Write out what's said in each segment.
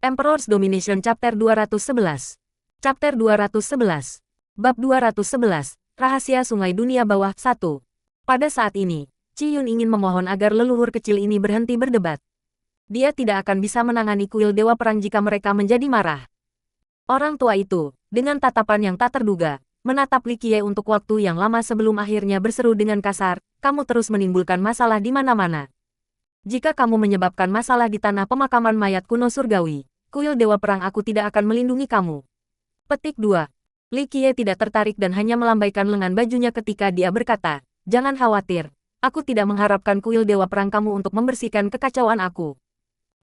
Emperor's Domination Chapter 211. Chapter 211. Bab 211, Rahasia Sungai Dunia Bawah 1. Pada saat ini, Qi Yun ingin memohon agar leluhur kecil ini berhenti berdebat. Dia tidak akan bisa menangani kuil Dewa Perang jika mereka menjadi marah. Orang tua itu, dengan tatapan yang tak terduga, menatap Li Qiye untuk waktu yang lama sebelum akhirnya berseru dengan kasar, "Kamu terus menimbulkan masalah di mana-mana. Jika kamu menyebabkan masalah di tanah pemakaman mayat kuno surgawi, kuil Dewa Perang aku tidak akan melindungi kamu." Petik 2. Li Qiye tidak tertarik dan hanya melambaikan lengan bajunya ketika dia berkata, "Jangan khawatir, aku tidak mengharapkan kuil Dewa Perang kamu untuk membersihkan kekacauan aku.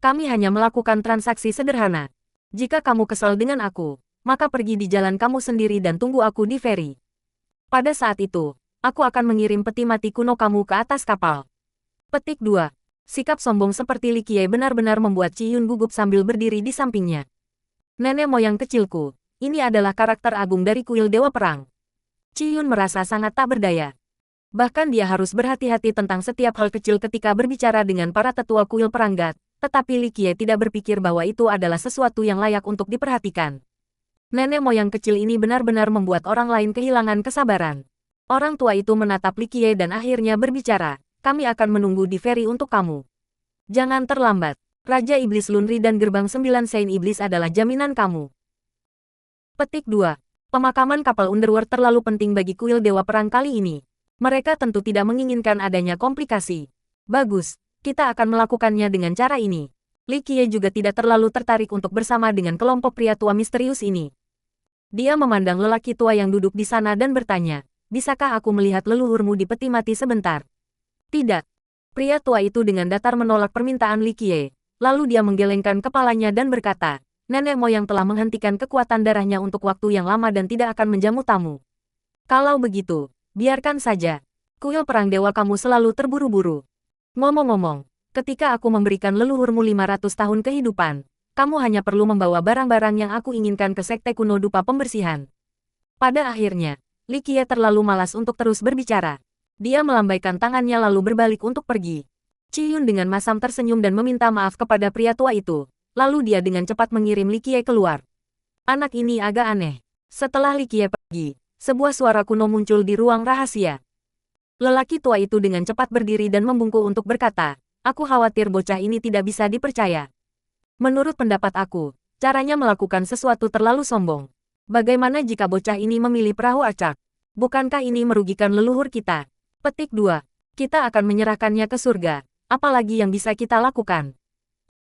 Kami hanya melakukan transaksi sederhana. Jika kamu kesal dengan aku, maka pergi di jalan kamu sendiri dan tunggu aku di feri. Pada saat itu, aku akan mengirim peti mati kuno kamu ke atas kapal." Petik 2. Sikap sombong seperti Li Qiye benar-benar membuat Qi Yun gugup sambil berdiri di sampingnya. "Nenek moyang kecilku, ini adalah karakter agung dari kuil Dewa Perang." Qi Yun merasa sangat tak berdaya. Bahkan dia harus berhati-hati tentang setiap hal kecil ketika berbicara dengan para tetua kuil peranggat, tetapi Li Qiye tidak berpikir bahwa itu adalah sesuatu yang layak untuk diperhatikan. Nenek moyang kecil ini benar-benar membuat orang lain kehilangan kesabaran. Orang tua itu menatap Li Qiye dan akhirnya berbicara, "Kami akan menunggu di feri untuk kamu. Jangan terlambat. Raja Iblis Lunri dan Gerbang 9 Saint Iblis adalah jaminan kamu." Petik 2. Pemakaman kapal Underworld terlalu penting bagi kuil Dewa Perang kali ini. Mereka tentu tidak menginginkan adanya komplikasi. "Bagus, kita akan melakukannya dengan cara ini." Li Qiye juga tidak terlalu tertarik untuk bersama dengan kelompok pria tua misterius ini. Dia memandang lelaki tua yang duduk di sana dan bertanya, "Bisakah aku melihat leluhurmu di peti mati sebentar?" "Tidak." Pria tua itu dengan datar menolak permintaan Li Qiye. Lalu dia menggelengkan kepalanya dan berkata, "Nenek moyang telah menghentikan kekuatan darahnya untuk waktu yang lama dan tidak akan menjamu tamu. Kalau begitu, biarkan saja. Kuil perang dewa kamu selalu terburu-buru. Ngomong-ngomong, ketika aku memberikan leluhurmu 500 tahun kehidupan, kamu hanya perlu membawa barang-barang yang aku inginkan ke sekte kuno dupa pembersihan." Pada akhirnya, Li Qiye terlalu malas untuk terus berbicara. Dia melambaikan tangannya lalu berbalik untuk pergi. Qi Yun dengan masam tersenyum dan meminta maaf kepada pria tua itu. Lalu dia dengan cepat mengirim Li Qiye keluar. Anak ini agak aneh. Setelah Li Qiye pergi, sebuah suara kuno muncul di ruang rahasia. Lelaki tua itu dengan cepat berdiri dan membungkuk untuk berkata, "Aku khawatir bocah ini tidak bisa dipercaya. Menurut pendapat aku, caranya melakukan sesuatu terlalu sombong. Bagaimana jika bocah ini memilih perahu acak? Bukankah ini merugikan leluhur kita?" Petik 2. Kita akan menyerahkannya ke surga. Apalagi yang bisa kita lakukan?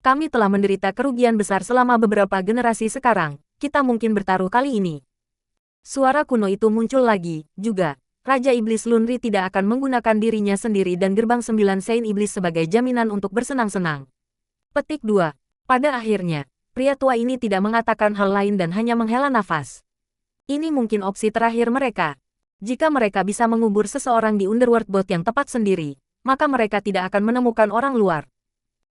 Kami telah menderita kerugian besar selama beberapa generasi sekarang. Kita mungkin bertaruh kali ini. Suara kuno itu muncul lagi, juga. Raja Iblis Lunri tidak akan menggunakan dirinya sendiri dan Gerbang 9 Saint Iblis sebagai jaminan untuk bersenang-senang. Petik 2. Pada akhirnya, pria tua ini tidak mengatakan hal lain dan hanya menghela nafas. Ini mungkin opsi terakhir mereka. Jika mereka bisa mengubur seseorang di Underworld Boat yang tepat sendiri, maka mereka tidak akan menemukan orang luar.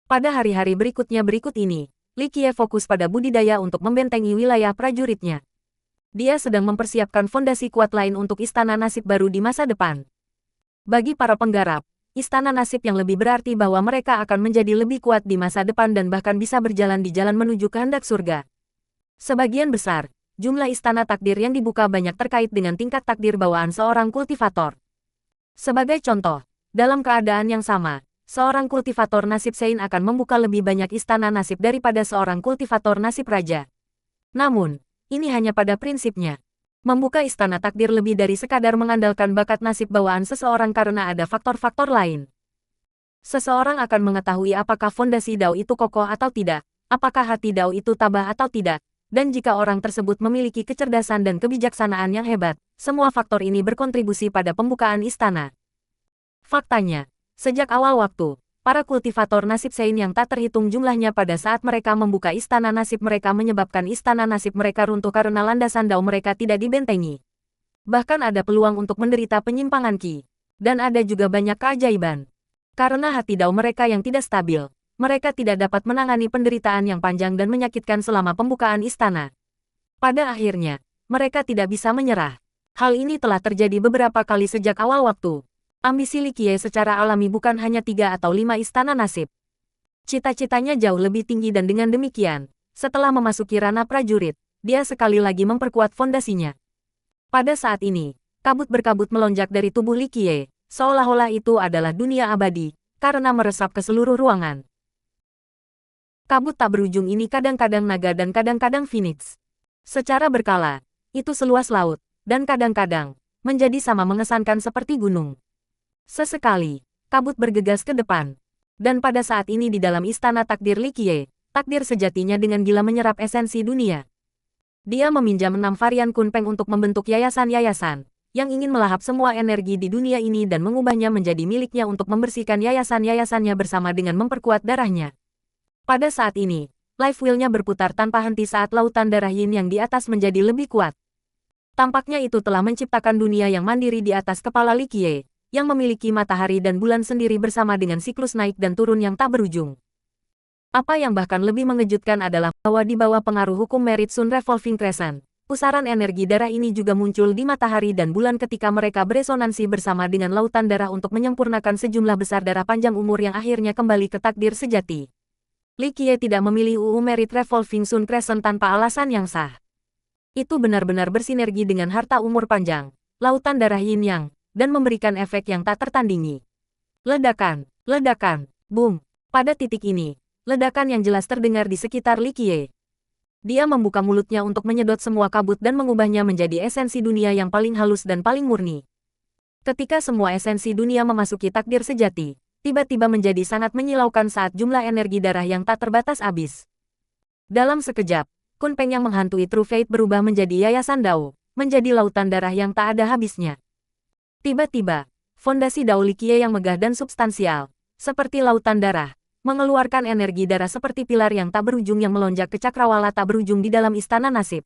Pada hari-hari berikut ini, Li Qiye fokus pada budidaya untuk membentengi wilayah prajuritnya. Dia sedang mempersiapkan fondasi kuat lain untuk istana nasib baru di masa depan. Bagi para penggarap, istana nasib yang lebih berarti bahwa mereka akan menjadi lebih kuat di masa depan dan bahkan bisa berjalan di jalan menuju kehendak surga. Sebagian besar, jumlah istana takdir yang dibuka banyak terkait dengan tingkat takdir bawaan seorang kultivator. Sebagai contoh, dalam keadaan yang sama, seorang kultivator nasib Sein akan membuka lebih banyak istana nasib daripada seorang kultivator nasib raja. Namun, ini hanya pada prinsipnya. Membuka istana takdir lebih dari sekadar mengandalkan bakat nasib bawaan seseorang karena ada faktor-faktor lain. Seseorang akan mengetahui apakah fondasi Dao itu kokoh atau tidak, apakah hati Dao itu tabah atau tidak, dan jika orang tersebut memiliki kecerdasan dan kebijaksanaan yang hebat, semua faktor ini berkontribusi pada pembukaan istana. Faktanya, sejak awal waktu, para kultivator nasib Sein yang tak terhitung jumlahnya pada saat mereka membuka istana nasib mereka menyebabkan istana nasib mereka runtuh karena landasan Dao mereka tidak dibentengi. Bahkan ada peluang untuk menderita penyimpangan Qi. Dan ada juga banyak keajaiban. Karena hati Dao mereka yang tidak stabil, mereka tidak dapat menangani penderitaan yang panjang dan menyakitkan selama pembukaan istana. Pada akhirnya, mereka tidak bisa menyerah. Hal ini telah terjadi beberapa kali sejak awal waktu. Ambisi Li Qiye secara alami bukan hanya 3 atau 5 istana nasib. Cita-citanya jauh lebih tinggi dan dengan demikian, setelah memasuki ranah prajurit, dia sekali lagi memperkuat fondasinya. Pada saat ini, kabut berkabut melonjak dari tubuh Li Qiye, seolah-olah itu adalah dunia abadi, karena meresap ke seluruh ruangan. Kabut tak berujung ini kadang-kadang naga dan kadang-kadang phoenix. Secara berkala, itu seluas laut, dan kadang-kadang, menjadi sama mengesankan seperti gunung. Sesekali, kabut bergegas ke depan. Dan pada saat ini di dalam istana takdir Li Qiye, takdir sejatinya dengan gila menyerap esensi dunia. Dia meminjam 6 varian kunpeng untuk membentuk yayasan-yayasan, yang ingin melahap semua energi di dunia ini dan mengubahnya menjadi miliknya untuk membersihkan yayasan-yayasannya bersama dengan memperkuat darahnya. Pada saat ini, life wheel-nya berputar tanpa henti saat lautan darah yin yang di atas menjadi lebih kuat. Tampaknya itu telah menciptakan dunia yang mandiri di atas kepala Li Qiye, yang memiliki matahari dan bulan sendiri bersama dengan siklus naik dan turun yang tak berujung. Apa yang bahkan lebih mengejutkan adalah bahwa di bawah pengaruh hukum Merit Sun Revolving Crescent, pusaran energi darah ini juga muncul di matahari dan bulan ketika mereka beresonansi bersama dengan lautan darah untuk menyempurnakan sejumlah besar darah panjang umur yang akhirnya kembali ke takdir sejati. Li Qiye tidak memilih UU Merit Revolving Sun Crescent tanpa alasan yang sah. Itu benar-benar bersinergi dengan harta umur panjang, lautan darah yin yang, dan memberikan efek yang tak tertandingi. Ledakan, ledakan, boom. Pada titik ini, ledakan yang jelas terdengar di sekitar Li Qiye. Dia membuka mulutnya untuk menyedot semua kabut dan mengubahnya menjadi esensi dunia yang paling halus dan paling murni. Ketika semua esensi dunia memasuki takdir sejati, tiba-tiba menjadi sangat menyilaukan saat jumlah energi darah yang tak terbatas habis. Dalam sekejap, kunpeng yang menghantui True Fate berubah menjadi yayasan Dao, menjadi lautan darah yang tak ada habisnya. Tiba-tiba, fondasi Dao Li Qiye yang megah dan substansial, seperti lautan darah, mengeluarkan energi darah seperti pilar yang tak berujung yang melonjak ke cakrawala tak berujung di dalam istana nasib.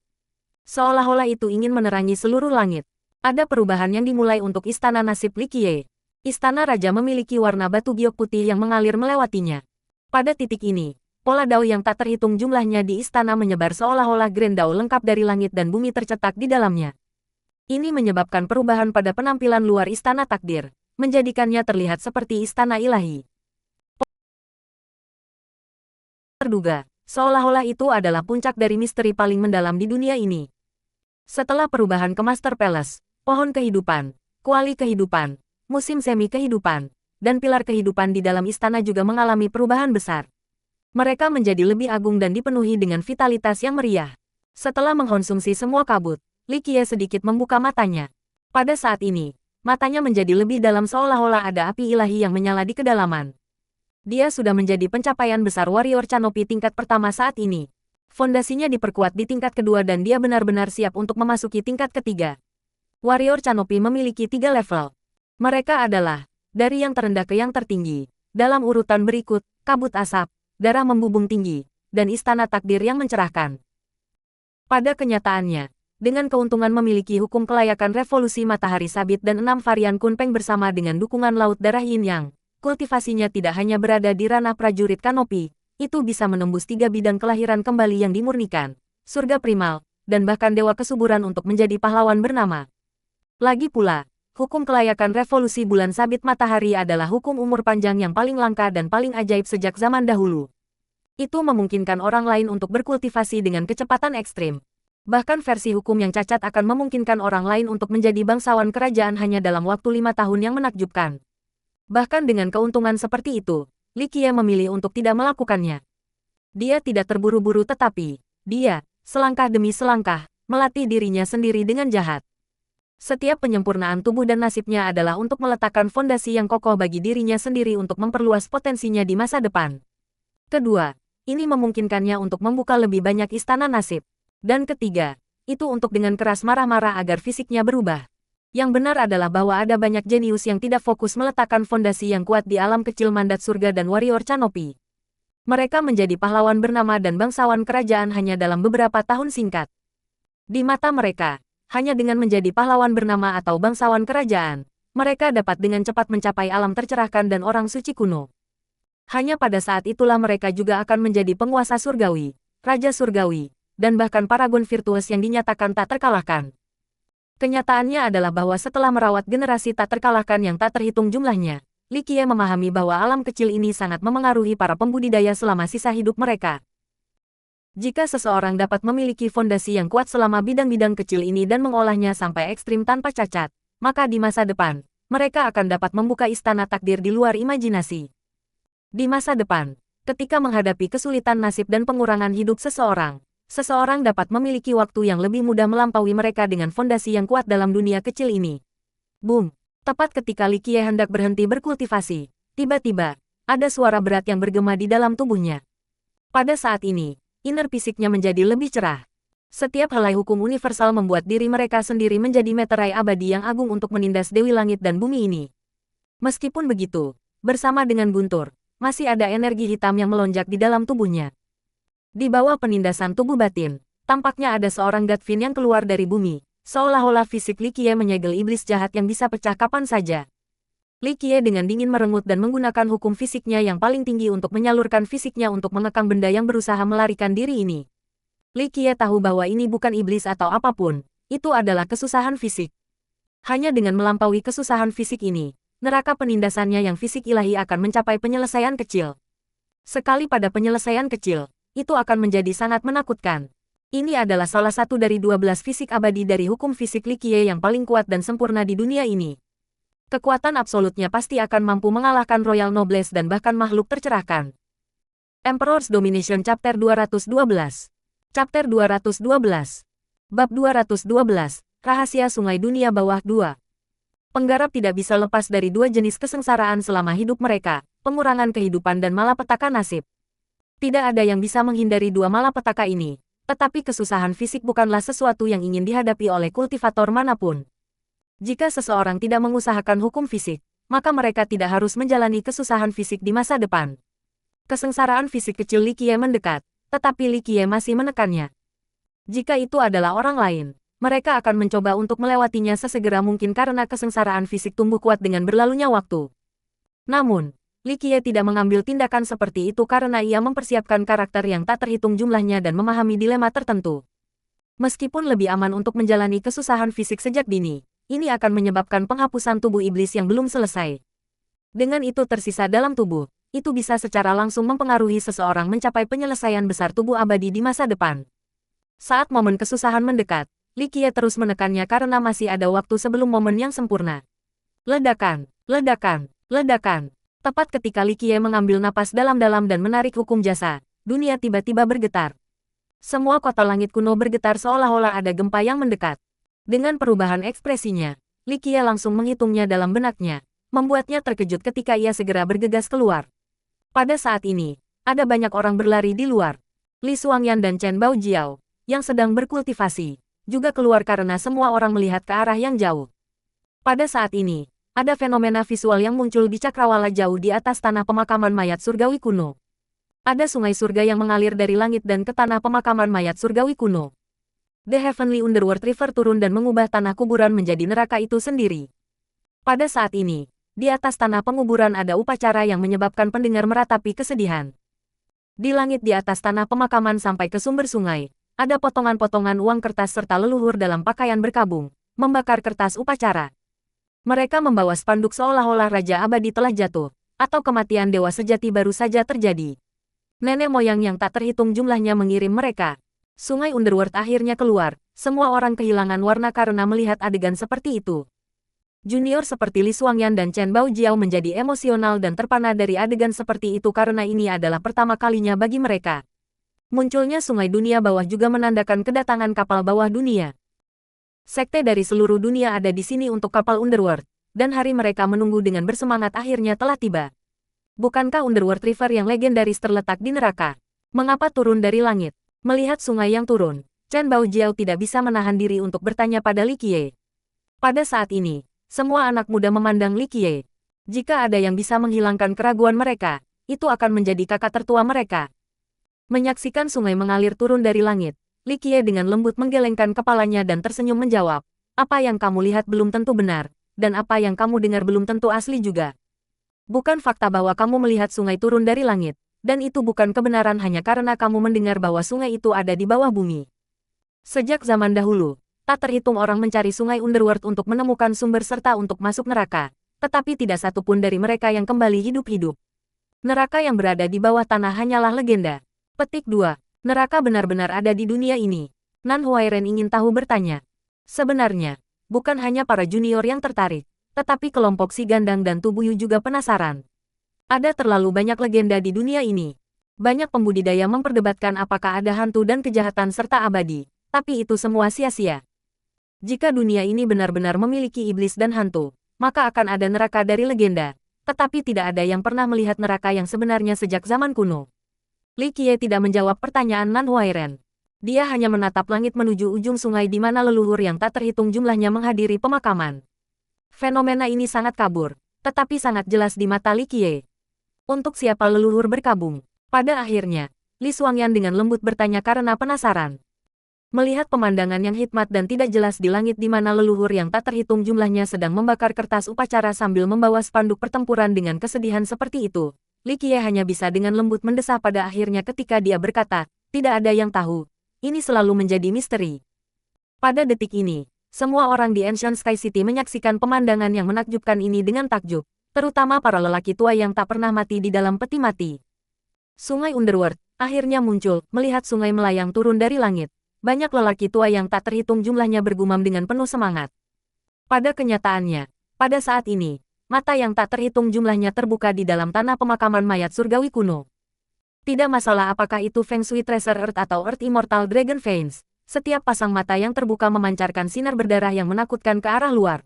Seolah-olah itu ingin menerangi seluruh langit. Ada perubahan yang dimulai untuk istana nasib Li Qiye. Istana raja memiliki warna batu giok putih yang mengalir melewatinya. Pada titik ini, pola Dao yang tak terhitung jumlahnya di istana menyebar seolah-olah Grand Dao lengkap dari langit dan bumi tercetak di dalamnya. Ini menyebabkan perubahan pada penampilan luar istana takdir, menjadikannya terlihat seperti istana ilahi. Terduga, seolah-olah itu adalah puncak dari misteri paling mendalam di dunia ini. Setelah perubahan ke Master Palace, pohon kehidupan, kuali kehidupan, musim semi kehidupan, dan pilar kehidupan di dalam istana juga mengalami perubahan besar. Mereka menjadi lebih agung dan dipenuhi dengan vitalitas yang meriah. Setelah mengkonsumsi semua kabut, Li Qiye sedikit membuka matanya. Pada saat ini, matanya menjadi lebih dalam seolah-olah ada api ilahi yang menyala di kedalaman. Dia sudah menjadi pencapaian besar warrior Canopy tingkat pertama saat ini. Fondasinya diperkuat di tingkat kedua dan dia benar-benar siap untuk memasuki tingkat ketiga. Warrior Canopy memiliki 3 level. Mereka adalah, dari yang terendah ke yang tertinggi, dalam urutan berikut, kabut asap, darah membubung tinggi, dan istana takdir yang mencerahkan. Pada kenyataannya, dengan keuntungan memiliki hukum kelayakan revolusi matahari sabit dan 6 varian kunpeng bersama dengan dukungan laut darah yin yang, kultivasinya tidak hanya berada di ranah prajurit Canopy, itu bisa menembus 3 bidang kelahiran kembali yang dimurnikan, surga primal, dan bahkan dewa kesuburan untuk menjadi pahlawan bernama. Lagi pula, hukum kelayakan revolusi bulan sabit matahari adalah hukum umur panjang yang paling langka dan paling ajaib sejak zaman dahulu. Itu memungkinkan orang lain untuk berkultivasi dengan kecepatan ekstrim. Bahkan versi hukum yang cacat akan memungkinkan orang lain untuk menjadi bangsawan kerajaan hanya dalam waktu 5 tahun yang menakjubkan. Bahkan dengan keuntungan seperti itu, Li Qiye memilih untuk tidak melakukannya. Dia tidak terburu-buru tetapi, dia, selangkah demi selangkah, melatih dirinya sendiri dengan jahat. Setiap penyempurnaan tubuh dan nasibnya adalah untuk meletakkan fondasi yang kokoh bagi dirinya sendiri untuk memperluas potensinya di masa depan. Kedua, ini memungkinkannya untuk membuka lebih banyak istana nasib. Dan ketiga, itu untuk dengan keras marah-marah agar fisiknya berubah. Yang benar adalah bahwa ada banyak jenius yang tidak fokus meletakkan fondasi yang kuat di alam kecil mandat surga dan warrior Canopy. Mereka menjadi pahlawan bernama dan bangsawan kerajaan hanya dalam beberapa tahun singkat. Di mata mereka, hanya dengan menjadi pahlawan bernama atau bangsawan kerajaan, mereka dapat dengan cepat mencapai alam tercerahkan dan orang suci kuno. Hanya pada saat itulah mereka juga akan menjadi penguasa surgawi, raja surgawi, dan bahkan paragon virtuos yang dinyatakan tak terkalahkan. Kenyataannya adalah bahwa setelah merawat generasi tak terkalahkan yang tak terhitung jumlahnya, Li Qiye memahami bahwa alam kecil ini sangat memengaruhi para pembudidaya selama sisa hidup mereka. Jika seseorang dapat memiliki fondasi yang kuat selama bidang-bidang kecil ini dan mengolahnya sampai ekstrim tanpa cacat, maka di masa depan, mereka akan dapat membuka istana takdir di luar imajinasi. Di masa depan, ketika menghadapi kesulitan nasib dan pengurangan hidup seseorang, seseorang dapat memiliki waktu yang lebih mudah melampaui mereka dengan fondasi yang kuat dalam dunia kecil ini. Boom! Tepat ketika Li Qiye hendak berhenti berkultivasi, tiba-tiba, ada suara berat yang bergema di dalam tubuhnya. Pada saat ini, inner fisiknya menjadi lebih cerah. Setiap helai hukum universal membuat diri mereka sendiri menjadi meterai abadi yang agung untuk menindas Dewi Langit dan Bumi ini. Meskipun begitu, bersama dengan Guntur, masih ada energi hitam yang melonjak di dalam tubuhnya. Di bawah penindasan tubuh batin, tampaknya ada seorang Godfin yang keluar dari bumi, seolah-olah fisik Li Qiye menyegel iblis jahat yang bisa pecah kapan saja. Li Qiye dengan dingin merengut dan menggunakan hukum fisiknya yang paling tinggi untuk menyalurkan fisiknya untuk mengekang benda yang berusaha melarikan diri ini. Li Qiye tahu bahwa ini bukan iblis atau apapun, itu adalah kesusahan fisik. Hanya dengan melampaui kesusahan fisik ini, neraka penindasannya yang fisik ilahi akan mencapai penyelesaian kecil. Sekali pada penyelesaian kecil, itu akan menjadi sangat menakutkan. Ini adalah salah satu dari 12 fisik abadi dari hukum fisik Li Qiye yang paling kuat dan sempurna di dunia ini. Kekuatan absolutnya pasti akan mampu mengalahkan Royal Noblesse dan bahkan makhluk tercerahkan. Emperor's Domination Chapter 212. Chapter 212. Bab 212, Rahasia Sungai Dunia Bawah 2. Penggarap tidak bisa lepas dari dua jenis kesengsaraan selama hidup mereka, pengurangan kehidupan dan malapetaka nasib. Tidak ada yang bisa menghindari dua malapetaka ini, tetapi kesusahan fisik bukanlah sesuatu yang ingin dihadapi oleh kultivator manapun. Jika seseorang tidak mengusahakan hukum fisik, maka mereka tidak harus menjalani kesusahan fisik di masa depan. Kesengsaraan fisik kecil Li Qiye mendekat, tetapi Li Qiye masih menekannya. Jika itu adalah orang lain, mereka akan mencoba untuk melewatinya sesegera mungkin karena kesengsaraan fisik tumbuh kuat dengan berlalunya waktu. Namun, Li Qiye tidak mengambil tindakan seperti itu karena ia mempersiapkan karakter yang tak terhitung jumlahnya dan memahami dilema tertentu. Meskipun lebih aman untuk menjalani kesusahan fisik sejak dini, ini akan menyebabkan penghapusan tubuh iblis yang belum selesai. Dengan itu tersisa dalam tubuh, itu bisa secara langsung mempengaruhi seseorang mencapai penyelesaian besar tubuh abadi di masa depan. Saat momen kesusahan mendekat, Li Qiye terus menekannya karena masih ada waktu sebelum momen yang sempurna. Ledakan, ledakan, ledakan. Tepat ketika Li Qiye mengambil napas dalam-dalam dan menarik hukum jasa, dunia tiba-tiba bergetar. Semua kota langit kuno bergetar seolah-olah ada gempa yang mendekat. Dengan perubahan ekspresinya, Li Qiye langsung menghitungnya dalam benaknya, membuatnya terkejut ketika ia segera bergegas keluar. Pada saat ini, ada banyak orang berlari di luar. Li Xuangyan dan Chen Baojiao, yang sedang berkultivasi, juga keluar karena semua orang melihat ke arah yang jauh. Pada saat ini, ada fenomena visual yang muncul di cakrawala jauh di atas tanah pemakaman mayat surgawi kuno. Ada sungai surga yang mengalir dari langit dan ke tanah pemakaman mayat surgawi kuno. The Heavenly Underworld River turun dan mengubah tanah kuburan menjadi neraka itu sendiri. Pada saat ini, di atas tanah penguburan ada upacara yang menyebabkan pendengar meratapi kesedihan. Di langit di atas tanah pemakaman sampai ke sumber sungai, ada potongan-potongan uang kertas serta leluhur dalam pakaian berkabung, membakar kertas upacara. Mereka membawa spanduk seolah-olah Raja Abadi telah jatuh, atau kematian dewa sejati baru saja terjadi. Nenek moyang yang tak terhitung jumlahnya mengirim mereka. Sungai Underworld akhirnya keluar, semua orang kehilangan warna karena melihat adegan seperti itu. Junior seperti Li Xuangyan dan Chen Baojiao menjadi emosional dan terpana dari adegan seperti itu karena ini adalah pertama kalinya bagi mereka. Munculnya sungai dunia bawah juga menandakan kedatangan kapal bawah dunia. Sekte dari seluruh dunia ada di sini untuk kapal Underworld, dan hari mereka menunggu dengan bersemangat akhirnya telah tiba. Bukankah Underworld River yang legendaris terletak di neraka? Mengapa turun dari langit? Melihat sungai yang turun, Chen Baojiao tidak bisa menahan diri untuk bertanya pada Li Qiye. Pada saat ini, semua anak muda memandang Li Qiye. Jika ada yang bisa menghilangkan keraguan mereka, itu akan menjadi kakak tertua mereka. Menyaksikan sungai mengalir turun dari langit, Li Qiye dengan lembut menggelengkan kepalanya dan tersenyum menjawab, "Apa yang kamu lihat belum tentu benar, dan apa yang kamu dengar belum tentu asli juga. Bukan fakta bahwa kamu melihat sungai turun dari langit. Dan itu bukan kebenaran hanya karena kamu mendengar bahwa sungai itu ada di bawah bumi. Sejak zaman dahulu, tak terhitung orang mencari sungai Underworld untuk menemukan sumber serta untuk masuk neraka, tetapi tidak satupun dari mereka yang kembali hidup-hidup. Neraka yang berada di bawah tanah hanyalah legenda." Petik 2. Neraka benar-benar ada di dunia ini. Nan Huairen ingin tahu bertanya. Sebenarnya, bukan hanya para junior yang tertarik, tetapi kelompok si Gandang dan Tubuyu juga penasaran. Ada terlalu banyak legenda di dunia ini. Banyak pembudidaya memperdebatkan apakah ada hantu dan kejahatan serta abadi, tapi itu semua sia-sia. Jika dunia ini benar-benar memiliki iblis dan hantu, maka akan ada neraka dari legenda, tetapi tidak ada yang pernah melihat neraka yang sebenarnya sejak zaman kuno. Li Qiye tidak menjawab pertanyaan Nan Huairen. Dia hanya menatap langit menuju ujung sungai di mana leluhur yang tak terhitung jumlahnya menghadiri pemakaman. Fenomena ini sangat kabur, tetapi sangat jelas di mata Li Qiye. Untuk siapa leluhur berkabung? Pada akhirnya, Li Xuangyan dengan lembut bertanya karena penasaran. Melihat pemandangan yang hikmat dan tidak jelas di langit di mana leluhur yang tak terhitung jumlahnya sedang membakar kertas upacara sambil membawa spanduk pertempuran dengan kesedihan seperti itu, Li Qiye hanya bisa dengan lembut mendesah pada akhirnya ketika dia berkata, tidak ada yang tahu. Ini selalu menjadi misteri. Pada detik ini, semua orang di Ancient Sky City menyaksikan pemandangan yang menakjubkan ini dengan takjub, terutama para lelaki tua yang tak pernah mati di dalam peti mati. Sungai Underworld akhirnya muncul, melihat sungai melayang turun dari langit. Banyak lelaki tua yang tak terhitung jumlahnya bergumam dengan penuh semangat. Pada kenyataannya, pada saat ini, mata yang tak terhitung jumlahnya terbuka di dalam tanah pemakaman mayat surgawi kuno. Tidak masalah apakah itu Feng Shui Treasure Earth atau Earth Immortal Dragon Veins, setiap pasang mata yang terbuka memancarkan sinar berdarah yang menakutkan ke arah luar.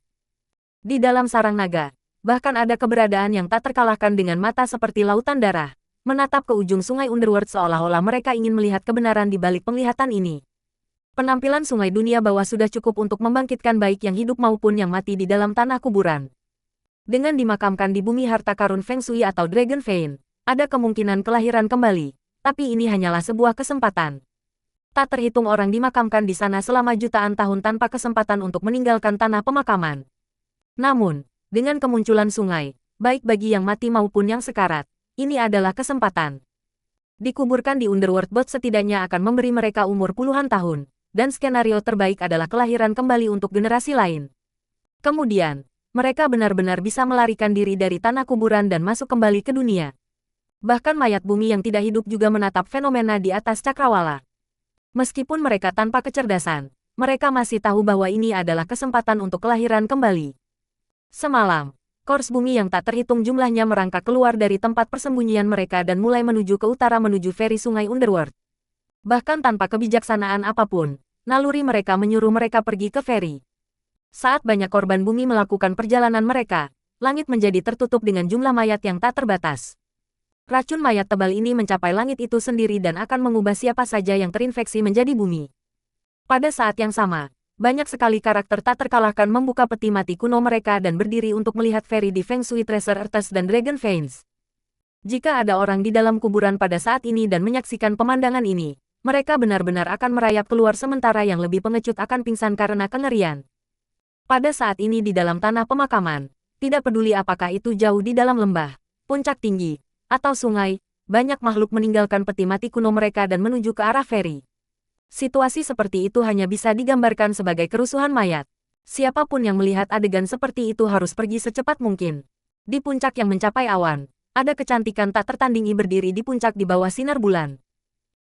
Di dalam sarang naga, bahkan ada keberadaan yang tak terkalahkan dengan mata seperti lautan darah, menatap ke ujung sungai Underworld seolah-olah mereka ingin melihat kebenaran di balik penglihatan ini. Penampilan sungai dunia bawah sudah cukup untuk membangkitkan baik yang hidup maupun yang mati di dalam tanah kuburan. Dengan dimakamkan di bumi harta karun Feng Shui atau Dragon Vein, ada kemungkinan kelahiran kembali, tapi ini hanyalah sebuah kesempatan. Tak terhitung orang dimakamkan di sana selama jutaan tahun tanpa kesempatan untuk meninggalkan tanah pemakaman. Namun, dengan kemunculan sungai, baik bagi yang mati maupun yang sekarat, ini adalah kesempatan. Dikuburkan di Underworld Bot setidaknya akan memberi mereka umur puluhan tahun. Dan skenario terbaik adalah kelahiran kembali untuk generasi lain. Kemudian, mereka benar-benar bisa melarikan diri dari tanah kuburan dan masuk kembali ke dunia. Bahkan mayat bumi yang tidak hidup juga menatap fenomena di atas cakrawala. Meskipun mereka tanpa kecerdasan, mereka masih tahu bahwa ini adalah kesempatan untuk kelahiran kembali. Semalam, kors bumi yang tak terhitung jumlahnya merangkak keluar dari tempat persembunyian mereka dan mulai menuju ke utara menuju feri sungai Underworld. Bahkan tanpa kebijaksanaan apapun, naluri mereka menyuruh mereka pergi ke feri. Saat banyak korban bumi melakukan perjalanan mereka, langit menjadi tertutup dengan jumlah mayat yang tak terbatas. Racun mayat tebal ini mencapai langit itu sendiri dan akan mengubah siapa saja yang terinfeksi menjadi bumi. Pada saat yang sama, banyak sekali karakter tak terkalahkan membuka peti mati kuno mereka dan berdiri untuk melihat feri di Feng Shui Treasure Earth dan Dragon Veins. Jika ada orang di dalam kuburan pada saat ini dan menyaksikan pemandangan ini, mereka benar-benar akan merayap keluar sementara yang lebih pengecut akan pingsan karena kengerian. Pada saat ini di dalam tanah pemakaman, tidak peduli apakah itu jauh di dalam lembah, puncak tinggi, atau sungai, banyak makhluk meninggalkan peti mati kuno mereka dan menuju ke arah feri. Situasi seperti itu hanya bisa digambarkan sebagai kerusuhan mayat. Siapapun yang melihat adegan seperti itu harus pergi secepat mungkin. Di puncak yang mencapai awan, ada kecantikan tak tertandingi berdiri di puncak di bawah sinar bulan.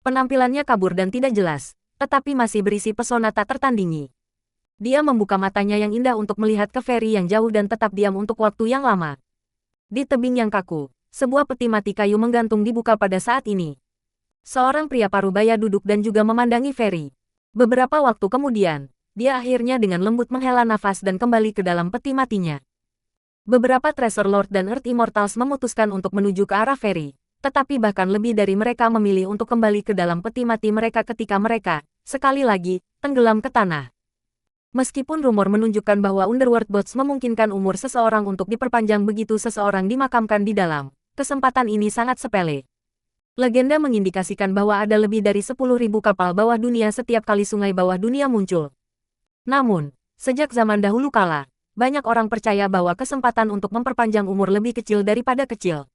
Penampilannya kabur dan tidak jelas, tetapi masih berisi pesona tak tertandingi. Dia membuka matanya yang indah untuk melihat ke feri yang jauh dan tetap diam untuk waktu yang lama. Di tebing yang kaku, sebuah peti mati kayu menggantung dibuka pada saat ini. Seorang pria parubaya duduk dan juga memandangi feri. Beberapa waktu kemudian, dia akhirnya dengan lembut menghela nafas dan kembali ke dalam peti matinya. Beberapa Treasure Lord dan Earth Immortals memutuskan untuk menuju ke arah feri. Tetapi bahkan lebih dari mereka memilih untuk kembali ke dalam peti mati mereka ketika mereka, sekali lagi, tenggelam ke tanah. Meskipun rumor menunjukkan bahwa Underworld Bots memungkinkan umur seseorang untuk diperpanjang begitu seseorang dimakamkan di dalam, kesempatan ini sangat sepele. Legenda mengindikasikan bahwa ada lebih dari 10.000 kapal bawah dunia setiap kali sungai bawah dunia muncul. Namun, sejak zaman dahulu kala, banyak orang percaya bahwa kesempatan untuk memperpanjang umur lebih kecil daripada kecil.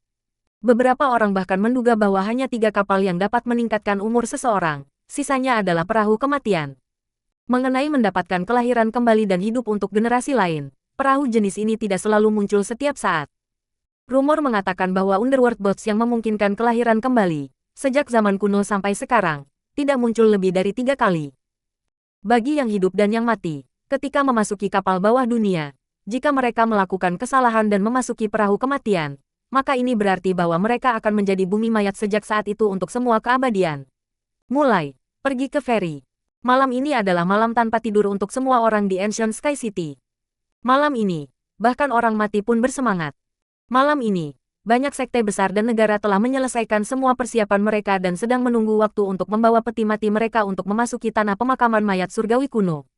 Beberapa orang bahkan menduga bahwa hanya 3 kapal yang dapat meningkatkan umur seseorang, sisanya adalah perahu kematian. Mengenai mendapatkan kelahiran kembali dan hidup untuk generasi lain, perahu jenis ini tidak selalu muncul setiap saat. Rumor mengatakan bahwa Underworld Bots yang memungkinkan kelahiran kembali, sejak zaman kuno sampai sekarang, tidak muncul lebih dari 3 kali. Bagi yang hidup dan yang mati, ketika memasuki kapal bawah dunia, jika mereka melakukan kesalahan dan memasuki perahu kematian, maka ini berarti bahwa mereka akan menjadi bumi mayat sejak saat itu untuk semua keabadian. Mulai, pergi ke ferry. Malam ini adalah malam tanpa tidur untuk semua orang di Ancient Sky City. Malam ini, bahkan orang mati pun bersemangat. Malam ini, banyak sekte besar dan negara telah menyelesaikan semua persiapan mereka dan sedang menunggu waktu untuk membawa peti mati mereka untuk memasuki tanah pemakaman mayat surgawi kuno.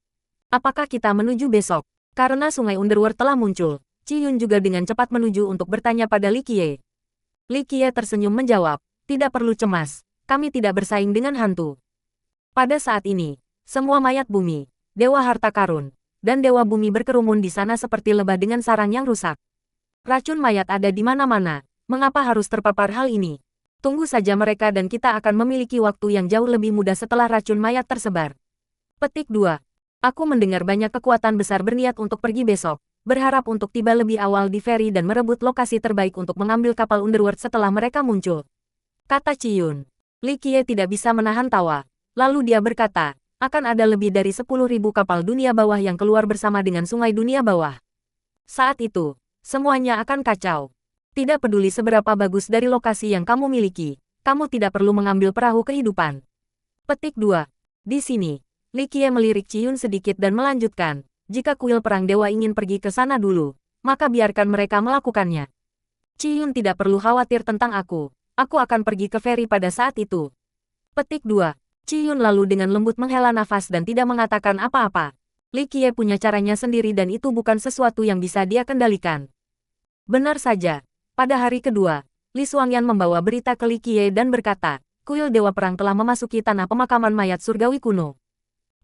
Apakah kita menuju besok? Karena sungai Underworld telah muncul, Qi Yun juga dengan cepat menuju untuk bertanya pada Li Qiye. Li Qiye tersenyum menjawab, tidak perlu cemas, kami tidak bersaing dengan hantu. Pada saat ini, semua mayat bumi, dewa harta karun, dan dewa bumi berkerumun di sana seperti lebah dengan sarang yang rusak. Racun mayat ada di mana-mana, mengapa harus terpapar hal ini? Tunggu saja mereka dan kita akan memiliki waktu yang jauh lebih mudah setelah racun mayat tersebar. Petik 2. Aku mendengar banyak kekuatan besar berniat untuk pergi besok, berharap untuk tiba lebih awal di ferry dan merebut lokasi terbaik untuk mengambil kapal Underworld setelah mereka muncul. Kata Qi Yun. Li Qiye tidak bisa menahan tawa. Lalu dia berkata, akan ada lebih dari 10.000 kapal dunia bawah yang keluar bersama dengan sungai dunia bawah. Saat itu, semuanya akan kacau. Tidak peduli seberapa bagus dari lokasi yang kamu miliki, kamu tidak perlu mengambil perahu kehidupan. Petik 2. Di sini, Li Qiye melirik Qi Yun sedikit dan melanjutkan, jika kuil perang dewa ingin pergi ke sana dulu, maka biarkan mereka melakukannya. Qi Yun tidak perlu khawatir tentang aku akan pergi ke ferry pada saat itu. Petik 2. Qi Yun lalu dengan lembut menghela nafas dan tidak mengatakan apa-apa. Li Qiye punya caranya sendiri dan itu bukan sesuatu yang bisa dia kendalikan. Benar saja, pada hari kedua, Li Xuangyan membawa berita ke Li Qiye dan berkata, kuil Dewa Perang telah memasuki tanah pemakaman mayat surgawi kuno.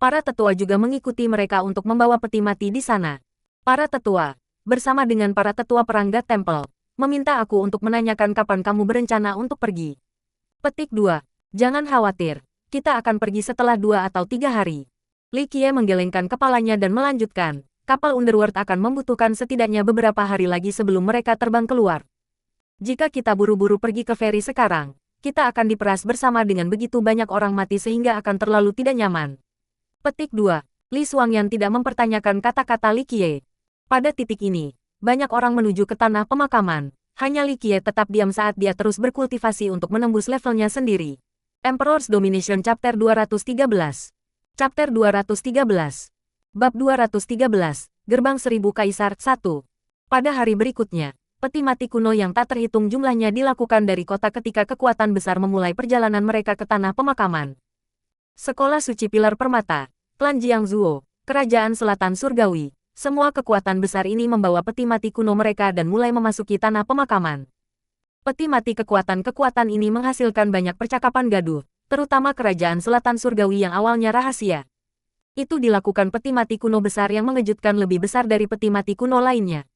Para tetua juga mengikuti mereka untuk membawa peti mati di sana. Para tetua, bersama dengan para tetua perang God Temple, meminta aku untuk menanyakan kapan kamu berencana untuk pergi. Petik 2. Jangan khawatir, kita akan pergi setelah 2 atau 3 hari. Li Qiye menggelengkan kepalanya dan melanjutkan, kapal Underworld akan membutuhkan setidaknya beberapa hari lagi sebelum mereka terbang keluar. Jika kita buru-buru pergi ke ferry sekarang, kita akan diperas bersama dengan begitu banyak orang mati sehingga akan terlalu tidak nyaman. Petik 2. Li Xuangyan tidak mempertanyakan kata-kata Li Qiye. Pada titik ini, banyak orang menuju ke tanah pemakaman. Hanya Li Qiye tetap diam saat dia terus berkultivasi untuk menembus levelnya sendiri. Emperor's Domination Chapter 213. Chapter 213. Bab 213, Gerbang Seribu Kaisar 1. Pada hari berikutnya, peti mati kuno yang tak terhitung jumlahnya dilakukan dari kota ketika kekuatan besar memulai perjalanan mereka ke tanah pemakaman. Sekolah Suci Pilar Permata, Klan Jiangzuo, Kerajaan Selatan Surgawi, semua kekuatan besar ini membawa peti mati kuno mereka dan mulai memasuki tanah pemakaman. Peti mati kekuatan-kekuatan ini menghasilkan banyak percakapan gaduh, terutama Kerajaan Selatan Surgawi yang awalnya rahasia. Itu dilakukan peti mati kuno besar yang mengejutkan lebih besar dari peti mati kuno lainnya.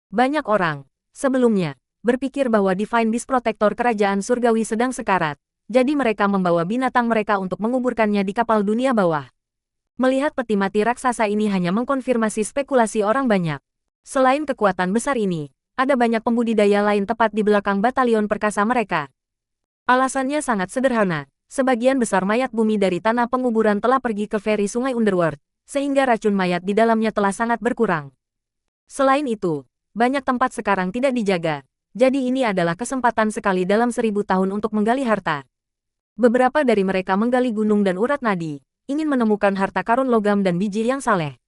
Banyak orang, sebelumnya, berpikir bahwa Divine Beast Protector Kerajaan Surgawi sedang sekarat, jadi mereka membawa binatang mereka untuk menguburkannya di kapal dunia bawah. Melihat peti mati raksasa ini hanya mengkonfirmasi spekulasi orang banyak. Selain kekuatan besar ini, ada banyak pembudidaya lain tepat di belakang batalion perkasa mereka. Alasannya sangat sederhana. Sebagian besar mayat bumi dari tanah penguburan telah pergi ke ferry sungai Underworld, sehingga racun mayat di dalamnya telah sangat berkurang. Selain itu, banyak tempat sekarang tidak dijaga, jadi ini adalah kesempatan sekali dalam 1000 tahun untuk menggali harta. Beberapa dari mereka menggali gunung dan urat nadi, ingin menemukan harta karun logam dan biji yang saleh.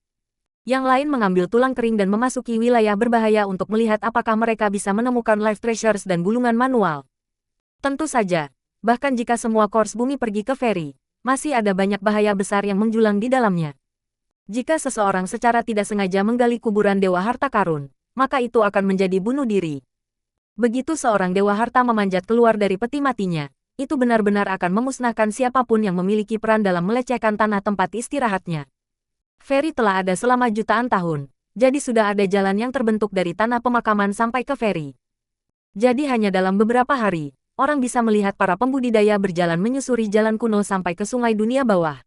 Yang lain mengambil tulang kering dan memasuki wilayah berbahaya untuk melihat apakah mereka bisa menemukan life treasures dan gulungan manual. Tentu saja, bahkan jika semua kors bumi pergi ke ferry, masih ada banyak bahaya besar yang menjulang di dalamnya. Jika seseorang secara tidak sengaja menggali kuburan Dewa Harta Karun, maka itu akan menjadi bunuh diri. Begitu seorang Dewa Harta memanjat keluar dari peti matinya, itu benar-benar akan memusnahkan siapapun yang memiliki peran dalam melecehkan tanah tempat istirahatnya. Ferry telah ada selama jutaan tahun, jadi sudah ada jalan yang terbentuk dari tanah pemakaman sampai ke ferry. Jadi hanya dalam beberapa hari, orang bisa melihat para pembudidaya berjalan menyusuri jalan kuno sampai ke sungai dunia bawah.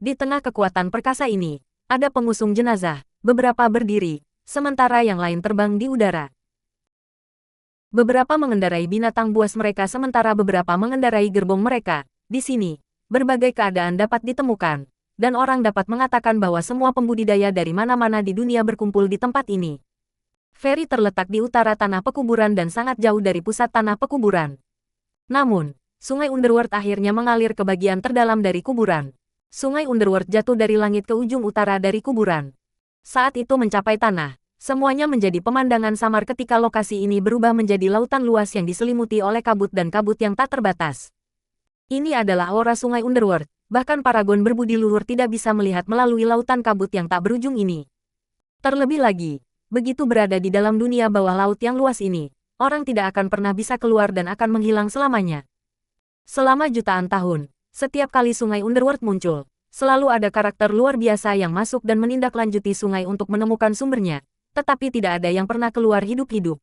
Di tengah kekuatan perkasa ini, ada pengusung jenazah, beberapa berdiri, sementara yang lain terbang di udara. Beberapa mengendarai binatang buas mereka sementara beberapa mengendarai gerbong mereka. Di sini, berbagai keadaan dapat ditemukan, dan orang dapat mengatakan bahwa semua pembudidaya dari mana-mana di dunia berkumpul di tempat ini. Feri terletak di utara tanah pekuburan dan sangat jauh dari pusat tanah pekuburan. Namun, Sungai Underworld akhirnya mengalir ke bagian terdalam dari kuburan. Sungai Underworld jatuh dari langit ke ujung utara dari kuburan. Saat itu mencapai tanah, semuanya menjadi pemandangan samar ketika lokasi ini berubah menjadi lautan luas yang diselimuti oleh kabut dan kabut yang tak terbatas. Ini adalah aura Sungai Underworld, bahkan paragon berbudi luhur tidak bisa melihat melalui lautan kabut yang tak berujung ini. Terlebih lagi, begitu berada di dalam dunia bawah laut yang luas ini, orang tidak akan pernah bisa keluar dan akan menghilang selamanya. Selama jutaan tahun, setiap kali Sungai Underworld muncul, selalu ada karakter luar biasa yang masuk dan menindaklanjuti sungai untuk menemukan sumbernya, tetapi tidak ada yang pernah keluar hidup-hidup.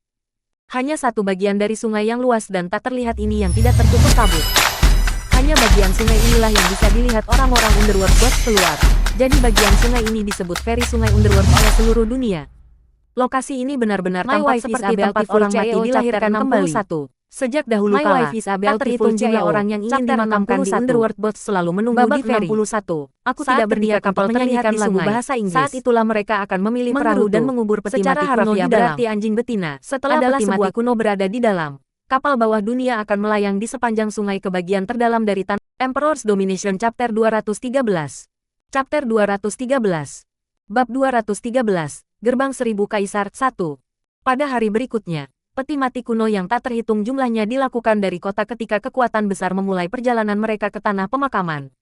Hanya satu bagian dari sungai yang luas dan tak terlihat ini yang tidak tertutup kabut. Hanya bagian sungai inilah yang bisa dilihat orang-orang Underworld Gods keluar. Jadi bagian sungai ini disebut Feri Sungai Underworld oleh seluruh dunia. Lokasi ini benar-benar tampak seperti tempat orang mati dilahirkan kembali. Sejak dahulu kala, tak terhitung jumlah orang yang ingin dimakamkan di Underworld Gods selalu menunggu di Feri. Aku tidak berniat kapal menyanyikan lagu bahasa Inggris. Saat itulah mereka akan memilih perahu dan mengubur peti mati kuno di dalam. Berarti anjing betina. Setelah peti mati kuno berada di dalam, kapal bawah dunia akan melayang di sepanjang sungai ke bagian terdalam dari tanah. Emperor's Domination Chapter 213. Chapter 213. Bab 213. Gerbang Seribu Kaisar 1. Pada hari berikutnya, peti mati kuno yang tak terhitung jumlahnya dilakukan dari kota ketika kekuatan besar memulai perjalanan mereka ke tanah pemakaman.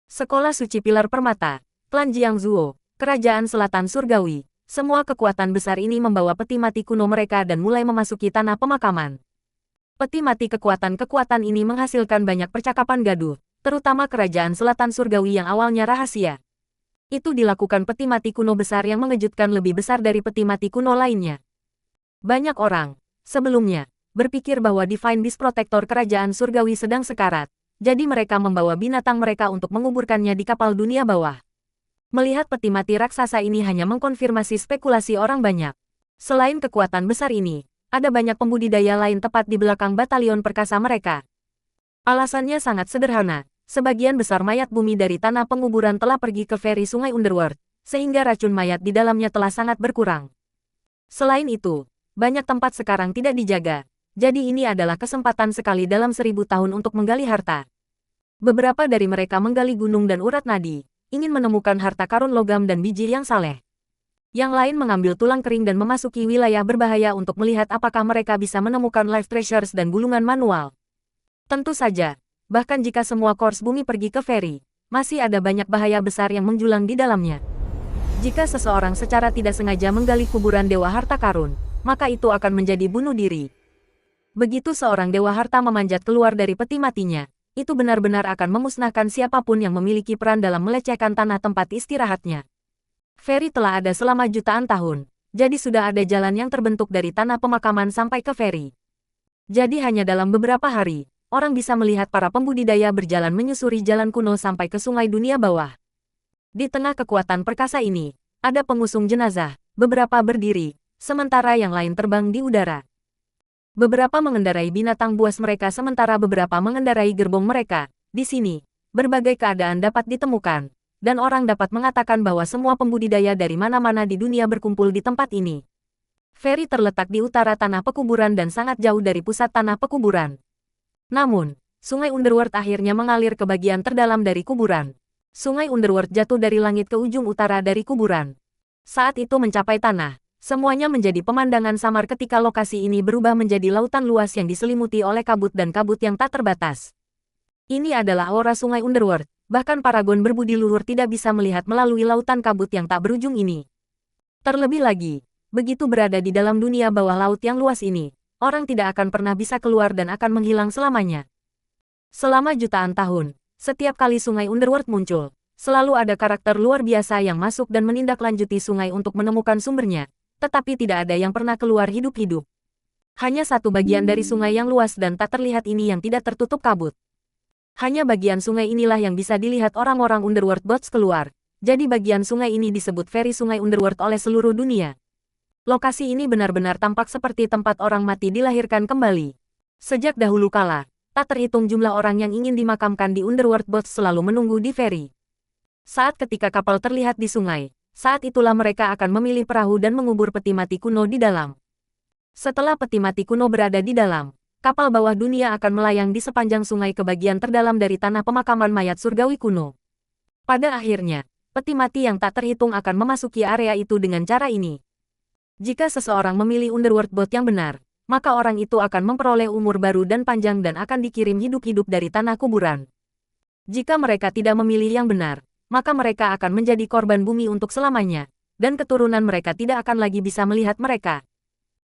Sekolah Suci Pilar Permata, Klan Jiangzuo, Kerajaan Selatan Surgawi, semua kekuatan besar ini membawa peti mati kuno mereka dan mulai memasuki tanah pemakaman. Peti mati kekuatan-kekuatan ini menghasilkan banyak percakapan gaduh, terutama Kerajaan Selatan Surgawi yang awalnya rahasia. Itu dilakukan peti mati kuno besar yang mengejutkan lebih besar dari peti mati kuno lainnya. Banyak orang, sebelumnya, berpikir bahwa Divine Beast Protector Kerajaan Surgawi sedang sekarat, jadi mereka membawa binatang mereka untuk menguburkannya di kapal dunia bawah. Melihat peti mati raksasa ini hanya mengkonfirmasi spekulasi orang banyak. Selain kekuatan besar ini, ada banyak pembudidaya lain tepat di belakang batalion perkasa mereka. Alasannya sangat sederhana, sebagian besar mayat bumi dari tanah penguburan telah pergi ke Feri Sungai Underworld, sehingga racun mayat di dalamnya telah sangat berkurang. Selain itu, banyak tempat sekarang tidak dijaga, jadi ini adalah kesempatan sekali dalam 1000 tahun untuk menggali harta. Beberapa dari mereka menggali gunung dan urat nadi, ingin menemukan harta karun logam dan biji yang saleh. Yang lain mengambil tulang kering dan memasuki wilayah berbahaya untuk melihat apakah mereka bisa menemukan life treasures dan gulungan manual. Tentu saja, bahkan jika semua kors bumi pergi ke Feri, masih ada banyak bahaya besar yang menjulang di dalamnya. Jika seseorang secara tidak sengaja menggali kuburan Dewa Harta Karun, maka itu akan menjadi bunuh diri. Begitu seorang Dewa Harta memanjat keluar dari peti matinya, itu benar-benar akan memusnahkan siapapun yang memiliki peran dalam melecehkan tanah tempat istirahatnya. Feri telah ada selama jutaan tahun, jadi sudah ada jalan yang terbentuk dari tanah pemakaman sampai ke Feri. Jadi hanya dalam beberapa hari, orang bisa melihat para pembudidaya berjalan menyusuri jalan kuno sampai ke sungai dunia bawah. Di tengah kekuatan perkasa ini, ada pengusung jenazah, beberapa berdiri, sementara yang lain terbang di udara. Beberapa mengendarai binatang buas mereka sementara beberapa mengendarai gerbong mereka. Di sini, berbagai keadaan dapat ditemukan, dan orang dapat mengatakan bahwa semua pembudidaya dari mana-mana di dunia berkumpul di tempat ini. Feri terletak di utara tanah pekuburan dan sangat jauh dari pusat tanah pekuburan. Namun, Sungai Underworld akhirnya mengalir ke bagian terdalam dari kuburan. Sungai Underworld jatuh dari langit ke ujung utara dari kuburan. Saat itu mencapai tanah, semuanya menjadi pemandangan samar ketika lokasi ini berubah menjadi lautan luas yang diselimuti oleh kabut dan kabut yang tak terbatas. Ini adalah aura Sungai Underworld, bahkan paragon berbudi luhur tidak bisa melihat melalui lautan kabut yang tak berujung ini. Terlebih lagi, begitu berada di dalam dunia bawah laut yang luas ini, orang tidak akan pernah bisa keluar dan akan menghilang selamanya. Selama jutaan tahun, setiap kali Sungai Underworld muncul, selalu ada karakter luar biasa yang masuk dan menindaklanjuti sungai untuk menemukan sumbernya, tetapi tidak ada yang pernah keluar hidup-hidup. Hanya satu bagian dari sungai yang luas dan tak terlihat ini yang tidak tertutup kabut. Hanya bagian sungai inilah yang bisa dilihat orang-orang Underworld Gods keluar, jadi bagian sungai ini disebut Feri Sungai Underworld oleh seluruh dunia. Lokasi ini benar-benar tampak seperti tempat orang mati dilahirkan kembali. Sejak dahulu kala, tak terhitung jumlah orang yang ingin dimakamkan di Underworld Boats selalu menunggu di feri. Saat ketika kapal terlihat di sungai, saat itulah mereka akan memilih perahu dan mengubur peti mati kuno di dalam. Setelah peti mati kuno berada di dalam, kapal bawah dunia akan melayang di sepanjang sungai ke bagian terdalam dari tanah pemakaman mayat surgawi kuno. Pada akhirnya, peti mati yang tak terhitung akan memasuki area itu dengan cara ini. Jika seseorang memilih Underworld Boat yang benar, maka orang itu akan memperoleh umur baru dan panjang dan akan dikirim hidup-hidup dari tanah kuburan. Jika mereka tidak memilih yang benar, maka mereka akan menjadi korban bumi untuk selamanya, dan keturunan mereka tidak akan lagi bisa melihat mereka.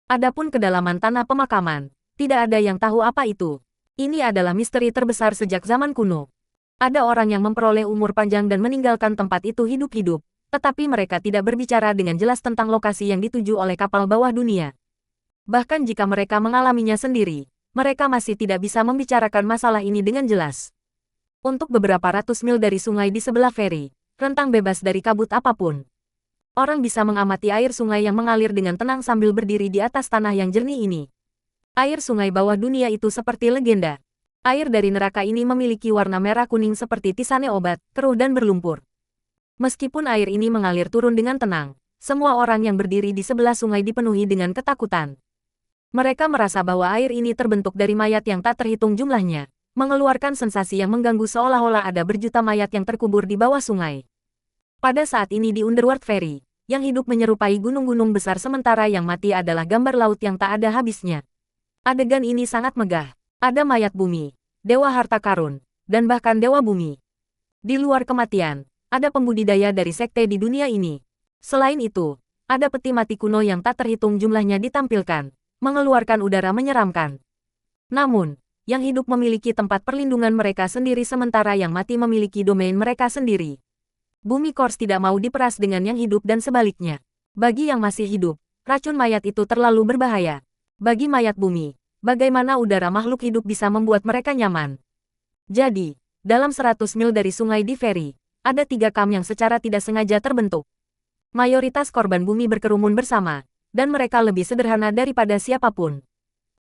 Adapun kedalaman tanah pemakaman, tidak ada yang tahu apa itu. Ini adalah misteri terbesar sejak zaman kuno. Ada orang yang memperoleh umur panjang dan meninggalkan tempat itu hidup-hidup, tetapi mereka tidak berbicara dengan jelas tentang lokasi yang dituju oleh kapal bawah dunia. Bahkan jika mereka mengalaminya sendiri, mereka masih tidak bisa membicarakan masalah ini dengan jelas. Untuk beberapa ratus mil dari sungai di sebelah feri, rentang bebas dari kabut apapun. Orang bisa mengamati air sungai yang mengalir dengan tenang sambil berdiri di atas tanah yang jernih ini. Air sungai bawah dunia itu seperti legenda. Air dari neraka ini memiliki warna merah kuning seperti tisane obat, keruh dan berlumpur. Meskipun air ini mengalir turun dengan tenang, semua orang yang berdiri di sebelah sungai dipenuhi dengan ketakutan. Mereka merasa bahwa air ini terbentuk dari mayat yang tak terhitung jumlahnya, mengeluarkan sensasi yang mengganggu seolah-olah ada berjuta mayat yang terkubur di bawah sungai. Pada saat ini di Underworld Ferry, yang hidup menyerupai gunung-gunung besar sementara yang mati adalah gambar laut yang tak ada habisnya. Adegan ini sangat megah. Ada mayat bumi, dewa harta karun, dan bahkan dewa bumi. Di luar kematian, ada pembudidaya dari sekte di dunia ini. Selain itu, ada peti mati kuno yang tak terhitung jumlahnya ditampilkan, mengeluarkan udara menyeramkan. Namun, yang hidup memiliki tempat perlindungan mereka sendiri sementara yang mati memiliki domain mereka sendiri. Bumi Kors tidak mau diperas dengan yang hidup dan sebaliknya. Bagi yang masih hidup, racun mayat itu terlalu berbahaya. Bagi mayat bumi, bagaimana udara makhluk hidup bisa membuat mereka nyaman? Jadi, dalam 100 mil dari sungai di feri, ada 3 kam yang secara tidak sengaja terbentuk. Mayoritas korban bumi berkerumun bersama, dan mereka lebih sederhana daripada siapapun.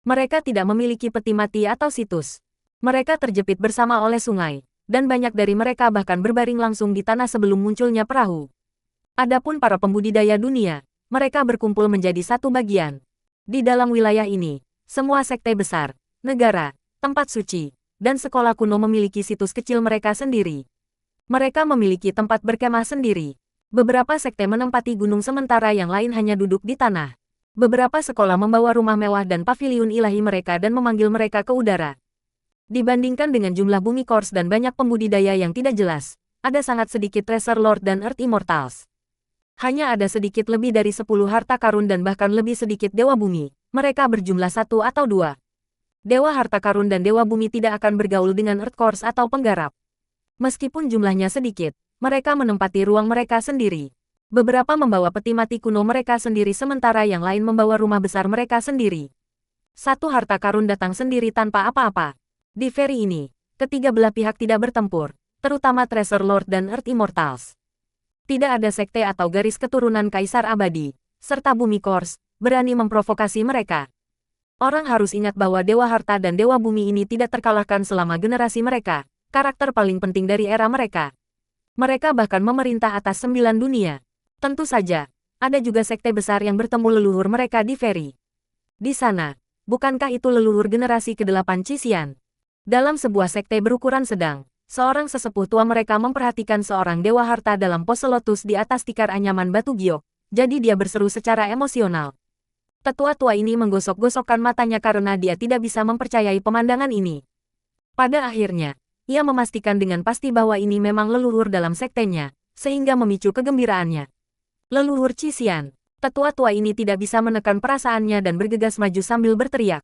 Mereka tidak memiliki peti mati atau situs. Mereka terjepit bersama oleh sungai, dan banyak dari mereka bahkan berbaring langsung di tanah sebelum munculnya perahu. Adapun para pembudidaya dunia, mereka berkumpul menjadi satu bagian. Di dalam wilayah ini, semua sekte besar, negara, tempat suci, dan sekolah kuno memiliki situs kecil mereka sendiri. Mereka memiliki tempat berkemah sendiri. Beberapa sekte menempati gunung sementara yang lain hanya duduk di tanah. Beberapa sekolah membawa rumah mewah dan paviliun ilahi mereka dan memanggil mereka ke udara. Dibandingkan dengan jumlah bumi Kors dan banyak pembudidaya yang tidak jelas, ada sangat sedikit Treasure Lord dan Earth Immortals. Hanya ada sedikit lebih dari 10 harta karun dan bahkan lebih sedikit dewa bumi. Mereka berjumlah 1 atau 2. Dewa harta karun dan dewa bumi tidak akan bergaul dengan Earth Kors atau penggarap. Meskipun jumlahnya sedikit, mereka menempati ruang mereka sendiri. Beberapa membawa peti mati kuno mereka sendiri sementara yang lain membawa rumah besar mereka sendiri. Satu harta karun datang sendiri tanpa apa-apa. Di feri ini, ketiga belah pihak tidak bertempur, terutama Treasure Lord dan Earth Immortals. Tidak ada sekte atau garis keturunan kaisar abadi, serta bumi Kors, berani memprovokasi mereka. Orang harus ingat bahwa dewa harta dan dewa bumi ini tidak terkalahkan selama generasi mereka, karakter paling penting dari era mereka. Mereka bahkan memerintah atas 9 dunia. Tentu saja, ada juga sekte besar yang bertemu leluhur mereka di feri. Di sana, bukankah itu leluhur generasi ke-8 Cisian? Dalam sebuah sekte berukuran sedang, seorang sesepuh tua mereka memperhatikan seorang dewa harta dalam pose lotus di atas tikar anyaman batu giok, jadi dia berseru secara emosional. Tetua tua ini menggosok-gosokkan matanya karena dia tidak bisa mempercayai pemandangan ini. Pada akhirnya, ia memastikan dengan pasti bahwa ini memang leluhur dalam sektenya, sehingga memicu kegembiraannya. Leluhur Cisian. Tetua tua ini tidak bisa menekan perasaannya dan bergegas maju sambil berteriak.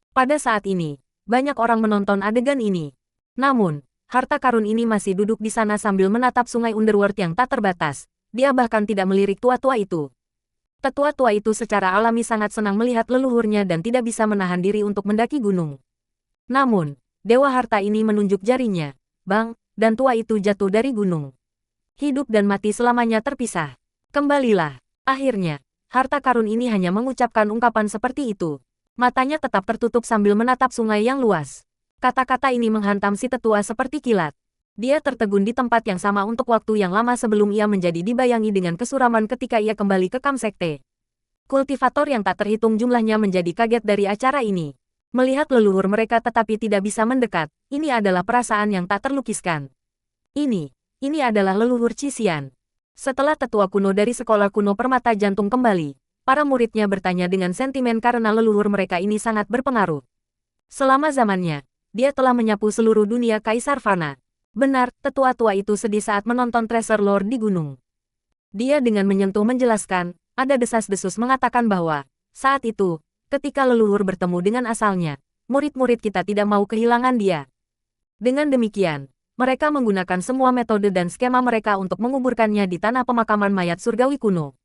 Pada saat ini, banyak orang menonton adegan ini. Namun, harta karun ini masih duduk di sana sambil menatap sungai Underworld yang tak terbatas. Dia bahkan tidak melirik tua-tua itu. Tetua tua itu secara alami sangat senang melihat leluhurnya dan tidak bisa menahan diri untuk mendaki gunung. Namun, dewa harta ini menunjuk jarinya. Bang, dan tua itu jatuh dari gunung. Hidup dan mati selamanya terpisah. Kembalilah. Akhirnya, harta karun ini hanya mengucapkan ungkapan seperti itu. Matanya tetap tertutup sambil menatap sungai yang luas. Kata-kata ini menghantam si tetua seperti kilat. Dia tertegun di tempat yang sama untuk waktu yang lama sebelum ia menjadi dibayangi dengan kesuraman ketika ia kembali ke kamp sekte. Kultivator yang tak terhitung jumlahnya menjadi kaget dari acara ini. Melihat leluhur mereka tetapi tidak bisa mendekat, ini adalah perasaan yang tak terlukiskan. Ini adalah leluhur Cisian. Setelah tetua kuno dari sekolah kuno permata jantung kembali, para muridnya bertanya dengan sentimen karena leluhur mereka ini sangat berpengaruh. Selama zamannya, dia telah menyapu seluruh dunia Kaisar Varna. Benar, tetua-tua itu sedih saat menonton Treasure Lord di gunung. Dia dengan menyentuh menjelaskan, ada desas-desus mengatakan bahwa, saat itu, ketika leluhur bertemu dengan asalnya, murid-murid kita tidak mau kehilangan dia. Dengan demikian, mereka menggunakan semua metode dan skema mereka untuk menguburkannya di tanah pemakaman mayat surgawi kuno.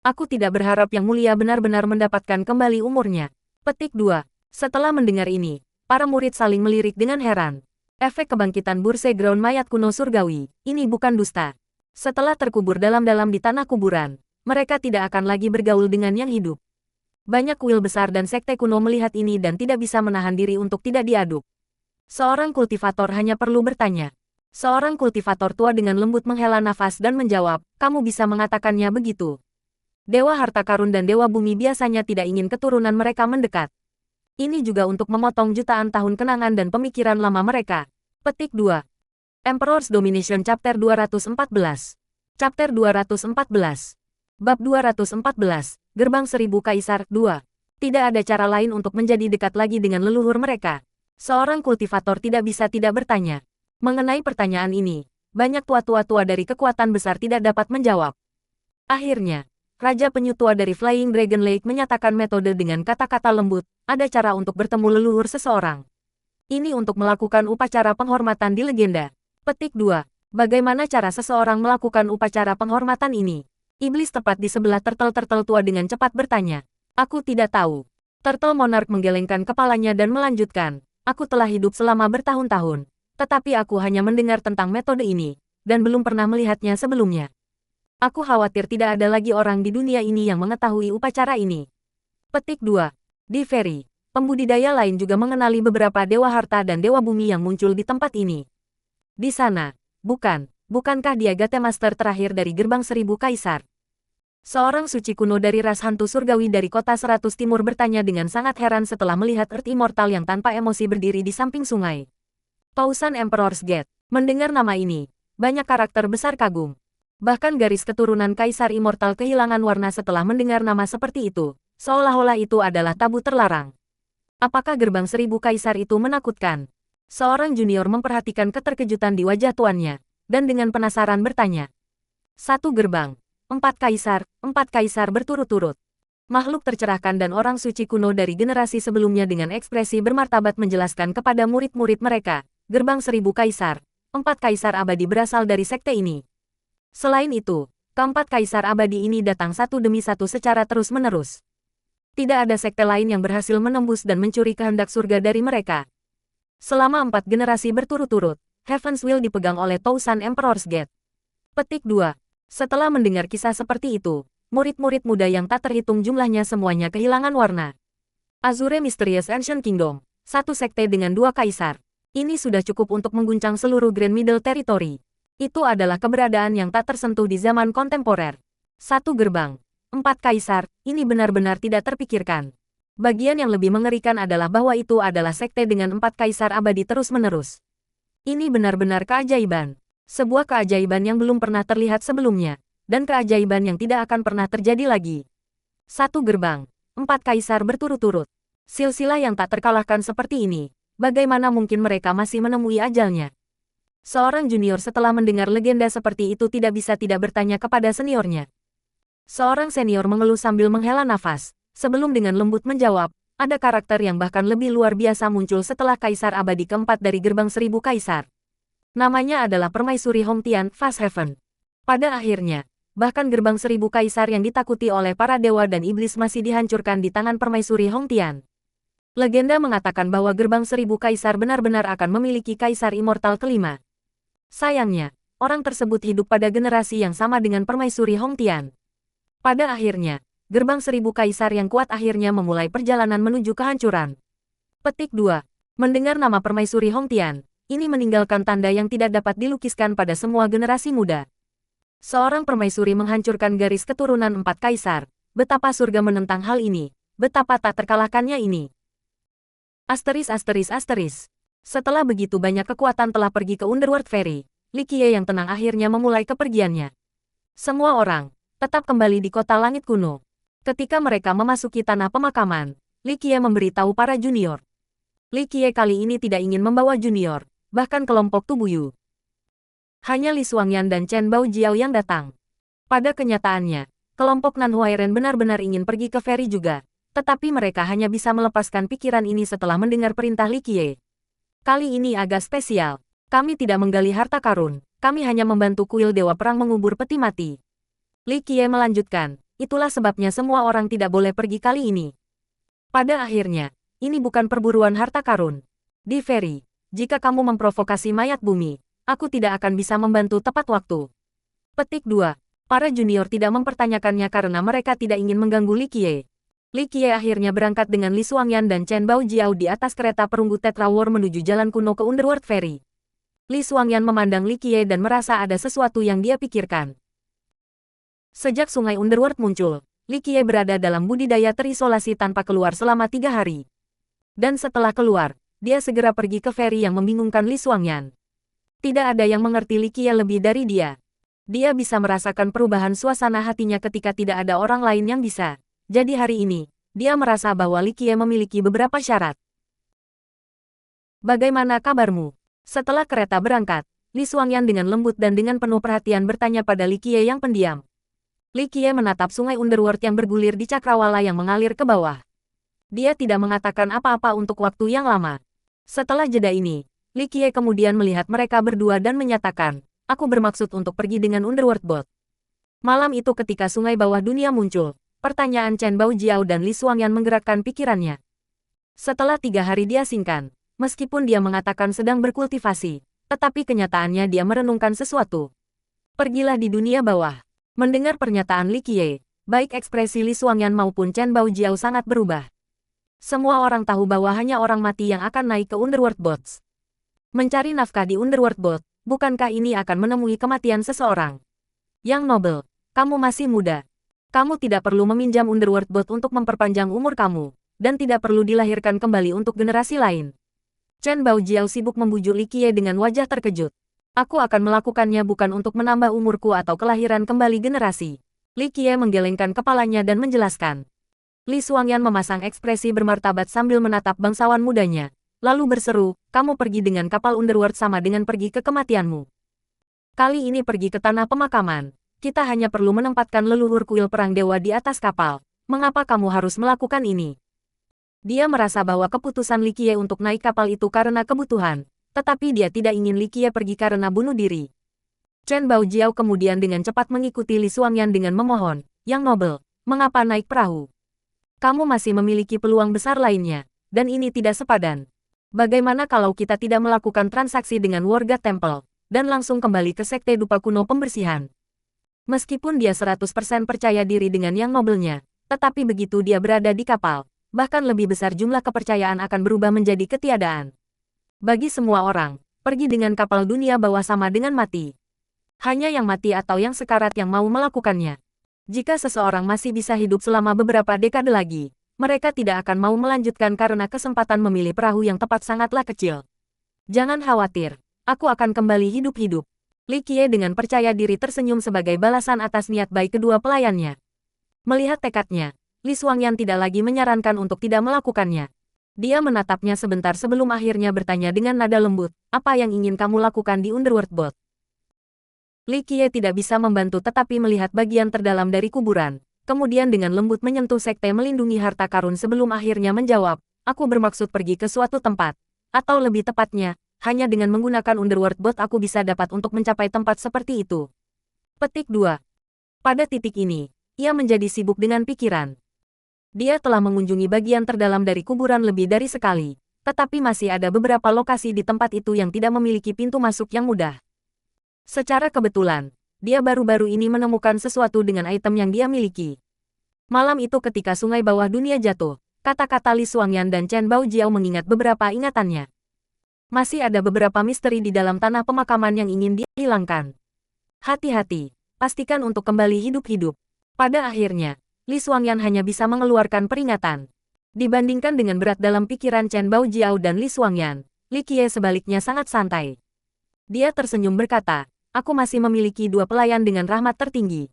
Aku tidak berharap Yang Mulia benar-benar mendapatkan kembali umurnya. Petik 2. Setelah mendengar ini, para murid saling melirik dengan heran. Efek kebangkitan Burse Ground mayat kuno surgawi, ini bukan dusta. Setelah terkubur dalam-dalam di tanah kuburan, mereka tidak akan lagi bergaul dengan yang hidup. Banyak kuil besar dan sekte kuno melihat ini dan tidak bisa menahan diri untuk tidak diaduk. Seorang kultivator hanya perlu bertanya. Seorang kultivator tua dengan lembut menghela nafas dan menjawab, kamu bisa mengatakannya begitu. Dewa harta karun dan dewa bumi biasanya tidak ingin keturunan mereka mendekat. Ini juga untuk memotong jutaan tahun kenangan dan pemikiran lama mereka. Petik 2. Emperor's Domination Chapter 214. Chapter 214. Bab 214, Gerbang Seribu Kaisar 2. Tidak ada cara lain untuk menjadi dekat lagi dengan leluhur mereka. Seorang kultivator tidak bisa tidak bertanya. Mengenai pertanyaan ini, banyak tua-tua dari kekuatan besar tidak dapat menjawab. Akhirnya, Raja Penyu tua dari Flying Dragon Lake menyatakan metode dengan kata-kata lembut, ada cara untuk bertemu leluhur seseorang. Ini untuk melakukan upacara penghormatan di legenda. Petik 2. Bagaimana cara seseorang melakukan upacara penghormatan ini? Iblis tepat di sebelah turtle tua dengan cepat bertanya. Aku tidak tahu. Turtle Monarch menggelengkan kepalanya dan melanjutkan. Aku telah hidup selama bertahun-tahun. Tetapi aku hanya mendengar tentang metode ini, dan belum pernah melihatnya sebelumnya. Aku khawatir tidak ada lagi orang di dunia ini yang mengetahui upacara ini. Petik 2. Di Feri, pembudidaya lain juga mengenali beberapa dewa harta dan dewa bumi yang muncul di tempat ini. Di sana, bukankah dia Gate Master terakhir dari Gerbang Seribu Kaisar? Seorang suci kuno dari ras hantu surgawi dari kota 100 Timur bertanya dengan sangat heran setelah melihat Earth Immortal yang tanpa emosi berdiri di samping sungai. Pausan Emperor's Gate. Mendengar nama ini, banyak karakter besar kagum. Bahkan garis keturunan Kaisar Immortal kehilangan warna setelah mendengar nama seperti itu, seolah-olah itu adalah tabu terlarang. Apakah Gerbang Seribu Kaisar itu menakutkan? Seorang junior memperhatikan keterkejutan di wajah tuannya, dan dengan penasaran bertanya. 1 gerbang, 4 kaisar berturut-turut. Makhluk tercerahkan dan orang suci kuno dari generasi sebelumnya dengan ekspresi bermartabat menjelaskan kepada murid-murid mereka, Gerbang Seribu Kaisar, 4 kaisar abadi berasal dari sekte ini. Selain itu, keempat kaisar abadi ini datang satu demi satu secara terus-menerus. Tidak ada sekte lain yang berhasil menembus dan mencuri kehendak surga dari mereka. Selama 4 generasi berturut-turut, Heaven's Will dipegang oleh Tausan Emperor's Gate. Petik 2. Setelah mendengar kisah seperti itu, murid-murid muda yang tak terhitung jumlahnya semuanya kehilangan warna. Azure Mysterious Ancient Kingdom, satu sekte dengan 2 kaisar. Ini sudah cukup untuk mengguncang seluruh Grand Middle Territory. Itu adalah keberadaan yang tak tersentuh di zaman kontemporer. 1 gerbang, 4 kaisar, ini benar-benar tidak terpikirkan. Bagian yang lebih mengerikan adalah bahwa itu adalah sekte dengan 4 kaisar abadi terus-menerus. Ini benar-benar keajaiban. Sebuah keajaiban yang belum pernah terlihat sebelumnya, dan keajaiban yang tidak akan pernah terjadi lagi. 1 gerbang, 4 kaisar berturut-turut. Silsilah yang tak terkalahkan seperti ini, bagaimana mungkin mereka masih menemui ajalnya? Seorang junior setelah mendengar legenda seperti itu tidak bisa tidak bertanya kepada seniornya. Seorang senior mengeluh sambil menghela nafas, sebelum dengan lembut menjawab, ada karakter yang bahkan lebih luar biasa muncul setelah kaisar abadi keempat dari Gerbang Seribu Kaisar. Namanya adalah Permaisuri Hongtian, Fast Heaven. Pada akhirnya, bahkan Gerbang Seribu Kaisar yang ditakuti oleh para dewa dan iblis masih dihancurkan di tangan Permaisuri Hongtian. Legenda mengatakan bahwa Gerbang Seribu Kaisar benar-benar akan memiliki Kaisar Immortal kelima. Sayangnya, orang tersebut hidup pada generasi yang sama dengan Permaisuri Hongtian. Pada akhirnya, Gerbang Seribu Kaisar yang kuat akhirnya memulai perjalanan menuju kehancuran. Petik 2. Mendengar nama Permaisuri Hongtian, ini meninggalkan tanda yang tidak dapat dilukiskan pada semua generasi muda. Seorang permaisuri menghancurkan garis keturunan 4 kaisar. Betapa surga menentang hal ini. Betapa tak terkalahkannya ini. Asteris asteris asteris. Setelah begitu banyak kekuatan telah pergi ke Underworld Ferry, Li Qiye yang tenang akhirnya memulai kepergiannya. Semua orang tetap kembali di kota langit kuno. Ketika mereka memasuki tanah pemakaman, Li Qiye memberitahu para junior. Li Qiye kali ini tidak ingin membawa junior, bahkan kelompok Tubuyu. Hanya Li Xuangyan dan Chen Baojiao yang datang. Pada kenyataannya, kelompok Nan Huairen benar-benar ingin pergi ke ferry juga, tetapi mereka hanya bisa melepaskan pikiran ini setelah mendengar perintah Li Qiye. Kali ini agak spesial. Kami tidak menggali harta karun, kami hanya membantu kuil Dewa Perang mengubur peti mati. Li Qiye melanjutkan, itulah sebabnya semua orang tidak boleh pergi kali ini. Pada akhirnya, ini bukan perburuan harta karun. Di ferry, jika kamu memprovokasi mayat bumi, aku tidak akan bisa membantu tepat waktu. Petik 2. Para junior tidak mempertanyakannya karena mereka tidak ingin mengganggu Li Qiye. Li Qiye akhirnya berangkat dengan Li Xuangyan dan Chen Baojiao di atas kereta perunggu Tetra War menuju jalan kuno ke Underworld Ferry. Li Xuangyan memandang Li Qiye dan merasa ada sesuatu yang dia pikirkan. Sejak sungai Underworld muncul, Li Qiye berada dalam budidaya terisolasi tanpa keluar selama 3 hari. Dan setelah keluar, dia segera pergi ke ferry yang membingungkan Li Xuangyan. Tidak ada yang mengerti Li Qiye lebih dari dia. Dia bisa merasakan perubahan suasana hatinya ketika tidak ada orang lain yang bisa. Jadi hari ini, dia merasa bahwa Li Qiye memiliki beberapa syarat. Bagaimana kabarmu? Setelah kereta berangkat, Li Xuangyan dengan lembut dan dengan penuh perhatian bertanya pada Li Qiye yang pendiam. Li Qiye menatap sungai Underworld yang bergulir di cakrawala yang mengalir ke bawah. Dia tidak mengatakan apa-apa untuk waktu yang lama. Setelah jeda ini, Li Qiye kemudian melihat mereka berdua dan menyatakan, aku bermaksud untuk pergi dengan Underworld Boat. Malam itu ketika sungai bawah dunia muncul, pertanyaan Chen Baojiao dan Li Xuangyan menggerakkan pikirannya. Setelah 3 hari diasingkan, meskipun dia mengatakan sedang berkultivasi, tetapi kenyataannya dia merenungkan sesuatu. Pergilah di dunia bawah. Mendengar pernyataan Li Qiye, baik ekspresi Li Xuangyan maupun Chen Baojiao sangat berubah. Semua orang tahu bahwa hanya orang mati yang akan naik ke Underworld Boats. Mencari nafkah di Underworld Boat, bukankah ini akan menemui kematian seseorang? Yang Noble, kamu masih muda. Kamu tidak perlu meminjam Underworld Boat untuk memperpanjang umur kamu, dan tidak perlu dilahirkan kembali untuk generasi lain. Chen Baojiao sibuk membujuk Li Qiye dengan wajah terkejut. Aku akan melakukannya bukan untuk menambah umurku atau kelahiran kembali generasi. Li Qiye menggelengkan kepalanya dan menjelaskan. Li Xuangyan memasang ekspresi bermartabat sambil menatap bangsawan mudanya, lalu berseru, kamu pergi dengan kapal Underworld sama dengan pergi ke kematianmu. Kali ini pergi ke tanah pemakaman, kita hanya perlu menempatkan leluhur kuil perang dewa di atas kapal. Mengapa kamu harus melakukan ini? Dia merasa bahwa keputusan Li Qiye untuk naik kapal itu karena kebutuhan, tetapi dia tidak ingin Li Qiye pergi karena bunuh diri. Chen Baojiao kemudian dengan cepat mengikuti Li Xuangyan dengan memohon, Yang Noble, mengapa naik perahu? Kamu masih memiliki peluang besar lainnya, dan ini tidak sepadan. Bagaimana kalau kita tidak melakukan transaksi dengan warga Temple, dan langsung kembali ke Sekte Dupa Kuno Pembersihan? Meskipun dia 100% percaya diri dengan Yang Noble-nya, tetapi begitu dia berada di kapal, bahkan lebih besar jumlah kepercayaan akan berubah menjadi ketiadaan. Bagi semua orang, pergi dengan kapal dunia bawah sama dengan mati. Hanya yang mati atau yang sekarat yang mau melakukannya. Jika seseorang masih bisa hidup selama beberapa dekade lagi, mereka tidak akan mau melanjutkan karena kesempatan memilih perahu yang tepat sangatlah kecil. Jangan khawatir, aku akan kembali hidup-hidup. Li Qiye dengan percaya diri tersenyum sebagai balasan atas niat baik kedua pelayannya. Melihat tekadnya, Li Xuangyan tidak lagi menyarankan untuk tidak melakukannya. Dia menatapnya sebentar sebelum akhirnya bertanya dengan nada lembut, apa yang ingin kamu lakukan di Underworld Boat? Li Qiye tidak bisa membantu tetapi melihat bagian terdalam dari kuburan, kemudian dengan lembut menyentuh sekte melindungi harta karun sebelum akhirnya menjawab, aku bermaksud pergi ke suatu tempat, atau lebih tepatnya, hanya dengan menggunakan Underworld Boat aku bisa dapat untuk mencapai tempat seperti itu. Petik 2. Pada titik ini, ia menjadi sibuk dengan pikiran. Dia telah mengunjungi bagian terdalam dari kuburan lebih dari sekali, tetapi masih ada beberapa lokasi di tempat itu yang tidak memiliki pintu masuk yang mudah. Secara kebetulan, dia baru-baru ini menemukan sesuatu dengan item yang dia miliki. Malam itu ketika sungai bawah dunia jatuh, kata-kata Li Xuangyan dan Chen Baojiao mengingat beberapa ingatannya. Masih ada beberapa misteri di dalam tanah pemakaman yang ingin dia hilangkan. Hati-hati, pastikan untuk kembali hidup-hidup. Pada akhirnya, Li Xuangyan hanya bisa mengeluarkan peringatan. Dibandingkan dengan berat dalam pikiran Chen Baojiao dan Li Xuangyan, Li Qiye sebaliknya sangat santai. Dia tersenyum berkata, aku masih memiliki 2 pelayan dengan rahmat tertinggi.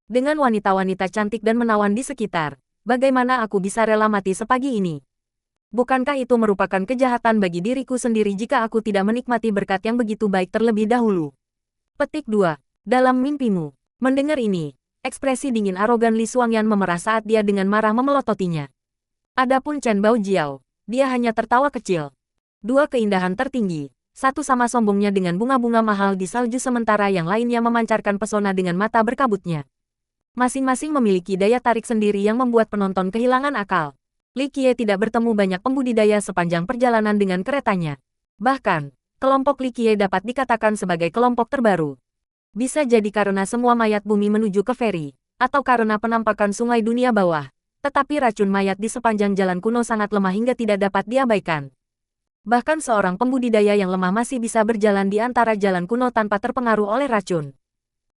Dengan wanita-wanita cantik dan menawan di sekitar, bagaimana aku bisa rela mati sepagi ini? Bukankah itu merupakan kejahatan bagi diriku sendiri jika aku tidak menikmati berkat yang begitu baik terlebih dahulu? Petik 2. Dalam mimpimu. Mendengar ini, ekspresi dingin arogan Li Xuangyan memerah saat dia dengan marah memelototinya. Adapun Chen Baojiao, dia hanya tertawa kecil. 2 keindahan tertinggi, satu sama sombongnya dengan bunga-bunga mahal di salju sementara yang lainnya memancarkan pesona dengan mata berkabutnya. Masing-masing memiliki daya tarik sendiri yang membuat penonton kehilangan akal. Li Qiye tidak bertemu banyak pembudidaya sepanjang perjalanan dengan keretanya. Bahkan, kelompok Li Qiye dapat dikatakan sebagai kelompok terbaru. Bisa jadi karena semua mayat bumi menuju ke Feri, atau karena penampakan sungai dunia bawah. Tetapi racun mayat di sepanjang jalan kuno sangat lemah hingga tidak dapat diabaikan. Bahkan seorang pembudidaya yang lemah masih bisa berjalan di antara jalan kuno tanpa terpengaruh oleh racun.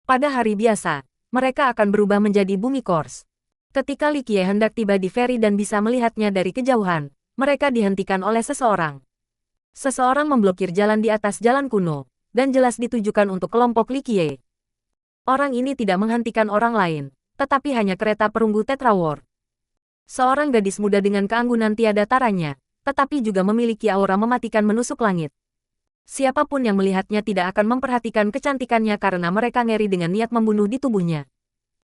Pada hari biasa, mereka akan berubah menjadi bumi kors. Ketika Li Qiye hendak tiba di Feri dan bisa melihatnya dari kejauhan, mereka dihentikan oleh seseorang. Seseorang memblokir jalan di atas jalan kuno, dan jelas ditujukan untuk kelompok Li Qiye. Orang ini tidak menghentikan orang lain, tetapi hanya kereta perunggu Tetrawar. Seorang gadis muda dengan keanggunan tiada taranya, tetapi juga memiliki aura mematikan menusuk langit. Siapapun yang melihatnya tidak akan memperhatikan kecantikannya karena mereka ngeri dengan niat membunuh di tubuhnya.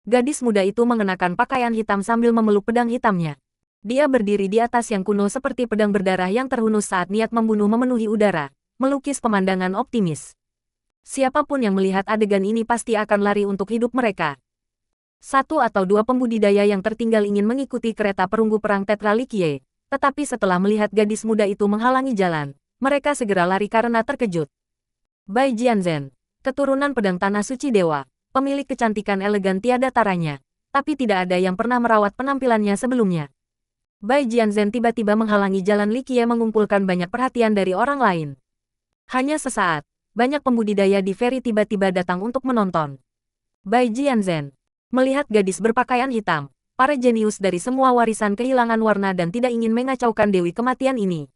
Gadis muda itu mengenakan pakaian hitam sambil memeluk pedang hitamnya. Dia berdiri di atas yang kuno seperti pedang berdarah yang terhunus saat niat membunuh memenuhi udara, melukis pemandangan optimis. Siapapun yang melihat adegan ini pasti akan lari untuk hidup mereka. 1 atau 2 pembudidaya yang tertinggal ingin mengikuti kereta perunggu perang Tetra Li Qiye, tetapi setelah melihat gadis muda itu menghalangi jalan, mereka segera lari karena terkejut. Bai Jianzhen, keturunan pedang tanah suci dewa. Pemilik kecantikan elegan tiada taranya, tapi tidak ada yang pernah merawat penampilannya sebelumnya. Bai Jianzhen tiba-tiba menghalangi jalan Li Qiye mengumpulkan banyak perhatian dari orang lain. Hanya sesaat, banyak pembudidaya di Feri tiba-tiba datang untuk menonton. Bai Jianzhen melihat gadis berpakaian hitam, para jenius dari semua warisan kehilangan warna dan tidak ingin mengacaukan Dewi Kematian ini.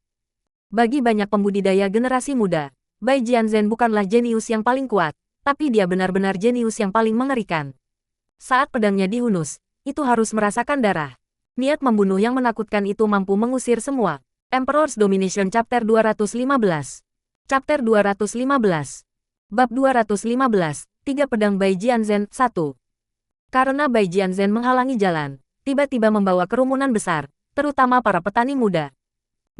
Bagi banyak pembudidaya generasi muda, Bai Jianzhen bukanlah jenius yang paling kuat, tapi dia benar-benar jenius yang paling mengerikan. Saat pedangnya dihunus, itu harus merasakan darah. Niat membunuh yang menakutkan itu mampu mengusir semua. Emperor's Domination Chapter 215. Chapter 215. Bab 215, 3 pedang Bai Jianzhen, 1. Karena Bai Jianzhen menghalangi jalan, tiba-tiba membawa kerumunan besar, terutama para petani muda.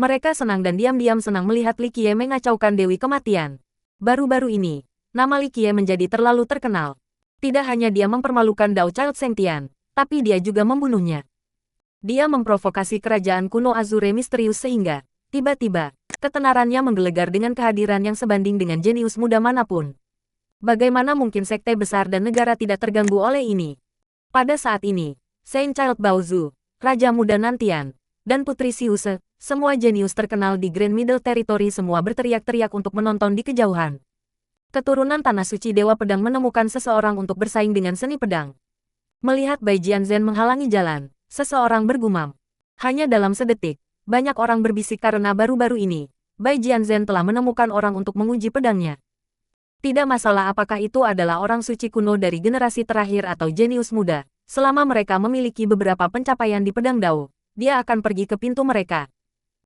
Mereka senang dan diam-diam senang melihat Li Qiye mengacaukan Dewi Kematian. Baru-baru ini, nama Li Qiye menjadi terlalu terkenal. Tidak hanya dia mempermalukan Dao Child Sengtian, tapi dia juga membunuhnya. Dia memprovokasi kerajaan kuno Azure misterius sehingga, tiba-tiba, ketenarannya menggelegar dengan kehadiran yang sebanding dengan jenius muda manapun. Bagaimana mungkin sekte besar dan negara tidak terganggu oleh ini? Pada saat ini, Saint Child Baozu, Raja Muda Nantian, dan Putri Siuse, semua jenius terkenal di Grand Middle Territory semua berteriak-teriak untuk menonton di kejauhan. Keturunan Tanah Suci Dewa Pedang menemukan seseorang untuk bersaing dengan seni pedang. Melihat Bai Jianzhen menghalangi jalan, seseorang bergumam. Hanya dalam sedetik, banyak orang berbisik karena baru-baru ini, Bai Jianzhen telah menemukan orang untuk menguji pedangnya. Tidak masalah apakah itu adalah orang suci kuno dari generasi terakhir atau jenius muda, selama mereka memiliki beberapa pencapaian di pedang Dao, dia akan pergi ke pintu mereka.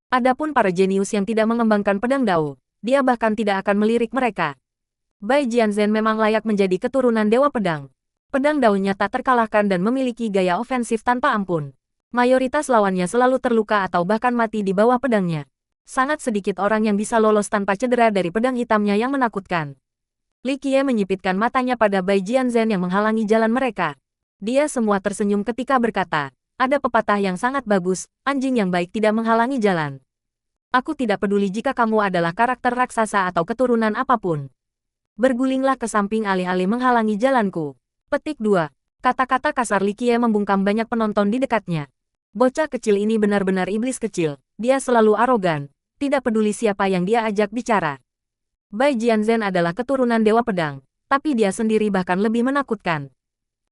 Adapun para jenius yang tidak mengembangkan pedang Dao, dia bahkan tidak akan melirik mereka. Bai Jianzhen memang layak menjadi keturunan Dewa Pedang. Pedang Dao-nya tak terkalahkan dan memiliki gaya ofensif tanpa ampun. Mayoritas lawannya selalu terluka atau bahkan mati di bawah pedangnya. Sangat sedikit orang yang bisa lolos tanpa cedera dari pedang hitamnya yang menakutkan. Li Qiye menyipitkan matanya pada Bai Jianzhen yang menghalangi jalan mereka. Dia semua tersenyum ketika berkata, ada pepatah yang sangat bagus, anjing yang baik tidak menghalangi jalan. Aku tidak peduli jika kamu adalah karakter raksasa atau keturunan apapun. Bergulinglah ke samping alih-alih menghalangi jalanku. Petik 2. Kata-kata kasar Li Qiye membungkam banyak penonton di dekatnya. Bocah kecil ini benar-benar iblis kecil. Dia selalu arogan, tidak peduli siapa yang dia ajak bicara. Bai Jianzhen adalah keturunan Dewa Pedang, tapi dia sendiri bahkan lebih menakutkan.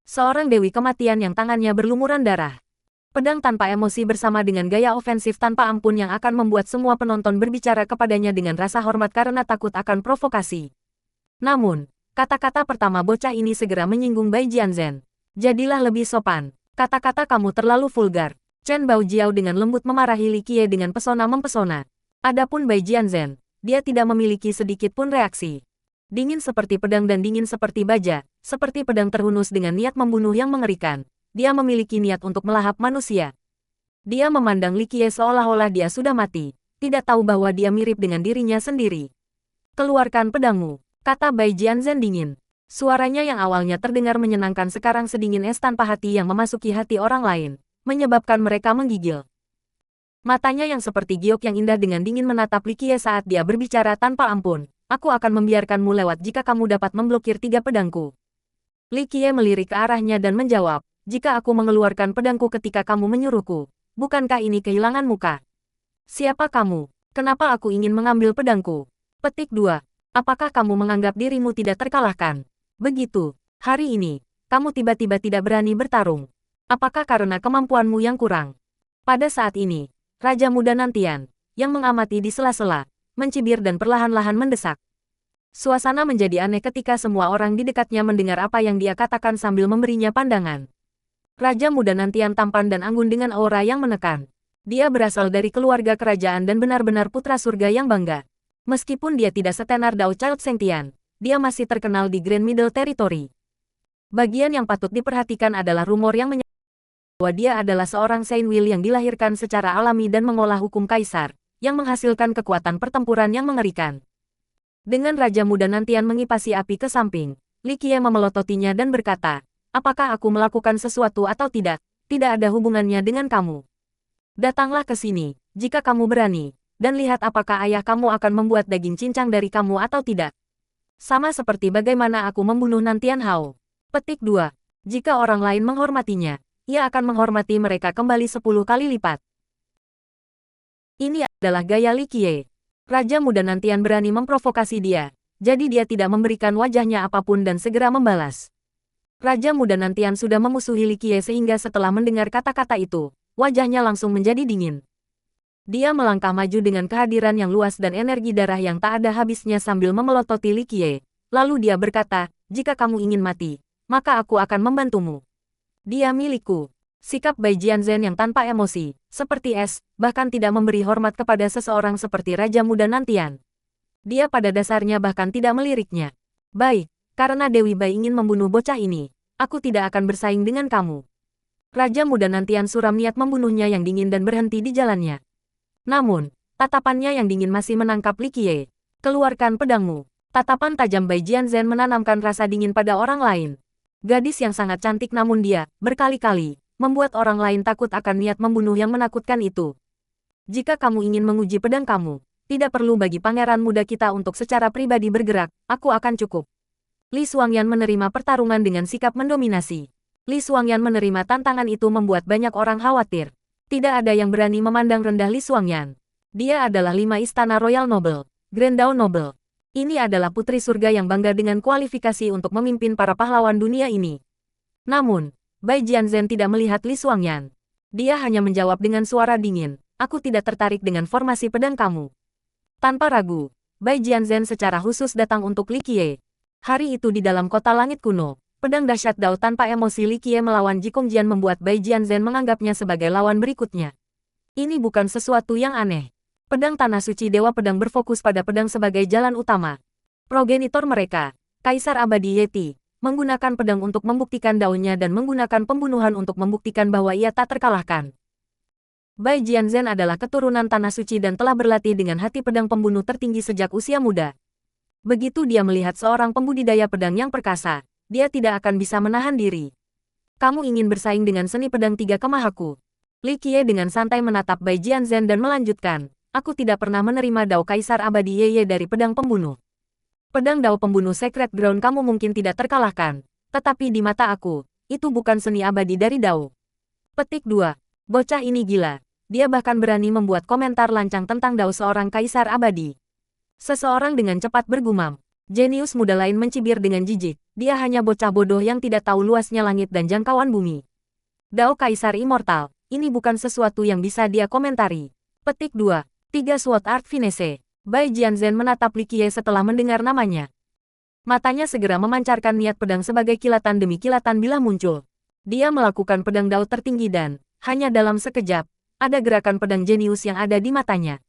Seorang dewi kematian yang tangannya berlumuran darah. Pedang tanpa emosi bersama dengan gaya ofensif tanpa ampun yang akan membuat semua penonton berbicara kepadanya dengan rasa hormat karena takut akan provokasi. Namun, kata-kata pertama bocah ini segera menyinggung Bai Jianzhen. Jadilah lebih sopan. Kata-kata kamu terlalu vulgar. Chen Baojiao dengan lembut memarahi Li Qiye dengan pesona mempesona. Adapun Bai Jianzhen, dia tidak memiliki sedikit pun reaksi. Dingin seperti pedang dan dingin seperti baja, seperti pedang terhunus dengan niat membunuh yang mengerikan. Dia memiliki niat untuk melahap manusia. Dia memandang Li Qiye seolah-olah dia sudah mati, tidak tahu bahwa dia mirip dengan dirinya sendiri. Keluarkan pedangmu, kata Bai Jianzhen dingin. Suaranya yang awalnya terdengar menyenangkan sekarang sedingin es tanpa hati yang memasuki hati orang lain, menyebabkan mereka menggigil. Matanya yang seperti giok yang indah dengan dingin menatap Li Qiye saat dia berbicara tanpa ampun. Aku akan membiarkanmu lewat jika kamu dapat memblokir 3 pedangku. Li Qiye melirik ke arahnya dan menjawab, jika aku mengeluarkan pedangku ketika kamu menyuruhku, bukankah ini kehilangan muka? Siapa kamu? Kenapa aku ingin mengambil pedangku? Petik 2. Apakah kamu menganggap dirimu tidak terkalahkan? Begitu, hari ini, kamu tiba-tiba tidak berani bertarung. Apakah karena kemampuanmu yang kurang? Pada saat ini, Raja Muda Nantian, yang mengamati di sela-sela, mencibir dan perlahan-lahan mendesak. Suasana menjadi aneh ketika semua orang di dekatnya mendengar apa yang dia katakan sambil memberinya pandangan. Raja Muda Nantian tampan dan anggun dengan aura yang menekan. Dia berasal dari keluarga kerajaan dan benar-benar putra surga yang bangga. Meskipun dia tidak setenar Dao Child Sengtian, dia masih terkenal di Grand Middle Territory. Bagian yang patut diperhatikan adalah rumor yang menyebutkan bahwa dia adalah seorang Saint Will yang dilahirkan secara alami dan mengolah hukum kaisar, yang menghasilkan kekuatan pertempuran yang mengerikan. Dengan Raja Muda Nantian mengipasi api ke samping, Li Qiye memelototinya dan berkata, apakah aku melakukan sesuatu atau tidak? Tidak ada hubungannya dengan kamu. Datanglah ke sini, jika kamu berani, dan lihat apakah ayah kamu akan membuat daging cincang dari kamu atau tidak. Sama seperti bagaimana aku membunuh Nantian Hao. Petik 2. Jika orang lain menghormatinya, ia akan menghormati mereka kembali 10 kali lipat. Ini adalah gaya Li Qiye. Raja Muda Nantian berani memprovokasi dia, jadi dia tidak memberikan wajahnya apapun dan segera membalas. Raja Muda Nantian sudah memusuhi Li Qiye sehingga setelah mendengar kata-kata itu, wajahnya langsung menjadi dingin. Dia melangkah maju dengan kehadiran yang luas dan energi darah yang tak ada habisnya sambil memelototi Li Qiye. Lalu dia berkata, jika kamu ingin mati, maka aku akan membantumu. Dia milikku. Sikap Bai Jianzhen yang tanpa emosi, seperti es, bahkan tidak memberi hormat kepada seseorang seperti Raja Muda Nantian. Dia pada dasarnya bahkan tidak meliriknya. Baik, karena Dewi Bai ingin membunuh bocah ini, aku tidak akan bersaing dengan kamu. Raja Muda Nantian suram niat membunuhnya yang dingin dan berhenti di jalannya. Namun, tatapannya yang dingin masih menangkap Li Qiye. Keluarkan pedangmu. Tatapan tajam Bai Jianzhen menanamkan rasa dingin pada orang lain. Gadis yang sangat cantik namun dia, berkali-kali, membuat orang lain takut akan niat membunuh yang menakutkan itu. Jika kamu ingin menguji pedang kamu, tidak perlu bagi pangeran muda kita untuk secara pribadi bergerak, aku akan cukup. Li Xuangyan menerima pertarungan dengan sikap mendominasi. Li Xuangyan menerima tantangan itu membuat banyak orang khawatir. Tidak ada yang berani memandang rendah Li Xuangyan. Dia adalah 5 istana Royal Noble, Grand Dao Noble. Ini adalah putri surga yang bangga dengan kualifikasi untuk memimpin para pahlawan dunia ini. Namun, Bai Jianzhen tidak melihat Li Xuangyan. Dia hanya menjawab dengan suara dingin, aku tidak tertarik dengan formasi pedang kamu. Tanpa ragu, Bai Jianzhen secara khusus datang untuk Li Qiye. Hari itu di dalam kota langit kuno, pedang dahsyat Dao tanpa emosi Li Qiye melawan Jikong Jian membuat Bai Jianzhen menganggapnya sebagai lawan berikutnya. Ini bukan sesuatu yang aneh. Pedang Tanah Suci Dewa Pedang berfokus pada pedang sebagai jalan utama. Progenitor mereka, Kaisar Abadi Yeti, menggunakan pedang untuk membuktikan daunnya dan menggunakan pembunuhan untuk membuktikan bahwa ia tak terkalahkan. Bai Jianzhen adalah keturunan Tanah Suci dan telah berlatih dengan hati pedang pembunuh tertinggi sejak usia muda. Begitu dia melihat seorang pembudidaya pedang yang perkasa, dia tidak akan bisa menahan diri. Kamu ingin bersaing dengan seni pedang 3 kemahaku. Li Qiye dengan santai menatap Bai Jianzhen dan melanjutkan, aku tidak pernah menerima Dao Kaisar Abadi Yeye dari pedang pembunuh. Pedang Dao pembunuh Sacred Ground kamu mungkin tidak terkalahkan, tetapi di mata aku, itu bukan seni abadi dari Dao. Petik 2. Bocah ini gila. Dia bahkan berani membuat komentar lancang tentang Dao seorang kaisar abadi. Seseorang dengan cepat bergumam. Jenius muda lain mencibir dengan jijik. Dia hanya bocah bodoh yang tidak tahu luasnya langit dan jangkauan bumi. Dao Kaisar Immortal, ini bukan sesuatu yang bisa dia komentari. Petik 2. 3 Sword Art Finesse. Bai Jianzhen menatap Li Qiye setelah mendengar namanya. Matanya segera memancarkan niat pedang sebagai kilatan demi kilatan bila muncul. Dia melakukan pedang Dao tertinggi dan, hanya dalam sekejap, ada gerakan pedang jenius yang ada di matanya.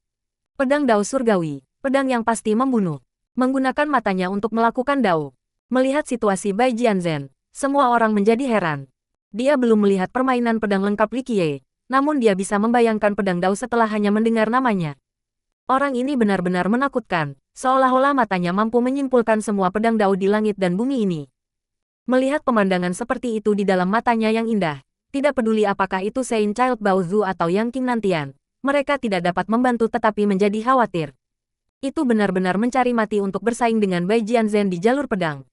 Pedang Dao surgawi, pedang yang pasti membunuh. Menggunakan matanya untuk melakukan Dao. Melihat situasi Bai Jianzhen, semua orang menjadi heran. Dia belum melihat permainan pedang lengkap Li Qiye, namun dia bisa membayangkan pedang Dao setelah hanya mendengar namanya. Orang ini benar-benar menakutkan, seolah-olah matanya mampu menyimpulkan semua pedang Dao di langit dan bumi ini. Melihat pemandangan seperti itu di dalam matanya yang indah, tidak peduli apakah itu Saint Child Baozu atau Yang King Nantian, mereka tidak dapat membantu tetapi menjadi khawatir. Itu benar-benar mencari mati untuk bersaing dengan Bai Jianzhen di jalur pedang.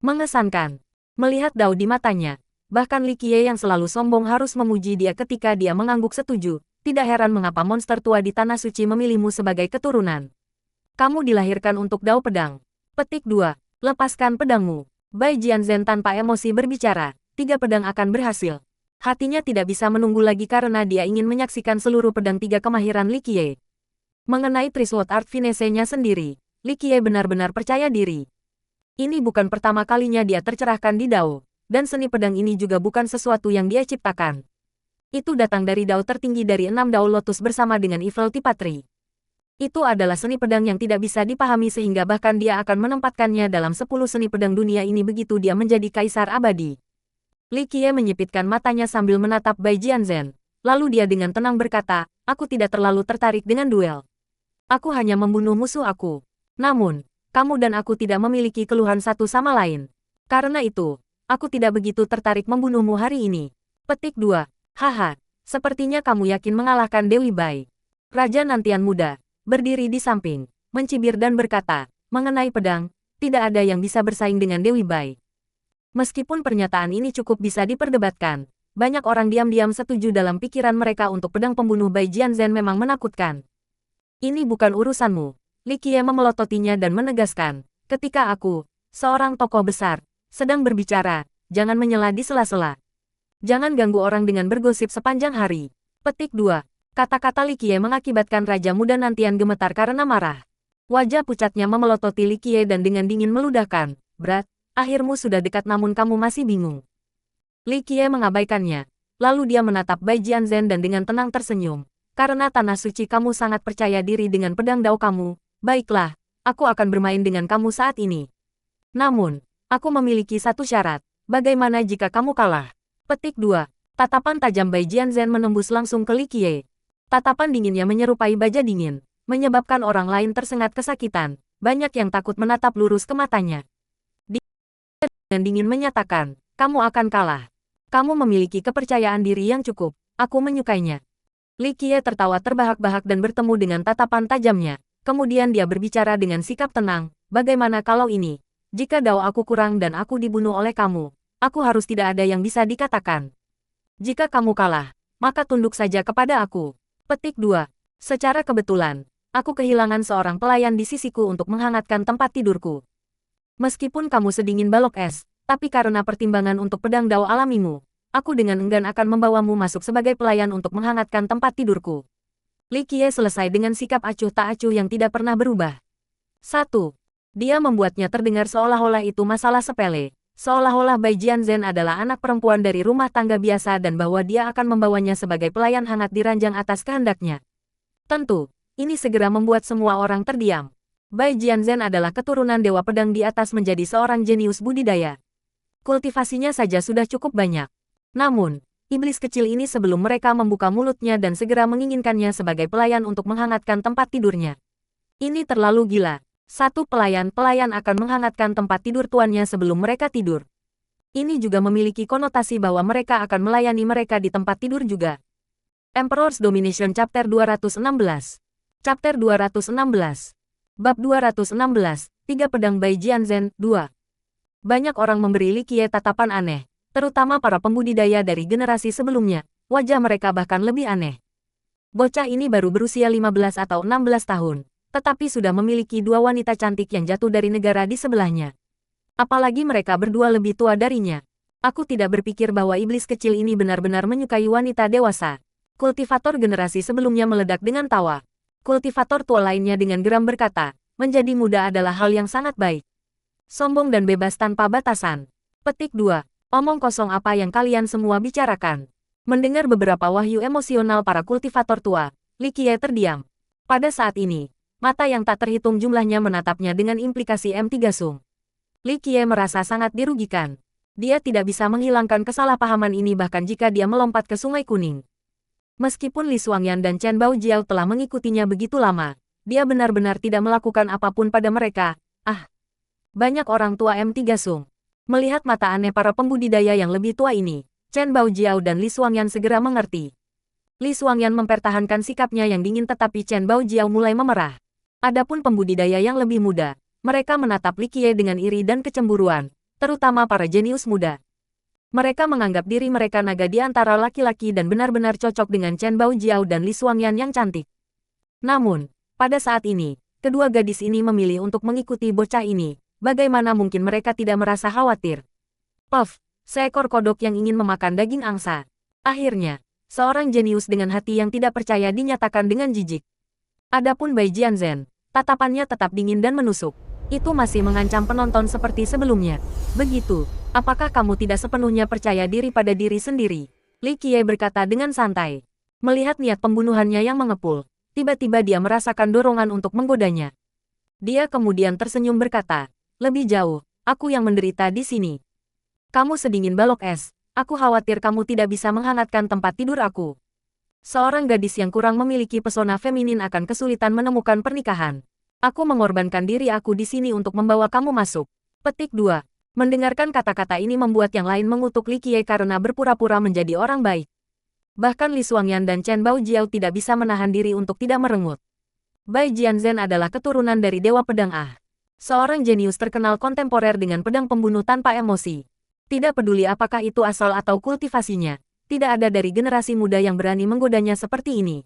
Mengesankan. Melihat Dao di matanya, bahkan Li Qiye yang selalu sombong harus memuji dia ketika dia mengangguk setuju. Tidak heran mengapa monster tua di Tanah Suci memilihmu sebagai keturunan. Kamu dilahirkan untuk Dao pedang. Petik 2. Lepaskan pedangmu. Bai Jianzhen tanpa emosi berbicara. 3 pedang akan berhasil. Hatinya tidak bisa menunggu lagi karena dia ingin menyaksikan seluruh pedang 3 kemahiran Li Qiye. Mengenai Trisword Art Finesse-nya sendiri, Li Qiye benar-benar percaya diri. Ini bukan pertama kalinya dia tercerahkan di Dao, dan seni pedang ini juga bukan sesuatu yang dia ciptakan. Itu datang dari Dao tertinggi dari 6 Dao Lotus bersama dengan Evil Tipatri. Itu adalah seni pedang yang tidak bisa dipahami sehingga bahkan dia akan menempatkannya dalam 10 seni pedang dunia ini begitu dia menjadi kaisar abadi. Li Qiye menyipitkan matanya sambil menatap Bai Jianzhen. Lalu dia dengan tenang berkata, aku tidak terlalu tertarik dengan duel. Aku hanya membunuh musuh aku. Namun, kamu dan aku tidak memiliki keluhan satu sama lain. Karena itu, aku tidak begitu tertarik membunuhmu hari ini. Petik 2. Haha, sepertinya kamu yakin mengalahkan Dewi Bai. Raja Nantian muda, berdiri di samping, mencibir dan berkata, mengenai pedang, tidak ada yang bisa bersaing dengan Dewi Bai. Meskipun pernyataan ini cukup bisa diperdebatkan, banyak orang diam-diam setuju dalam pikiran mereka untuk pedang pembunuh Bai Jianzhen memang menakutkan. Ini bukan urusanmu. Li Qiye memelototinya dan menegaskan, ketika aku, seorang tokoh besar, sedang berbicara, jangan menyela di sela-sela. Jangan ganggu orang dengan bergosip sepanjang hari. Petik 2. Kata-kata Li Qiye mengakibatkan Raja Muda Nantian gemetar karena marah. Wajah pucatnya memelototi Li Qiye dan dengan dingin meludahkan, berat, akhirmu sudah dekat namun kamu masih bingung. Li Qiye mengabaikannya. Lalu dia menatap Bai Jianzhen dan dengan tenang tersenyum. Karena Tanah Suci kamu sangat percaya diri dengan pedang Dao kamu, baiklah, aku akan bermain dengan kamu saat ini. Namun, aku memiliki satu syarat, bagaimana jika kamu kalah? Petik 2. Tatapan tajam Bai Jianzhen menembus langsung ke Li Qiye. Tatapan dinginnya menyerupai baja dingin, menyebabkan orang lain tersengat kesakitan, banyak yang takut menatap lurus ke matanya. Dia dengan dingin menyatakan, kamu akan kalah. Kamu memiliki kepercayaan diri yang cukup, aku menyukainya. Li Qiye tertawa terbahak-bahak dan bertemu dengan tatapan tajamnya. Kemudian dia berbicara dengan sikap tenang, bagaimana kalau ini? Jika Dao aku kurang dan aku dibunuh oleh kamu, aku harus tidak ada yang bisa dikatakan. Jika kamu kalah, maka tunduk saja kepada aku. Petik 2. Secara kebetulan, aku kehilangan seorang pelayan di sisiku untuk menghangatkan tempat tidurku. Meskipun kamu sedingin balok es, tapi karena pertimbangan untuk pedang Dao alamimu, aku dengan enggan akan membawamu masuk sebagai pelayan untuk menghangatkan tempat tidurku. Li Qiye selesai dengan sikap acuh tak acuh yang tidak pernah berubah. 1. Dia membuatnya terdengar seolah-olah itu masalah sepele, seolah-olah Bai Jianzhen adalah anak perempuan dari rumah tangga biasa dan bahwa dia akan membawanya sebagai pelayan hangat di ranjang atas kehendaknya. Tentu, ini segera membuat semua orang terdiam. Bai Jianzhen adalah keturunan Dewa Pedang di atas menjadi seorang jenius budidaya. Kultivasinya saja sudah cukup banyak. Namun, iblis kecil ini sebelum mereka membuka mulutnya dan segera menginginkannya sebagai pelayan untuk menghangatkan tempat tidurnya. Ini terlalu gila. Satu pelayan akan menghangatkan tempat tidur tuannya sebelum mereka tidur. Ini juga memiliki konotasi bahwa mereka akan melayani mereka di tempat tidur juga. Emperor's Domination Chapter 216. Chapter 216. Bab 216, 3 Pedang Bai Jianzhen, 2. Banyak orang memberi Li Qiye tatapan aneh. Terutama para pembudidaya dari generasi sebelumnya, wajah mereka bahkan lebih aneh. Bocah ini baru berusia 15 atau 16 tahun, tetapi sudah memiliki dua wanita cantik yang jatuh dari negara di sebelahnya. Apalagi mereka berdua lebih tua darinya. Aku tidak berpikir bahwa iblis kecil ini benar-benar menyukai wanita dewasa. Kultivator generasi sebelumnya meledak dengan tawa. Kultivator tua lainnya dengan geram berkata, menjadi muda adalah hal yang sangat baik. Sombong dan bebas tanpa batasan. Petik 2. Omong kosong apa yang kalian semua bicarakan. Mendengar beberapa wahyu emosional para kultivator tua, Li Qiye terdiam. Pada saat ini, mata yang tak terhitung jumlahnya menatapnya dengan implikasi M3 Sung. Li Qiye merasa sangat dirugikan. Dia tidak bisa menghilangkan kesalahpahaman ini bahkan jika dia melompat ke Sungai Kuning. Meskipun Li Xuangyan dan Chen Baojiao telah mengikutinya begitu lama, dia benar-benar tidak melakukan apapun pada mereka. Banyak orang tua M3 Sung. Melihat mata aneh para pembudidaya yang lebih tua ini, Chen Baojiao dan Li Xuangyan segera mengerti. Li Xuangyan mempertahankan sikapnya yang dingin tetapi Chen Baojiao mulai memerah. Adapun pembudidaya yang lebih muda, mereka menatap Li Qiye dengan iri dan kecemburuan, terutama para jenius muda. Mereka menganggap diri mereka naga di antara laki-laki dan benar-benar cocok dengan Chen Baojiao dan Li Xuangyan yang cantik. Namun, pada saat ini, kedua gadis ini memilih untuk mengikuti bocah ini. Bagaimana mungkin mereka tidak merasa khawatir? Puff, seekor kodok yang ingin memakan daging angsa. Akhirnya, seorang jenius dengan hati yang tidak percaya dinyatakan dengan jijik. Adapun Bai Jianzhen, tatapannya tetap dingin dan menusuk. Itu masih mengancam penonton seperti sebelumnya. Begitu, apakah kamu tidak sepenuhnya percaya diri pada diri sendiri? Li Qiye berkata dengan santai. Melihat niat pembunuhannya yang mengepul, tiba-tiba dia merasakan dorongan untuk menggodanya. Dia kemudian tersenyum berkata, lebih jauh, aku yang menderita di sini. Kamu sedingin balok es, aku khawatir kamu tidak bisa menghangatkan tempat tidur aku. Seorang gadis yang kurang memiliki pesona feminin akan kesulitan menemukan pernikahan. Aku mengorbankan diri aku di sini untuk membawa kamu masuk. Petik 2. Mendengarkan kata-kata ini membuat yang lain mengutuk Li Qiye karena berpura-pura menjadi orang baik. Bahkan Li Xuangyan dan Chen Baojiao tidak bisa menahan diri untuk tidak merengut. Bai Jianzhen adalah keturunan dari Dewa Pedang Ah. Seorang jenius terkenal kontemporer dengan pedang pembunuh tanpa emosi. Tidak peduli apakah itu asal atau kultivasinya, tidak ada dari generasi muda yang berani menggodanya seperti ini.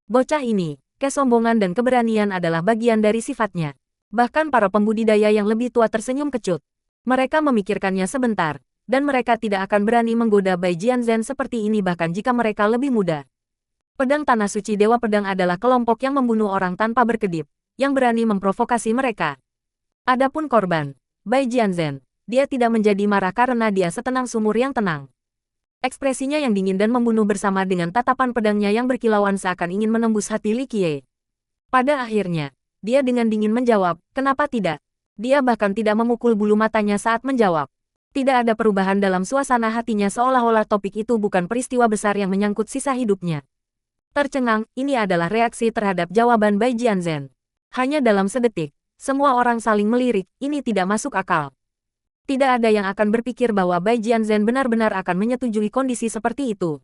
Bocah ini, kesombongan dan keberanian adalah bagian dari sifatnya. Bahkan para pembudidaya yang lebih tua tersenyum kecut. Mereka memikirkannya sebentar, dan mereka tidak akan berani menggoda Bai Jianzhen seperti ini bahkan jika mereka lebih muda. Pedang Tanah Suci Dewa Pedang adalah kelompok yang membunuh orang tanpa berkedip, yang berani memprovokasi mereka. Adapun korban, Bai Jianzhen, dia tidak menjadi marah karena dia setenang sumur yang tenang. Ekspresinya yang dingin dan membunuh bersama dengan tatapan pedangnya yang berkilauan seakan ingin menembus hati Li Qiye. Pada akhirnya, dia dengan dingin menjawab, kenapa tidak? Dia bahkan tidak memukul bulu matanya saat menjawab. Tidak ada perubahan dalam suasana hatinya seolah-olah topik itu bukan peristiwa besar yang menyangkut sisa hidupnya. Tercengang, ini adalah reaksi terhadap jawaban Bai Jianzhen. Hanya dalam sedetik, semua orang saling melirik, ini tidak masuk akal. Tidak ada yang akan berpikir bahwa Bai Jianzhen benar-benar akan menyetujui kondisi seperti itu.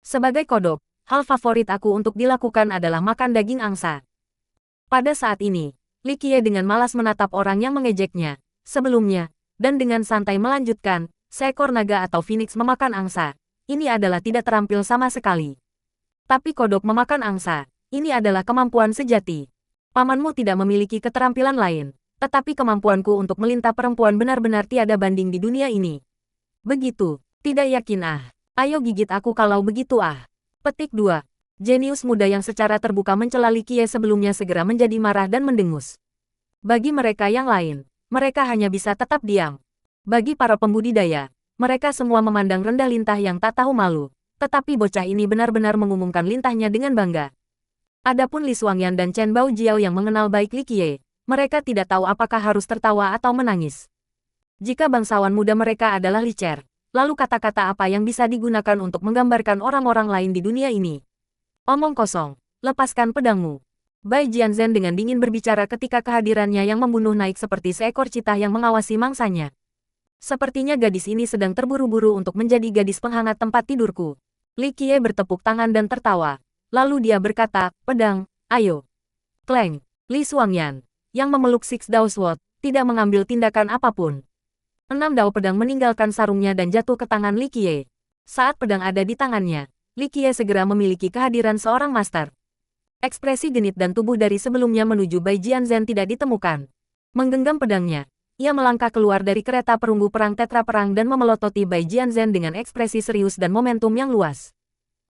Sebagai kodok, hal favorit aku untuk dilakukan adalah makan daging angsa. Pada saat ini, Li Qiye dengan malas menatap orang yang mengejeknya, sebelumnya, dan dengan santai melanjutkan, seekor naga atau phoenix memakan angsa. Ini adalah tidak terampil sama sekali. Tapi kodok memakan angsa, ini adalah kemampuan sejati. Pamanmu tidak memiliki keterampilan lain, tetapi kemampuanku untuk melintah perempuan benar-benar tiada banding di dunia ini. Begitu, tidak yakin Ayo gigit aku kalau begitu Petik 2. Jenius muda yang secara terbuka mencela Li Qiye sebelumnya segera menjadi marah dan mendengus. Bagi mereka yang lain, mereka hanya bisa tetap diam. Bagi para pembudidaya, mereka semua memandang rendah lintah yang tak tahu malu. Tetapi bocah ini benar-benar mengumumkan lintahnya dengan bangga. Adapun Li Xuangyan dan Chen Baojiao yang mengenal baik Li Qiye, mereka tidak tahu apakah harus tertawa atau menangis. Jika bangsawan muda mereka adalah licer, lalu kata-kata apa yang bisa digunakan untuk menggambarkan orang-orang lain di dunia ini? Omong kosong, lepaskan pedangmu. Bai Jianzhen dengan dingin berbicara ketika kehadirannya yang membunuh naik seperti seekor citah yang mengawasi mangsanya. Sepertinya gadis ini sedang terburu-buru untuk menjadi gadis penghangat tempat tidurku. Li Qiye bertepuk tangan dan tertawa. Lalu dia berkata, pedang, ayo. Kleng, Li Xuangyan, yang memeluk Six Dao Sword, tidak mengambil tindakan apapun. 6 dao pedang meninggalkan sarungnya dan jatuh ke tangan Li Qiye. Saat pedang ada di tangannya, Li Qiye segera memiliki kehadiran seorang master. Ekspresi genit dan tubuh dari sebelumnya menuju Bai Jianzhen tidak ditemukan. Menggenggam pedangnya, ia melangkah keluar dari kereta perunggu perang tetra perang dan memelototi Bai Jianzhen dengan ekspresi serius dan momentum yang luas.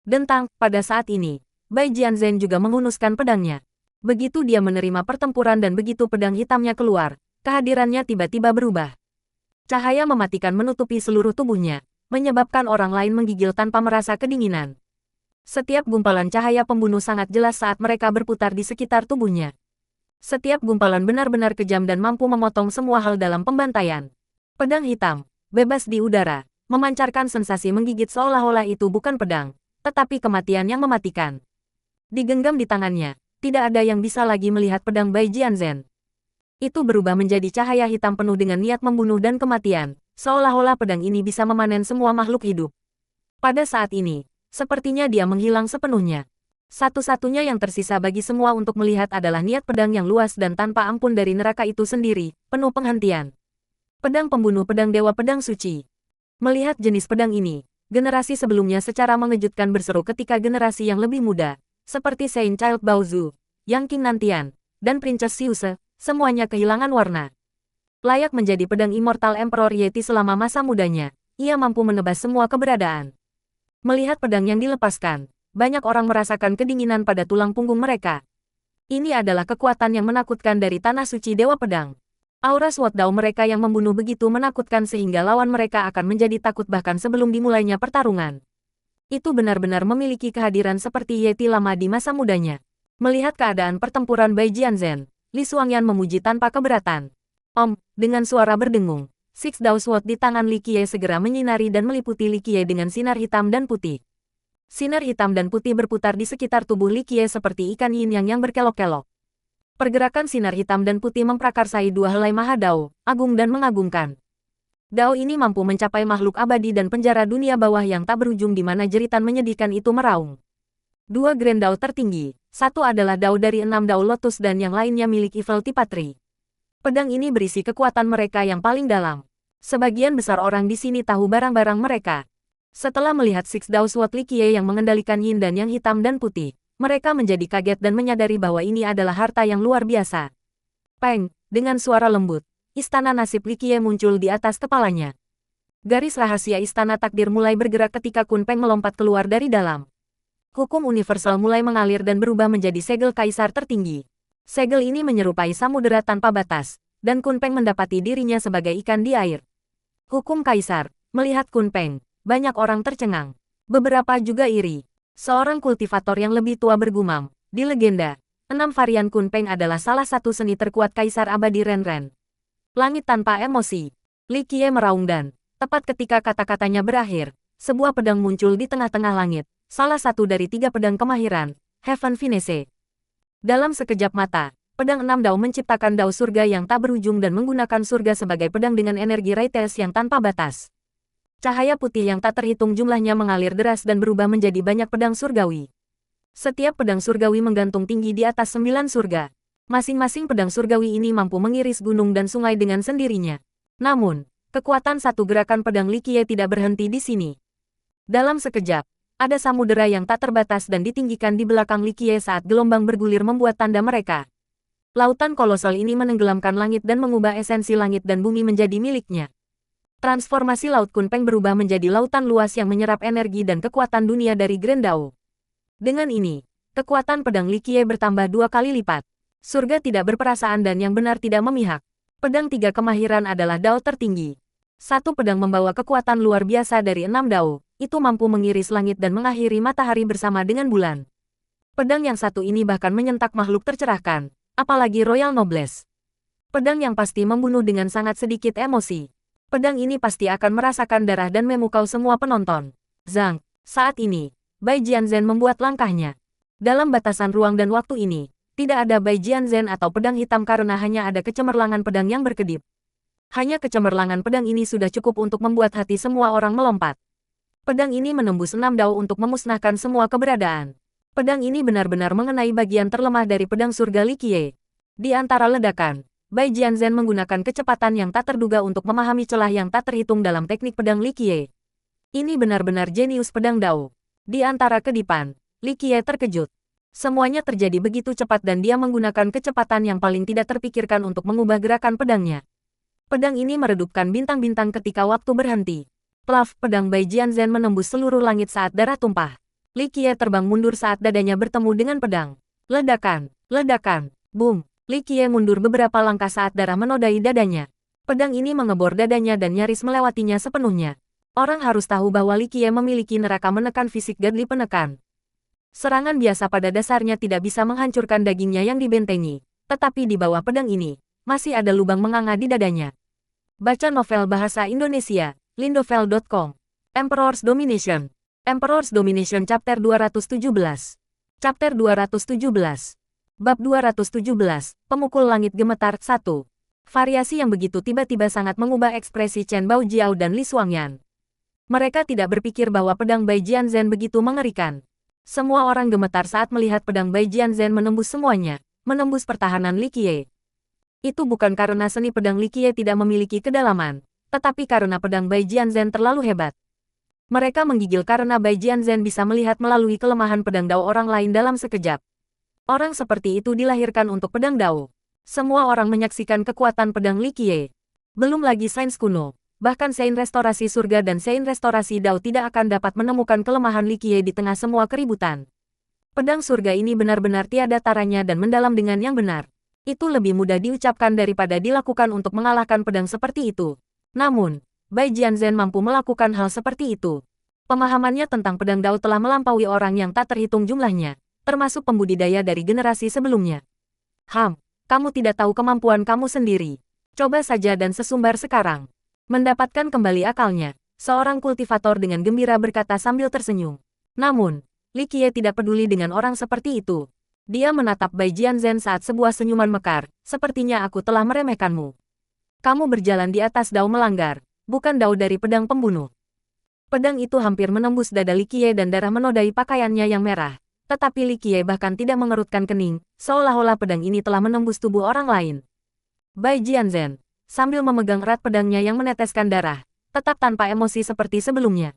Dentang, pada saat ini, Bai Jianzhen juga menghunuskan pedangnya. Begitu dia menerima pertempuran dan begitu pedang hitamnya keluar, kehadirannya tiba-tiba berubah. Cahaya mematikan menutupi seluruh tubuhnya, menyebabkan orang lain menggigil tanpa merasa kedinginan. Setiap gumpalan cahaya pembunuh sangat jelas saat mereka berputar di sekitar tubuhnya. Setiap gumpalan benar-benar kejam dan mampu memotong semua hal dalam pembantaian. Pedang hitam, bebas di udara, memancarkan sensasi menggigit seolah-olah itu bukan pedang, tetapi kematian yang mematikan. Digenggam di tangannya, tidak ada yang bisa lagi melihat pedang Bai Jianzhen. Itu berubah menjadi cahaya hitam penuh dengan niat membunuh dan kematian, seolah-olah pedang ini bisa memanen semua makhluk hidup. Pada saat ini, sepertinya dia menghilang sepenuhnya. Satu-satunya yang tersisa bagi semua untuk melihat adalah niat pedang yang luas dan tanpa ampun dari neraka itu sendiri, penuh penghentian. Pedang pembunuh pedang dewa pedang suci. Melihat jenis pedang ini, generasi sebelumnya secara mengejutkan berseru ketika generasi yang lebih muda, seperti Saint Child Baozu, Yang King Nantian, dan Princess Xiuse, semuanya kehilangan warna. Layak menjadi pedang Immortal Emperor Yeti selama masa mudanya, ia mampu menebas semua keberadaan. Melihat pedang yang dilepaskan, banyak orang merasakan kedinginan pada tulang punggung mereka. Ini adalah kekuatan yang menakutkan dari Tanah Suci Dewa Pedang. Aura Sword Dao mereka yang membunuh begitu menakutkan sehingga lawan mereka akan menjadi takut bahkan sebelum dimulainya pertarungan. Itu benar-benar memiliki kehadiran seperti Yeti lama di masa mudanya. Melihat keadaan pertempuran Bai Jianzhen, Li Xuangyan memuji tanpa keberatan. Dengan suara berdengung, Six Dao Sword di tangan Li Qiye segera menyinari dan meliputi Li Qiye dengan sinar hitam dan putih. Sinar hitam dan putih berputar di sekitar tubuh Li Qiye seperti ikan yin yang berkelok-kelok. Pergerakan sinar hitam dan putih memprakarsai dua helai Maha Dao, agung dan mengagumkan. Dao ini mampu mencapai makhluk abadi dan penjara dunia bawah yang tak berujung di mana jeritan menyedihkan itu meraung. Dua Grand Dao tertinggi, satu adalah Dao dari 6 Dao Lotus dan yang lainnya milik Evil Tipatri. Pedang ini berisi kekuatan mereka yang paling dalam. Sebagian besar orang di sini tahu barang-barang mereka. Setelah melihat Six Dao Sword Li Qiye yang mengendalikan yin dan yang hitam dan putih, mereka menjadi kaget dan menyadari bahwa ini adalah harta yang luar biasa. Peng, dengan suara lembut, istana nasib Li Qiye muncul di atas kepalanya. Garis rahasia istana takdir mulai bergerak ketika Kun Peng melompat keluar dari dalam. Hukum universal mulai mengalir dan berubah menjadi segel kaisar tertinggi. Segel ini menyerupai samudera tanpa batas, dan Kun Peng mendapati dirinya sebagai ikan di air. Hukum kaisar, melihat Kun Peng, banyak orang tercengang. Beberapa juga iri. Seorang kultivator yang lebih tua bergumam, di legenda, 6 varian Kun Peng adalah salah satu seni terkuat kaisar abadi Renren. Langit tanpa emosi. Li Qiye meraung dan, tepat ketika kata-katanya berakhir, sebuah pedang muncul di tengah-tengah langit. Salah satu dari 3 pedang kemahiran, Heaven Finesse. Dalam sekejap mata, pedang 6 Dao menciptakan Dao surga yang tak berujung dan menggunakan surga sebagai pedang dengan energi Raites yang tanpa batas. Cahaya putih yang tak terhitung jumlahnya mengalir deras dan berubah menjadi banyak pedang surgawi. Setiap pedang surgawi menggantung tinggi di atas 9 surga. Masing-masing pedang surgawi ini mampu mengiris gunung dan sungai dengan sendirinya. Namun, kekuatan satu gerakan pedang Li Qiye tidak berhenti di sini. Dalam sekejap, ada samudera yang tak terbatas dan ditinggikan di belakang Li Qiye saat gelombang bergulir membuat tanda mereka. Lautan kolosal ini menenggelamkan langit dan mengubah esensi langit dan bumi menjadi miliknya. Transformasi Laut Kun Peng berubah menjadi lautan luas yang menyerap energi dan kekuatan dunia dari Grand Dao. Dengan ini, kekuatan pedang Li Qiye bertambah 2 kali lipat. Surga tidak berperasaan dan yang benar tidak memihak. Pedang 3 kemahiran adalah Dao tertinggi. Satu pedang membawa kekuatan luar biasa dari 6 Dao. Itu mampu mengiris langit dan mengakhiri matahari bersama dengan bulan. Pedang yang satu ini bahkan menyentak makhluk tercerahkan, apalagi Royal Nobles. Pedang yang pasti membunuh dengan sangat sedikit emosi. Pedang ini pasti akan merasakan darah dan memukau semua penonton. Zhang, saat ini, Bai Jianzhen membuat langkahnya. Dalam batasan ruang dan waktu ini, tidak ada Bai Jianzhen atau pedang hitam karena hanya ada kecemerlangan pedang yang berkedip. Hanya kecemerlangan pedang ini sudah cukup untuk membuat hati semua orang melompat. Pedang ini menembus 6 Dao untuk memusnahkan semua keberadaan. Pedang ini benar-benar mengenai bagian terlemah dari pedang surga Li Qiye. Di antara ledakan, Bai Jianzhen menggunakan kecepatan yang tak terduga untuk memahami celah yang tak terhitung dalam teknik pedang Li Qiye. Ini benar-benar jenius pedang Dao. Di antara kedipan, Li Qiye terkejut. Semuanya terjadi begitu cepat dan dia menggunakan kecepatan yang paling tidak terpikirkan untuk mengubah gerakan pedangnya. Pedang ini meredupkan bintang-bintang ketika waktu berhenti. Plaf, pedang Bai Jianzhen menembus seluruh langit saat darah tumpah. Li Qiye terbang mundur saat dadanya bertemu dengan pedang. Ledakan, ledakan, boom. Li Qiye mundur beberapa langkah saat darah menodai dadanya. Pedang ini mengebor dadanya dan nyaris melewatinya sepenuhnya. Orang harus tahu bahwa Li Qiye memiliki neraka menekan fisik godly penekan. Serangan biasa pada dasarnya tidak bisa menghancurkan dagingnya yang dibentengi, tetapi di bawah pedang ini, masih ada lubang menganga di dadanya. Baca novel bahasa Indonesia, lindovel.com. Emperor's Domination. Emperor's Domination Chapter 217. Chapter 217. Bab 217, Pemukul Langit Gemetar 1. Variasi yang begitu tiba-tiba sangat mengubah ekspresi Chen Baojiao dan Li Xuangyan. Mereka tidak berpikir bahwa pedang Bai Jianzhen begitu mengerikan. Semua orang gemetar saat melihat pedang Bai Jianzhen menembus semuanya, menembus pertahanan Li Qiye. Itu bukan karena seni pedang Li Qiye tidak memiliki kedalaman, tetapi karena pedang Bai Jianzhen terlalu hebat. Mereka menggigil karena Bai Jianzhen bisa melihat melalui kelemahan pedang dao orang lain dalam sekejap. Orang seperti itu dilahirkan untuk pedang dao. Semua orang menyaksikan kekuatan pedang Li Qiye. Belum lagi sains kuno. Bahkan Sein Restorasi Surga dan Sein Restorasi Dao tidak akan dapat menemukan kelemahan Li Qiye di tengah semua keributan. Pedang surga ini benar-benar tiada taranya dan mendalam dengan yang benar. Itu lebih mudah diucapkan daripada dilakukan untuk mengalahkan pedang seperti itu. Namun, Bai Jianzhen mampu melakukan hal seperti itu. Pemahamannya tentang pedang Dao telah melampaui orang yang tak terhitung jumlahnya, termasuk pembudidaya dari generasi sebelumnya. Kamu tidak tahu kemampuan kamu sendiri. Coba saja dan sesumbar sekarang. Mendapatkan kembali akalnya, seorang kultivator dengan gembira berkata sambil tersenyum. Namun, Li Qiye tidak peduli dengan orang seperti itu. Dia menatap Bai Jianzhen saat sebuah senyuman mekar, sepertinya aku telah meremehkanmu. Kamu berjalan di atas dao melanggar, bukan dao dari pedang pembunuh. Pedang itu hampir menembus dada Li Qiye dan darah menodai pakaiannya yang merah. Tetapi Li Qiye bahkan tidak mengerutkan kening, seolah-olah pedang ini telah menembus tubuh orang lain. Bai Jianzhen, sambil memegang erat pedangnya yang meneteskan darah, tetap tanpa emosi seperti sebelumnya.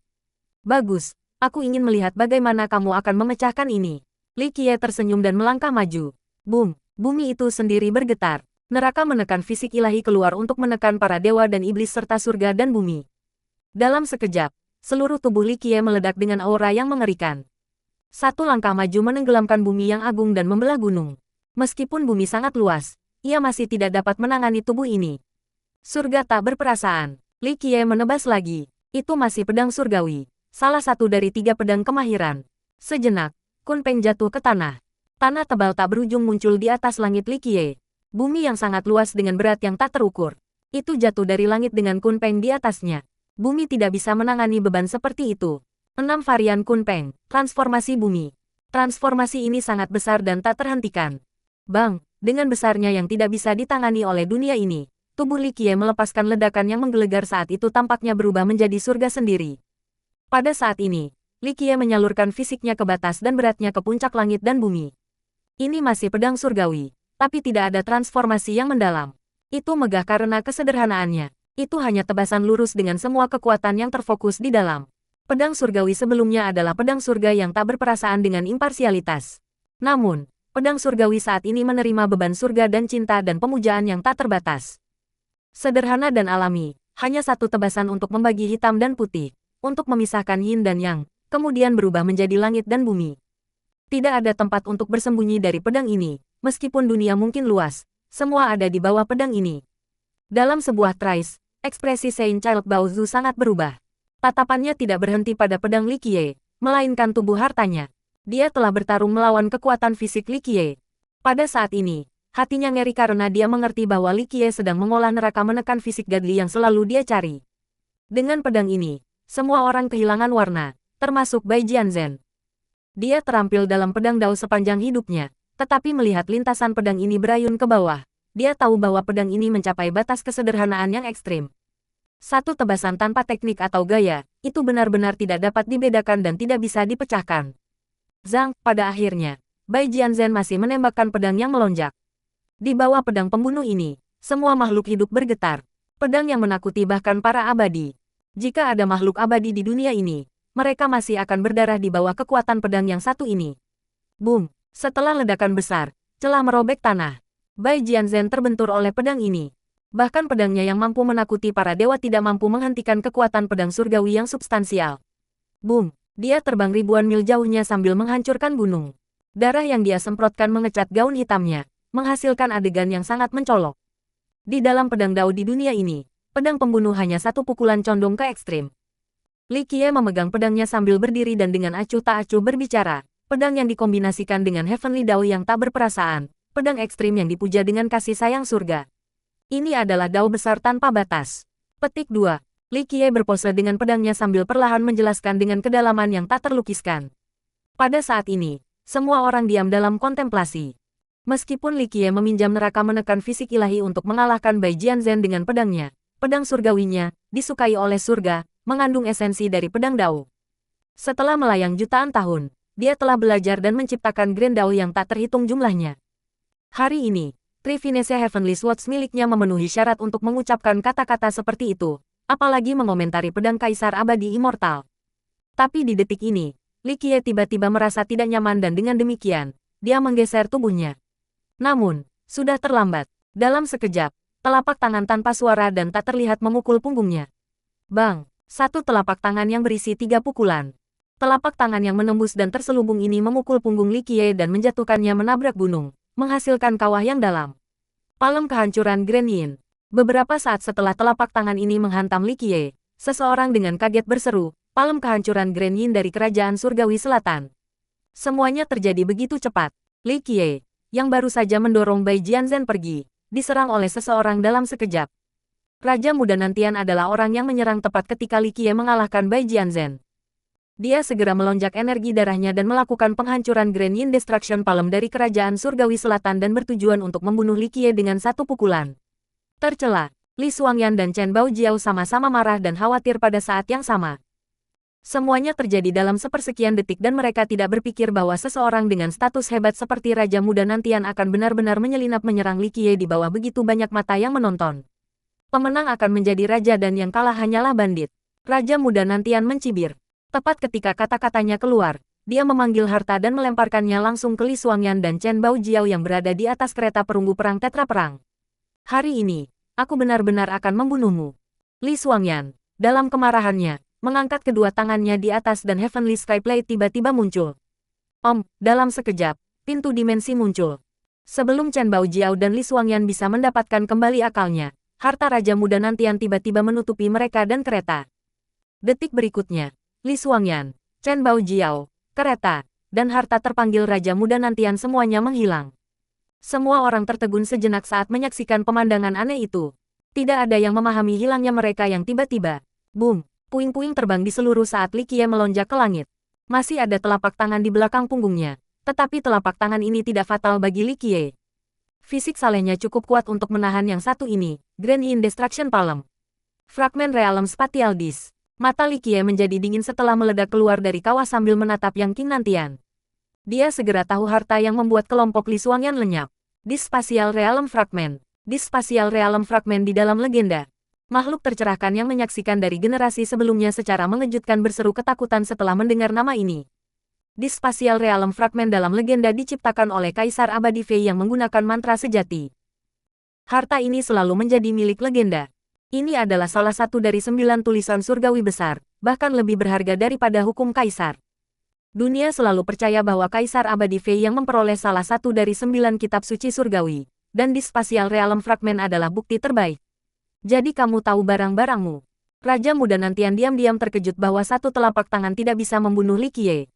Bagus, aku ingin melihat bagaimana kamu akan memecahkan ini. Li Qiye tersenyum dan melangkah maju. Boom, bumi itu sendiri bergetar. Neraka menekan fisik ilahi keluar untuk menekan para dewa dan iblis serta surga dan bumi. Dalam sekejap, seluruh tubuh Li Qiye meledak dengan aura yang mengerikan. Satu langkah maju menenggelamkan bumi yang agung dan membelah gunung. Meskipun bumi sangat luas, ia masih tidak dapat menangani tubuh ini. Surga tak berperasaan. Li Qiye menebas lagi. Itu masih pedang surgawi. Salah satu dari 3 pedang kemahiran. Sejenak, Kun Peng jatuh ke tanah. Tanah tebal tak berujung muncul di atas langit Li Qiye. Bumi yang sangat luas dengan berat yang tak terukur. Itu jatuh dari langit dengan Kun Peng di atasnya. Bumi tidak bisa menangani beban seperti itu. 6 varian Kun Peng. Transformasi bumi. Transformasi ini sangat besar dan tak terhentikan. Bang, dengan besarnya yang tidak bisa ditangani oleh dunia ini. Tubuh Li Qiye melepaskan ledakan yang menggelegar saat itu tampaknya berubah menjadi surga sendiri. Pada saat ini, Li Qiye menyalurkan fisiknya ke batas dan beratnya ke puncak langit dan bumi. Ini masih pedang surgawi, tapi tidak ada transformasi yang mendalam. Itu megah karena kesederhanaannya. Itu hanya tebasan lurus dengan semua kekuatan yang terfokus di dalam. Pedang surgawi sebelumnya adalah pedang surga yang tak berperasaan dengan imparsialitas. Namun, pedang surgawi saat ini menerima beban surga dan cinta dan pemujaan yang tak terbatas. Sederhana dan alami, hanya satu tebasan untuk membagi hitam dan putih, untuk memisahkan yin dan yang, kemudian berubah menjadi langit dan bumi. Tidak ada tempat untuk bersembunyi dari pedang ini, meskipun dunia mungkin luas, semua ada di bawah pedang ini. Dalam sebuah trais, ekspresi Saint Child Baozu sangat berubah. Tatapannya tidak berhenti pada pedang Li Qiye, melainkan tubuh hartanya. Dia telah bertarung melawan kekuatan fisik Li Qiye. Pada saat ini, hatinya ngeri karena dia mengerti bahwa Li Qiye sedang mengolah neraka menekan fisik godly yang selalu dia cari. Dengan pedang ini, semua orang kehilangan warna, termasuk Bai Jianzhen. Dia terampil dalam pedang dao sepanjang hidupnya, tetapi melihat lintasan pedang ini berayun ke bawah, dia tahu bahwa pedang ini mencapai batas kesederhanaan yang ekstrim. Satu tebasan tanpa teknik atau gaya, itu benar-benar tidak dapat dibedakan dan tidak bisa dipecahkan. Zhang, pada akhirnya, Bai Jianzhen masih menembakkan pedang yang melonjak. Di bawah pedang pembunuh ini, semua makhluk hidup bergetar. Pedang yang menakuti bahkan para abadi. Jika ada makhluk abadi di dunia ini, mereka masih akan berdarah di bawah kekuatan pedang yang satu ini. Boom! Setelah ledakan besar, celah merobek tanah. Bai Jianzhen terbentur oleh pedang ini. Bahkan pedangnya yang mampu menakuti para dewa tidak mampu menghentikan kekuatan pedang surgawi yang substansial. Boom! Dia terbang ribuan mil jauhnya sambil menghancurkan gunung. Darah yang dia semprotkan mengecat gaun hitamnya, menghasilkan adegan yang sangat mencolok. Di dalam pedang Dao di dunia ini, pedang pembunuh hanya satu pukulan condong ke ekstrim. Li Qiye memegang pedangnya sambil berdiri dan dengan acuh tak acuh berbicara. Pedang yang dikombinasikan dengan Heavenly Dao yang tak berperasaan, pedang ekstrim yang dipuja dengan kasih sayang surga. Ini adalah Dao besar tanpa batas. Petik 2. Li Qiye berpose dengan pedangnya sambil perlahan menjelaskan dengan kedalaman yang tak terlukiskan. Pada saat ini, semua orang diam dalam kontemplasi. Meskipun Li Qiye meminjam neraka menekan fisik ilahi untuk mengalahkan Bai Jianzhen dengan pedangnya, pedang surgawinya, disukai oleh surga, mengandung esensi dari pedang Dao. Setelah melayang jutaan tahun, dia telah belajar dan menciptakan Grand Dao yang tak terhitung jumlahnya. Hari ini, Trifinesia Heavenly Swords miliknya memenuhi syarat untuk mengucapkan kata-kata seperti itu, apalagi mengomentari pedang Kaisar Abadi Immortal. Tapi di detik ini, Li Qiye tiba-tiba merasa tidak nyaman dan dengan demikian, dia menggeser tubuhnya. Namun, sudah terlambat. Dalam sekejap, telapak tangan tanpa suara dan tak terlihat memukul punggungnya. Bang! Satu telapak tangan yang berisi 3 pukulan. Telapak tangan yang menembus dan terselubung ini memukul punggung Li Qiye dan menjatuhkannya menabrak gunung, menghasilkan kawah yang dalam. Palem kehancuran Grand Yin. Beberapa saat setelah telapak tangan ini menghantam Li Qiye, seseorang dengan kaget berseru, palem kehancuran Grand Yin dari Kerajaan Surgawi Selatan. Semuanya terjadi begitu cepat. Li Qiye, yang baru saja mendorong Bai Jianzhen pergi, diserang oleh seseorang dalam sekejap. Raja Muda Nantian adalah orang yang menyerang tepat ketika Li Qiye mengalahkan Bai Jianzhen. Dia segera melonjak energi darahnya dan melakukan penghancuran Grand Yin Destruction Palm dari Kerajaan Surgawi Selatan dan bertujuan untuk membunuh Li Qiye dengan satu pukulan. Tercela, Li Xuangyan dan Chen Baojiao sama-sama marah dan khawatir pada saat yang sama. Semuanya terjadi dalam sepersekian detik dan mereka tidak berpikir bahwa seseorang dengan status hebat seperti Raja Muda Nantian akan benar-benar menyelinap menyerang Li Qiye di bawah begitu banyak mata yang menonton. Pemenang akan menjadi raja dan yang kalah hanyalah bandit. Raja Muda Nantian mencibir. Tepat ketika kata-katanya keluar, dia memanggil harta dan melemparkannya langsung ke Li Xuangyan dan Chen Baojiao yang berada di atas kereta perunggu perang Tetra Perang. Hari ini, aku benar-benar akan membunuhmu. Li Xuangyan, dalam kemarahannya, mengangkat kedua tangannya di atas dan Heavenly Sky Plate tiba-tiba muncul. Dalam sekejap, pintu dimensi muncul. Sebelum Chen Baojiao dan Li Xuangyan bisa mendapatkan kembali akalnya, harta Raja Muda Nantian tiba-tiba menutupi mereka dan kereta. Detik berikutnya, Li Xuangyan, Chen Baojiao, kereta, dan harta terpanggil Raja Muda Nantian semuanya menghilang. Semua orang tertegun sejenak saat menyaksikan pemandangan aneh itu. Tidak ada yang memahami hilangnya mereka yang tiba-tiba. Boom! Puing-puing terbang di seluruh saat Li Qiye melonjak ke langit. Masih ada telapak tangan di belakang punggungnya, tetapi telapak tangan ini tidak fatal bagi Li Qiye. Fisik salehnya cukup kuat untuk menahan yang satu ini, Grand Yin Destruction Palm. Fragmen Realm Spatial Disk. Mata Li Qiye menjadi dingin setelah meledak keluar dari kawah sambil menatap Yang Qing Nantian. Dia segera tahu harta yang membuat kelompok Li Xuangyan lenyap. Disk Spatial Realm Fragment. Disk Spatial Realm Fragment di dalam legenda. Makhluk tercerahkan yang menyaksikan dari generasi sebelumnya secara mengejutkan berseru ketakutan setelah mendengar nama ini. Disk Spatial Realm Fragment dalam legenda diciptakan oleh Kaisar Abadi Fei yang menggunakan mantra sejati. Harta ini selalu menjadi milik legenda. Ini adalah salah satu dari 9 tulisan surgawi besar, bahkan lebih berharga daripada hukum Kaisar. Dunia selalu percaya bahwa Kaisar Abadi Fei yang memperoleh salah satu dari 9 kitab suci surgawi, dan Disk Spatial Realm Fragment adalah bukti terbaik. Jadi kamu tahu barang-barangmu. Raja Muda Nantian diam-diam terkejut bahwa satu telapak tangan tidak bisa membunuh Li Qiye.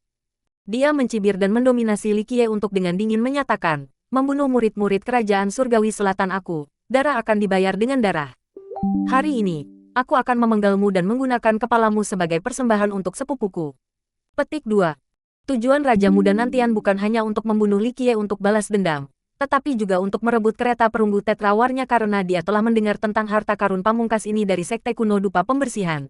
Dia mencibir dan mendominasi Li Qiye untuk dengan dingin menyatakan, membunuh murid-murid Kerajaan Surgawi Selatan aku, darah akan dibayar dengan darah. Hari ini, aku akan memenggalmu dan menggunakan kepalamu sebagai persembahan untuk sepupuku. Petik 2. Tujuan Raja Muda Nantian bukan hanya untuk membunuh Li Qiye untuk balas dendam, tetapi juga untuk merebut kereta perunggu Tetra Warnya karena dia telah mendengar tentang harta karun pamungkas ini dari sekte kuno dupa pembersihan.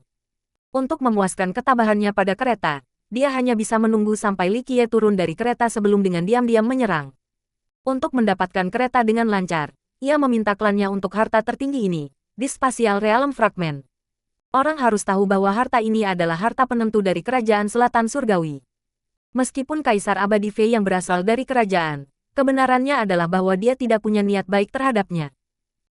Untuk memuaskan ketabahannya pada kereta, dia hanya bisa menunggu sampai Li Qiye turun dari kereta sebelum dengan diam-diam menyerang. Untuk mendapatkan kereta dengan lancar, ia meminta klannya untuk harta tertinggi ini. Disk Spatial Realm Fragment. Orang harus tahu bahwa harta ini adalah harta penentu dari kerajaan selatan surgawi. Meskipun Kaisar Abadi Fei yang berasal dari kerajaan, kebenarannya adalah bahwa dia tidak punya niat baik terhadapnya.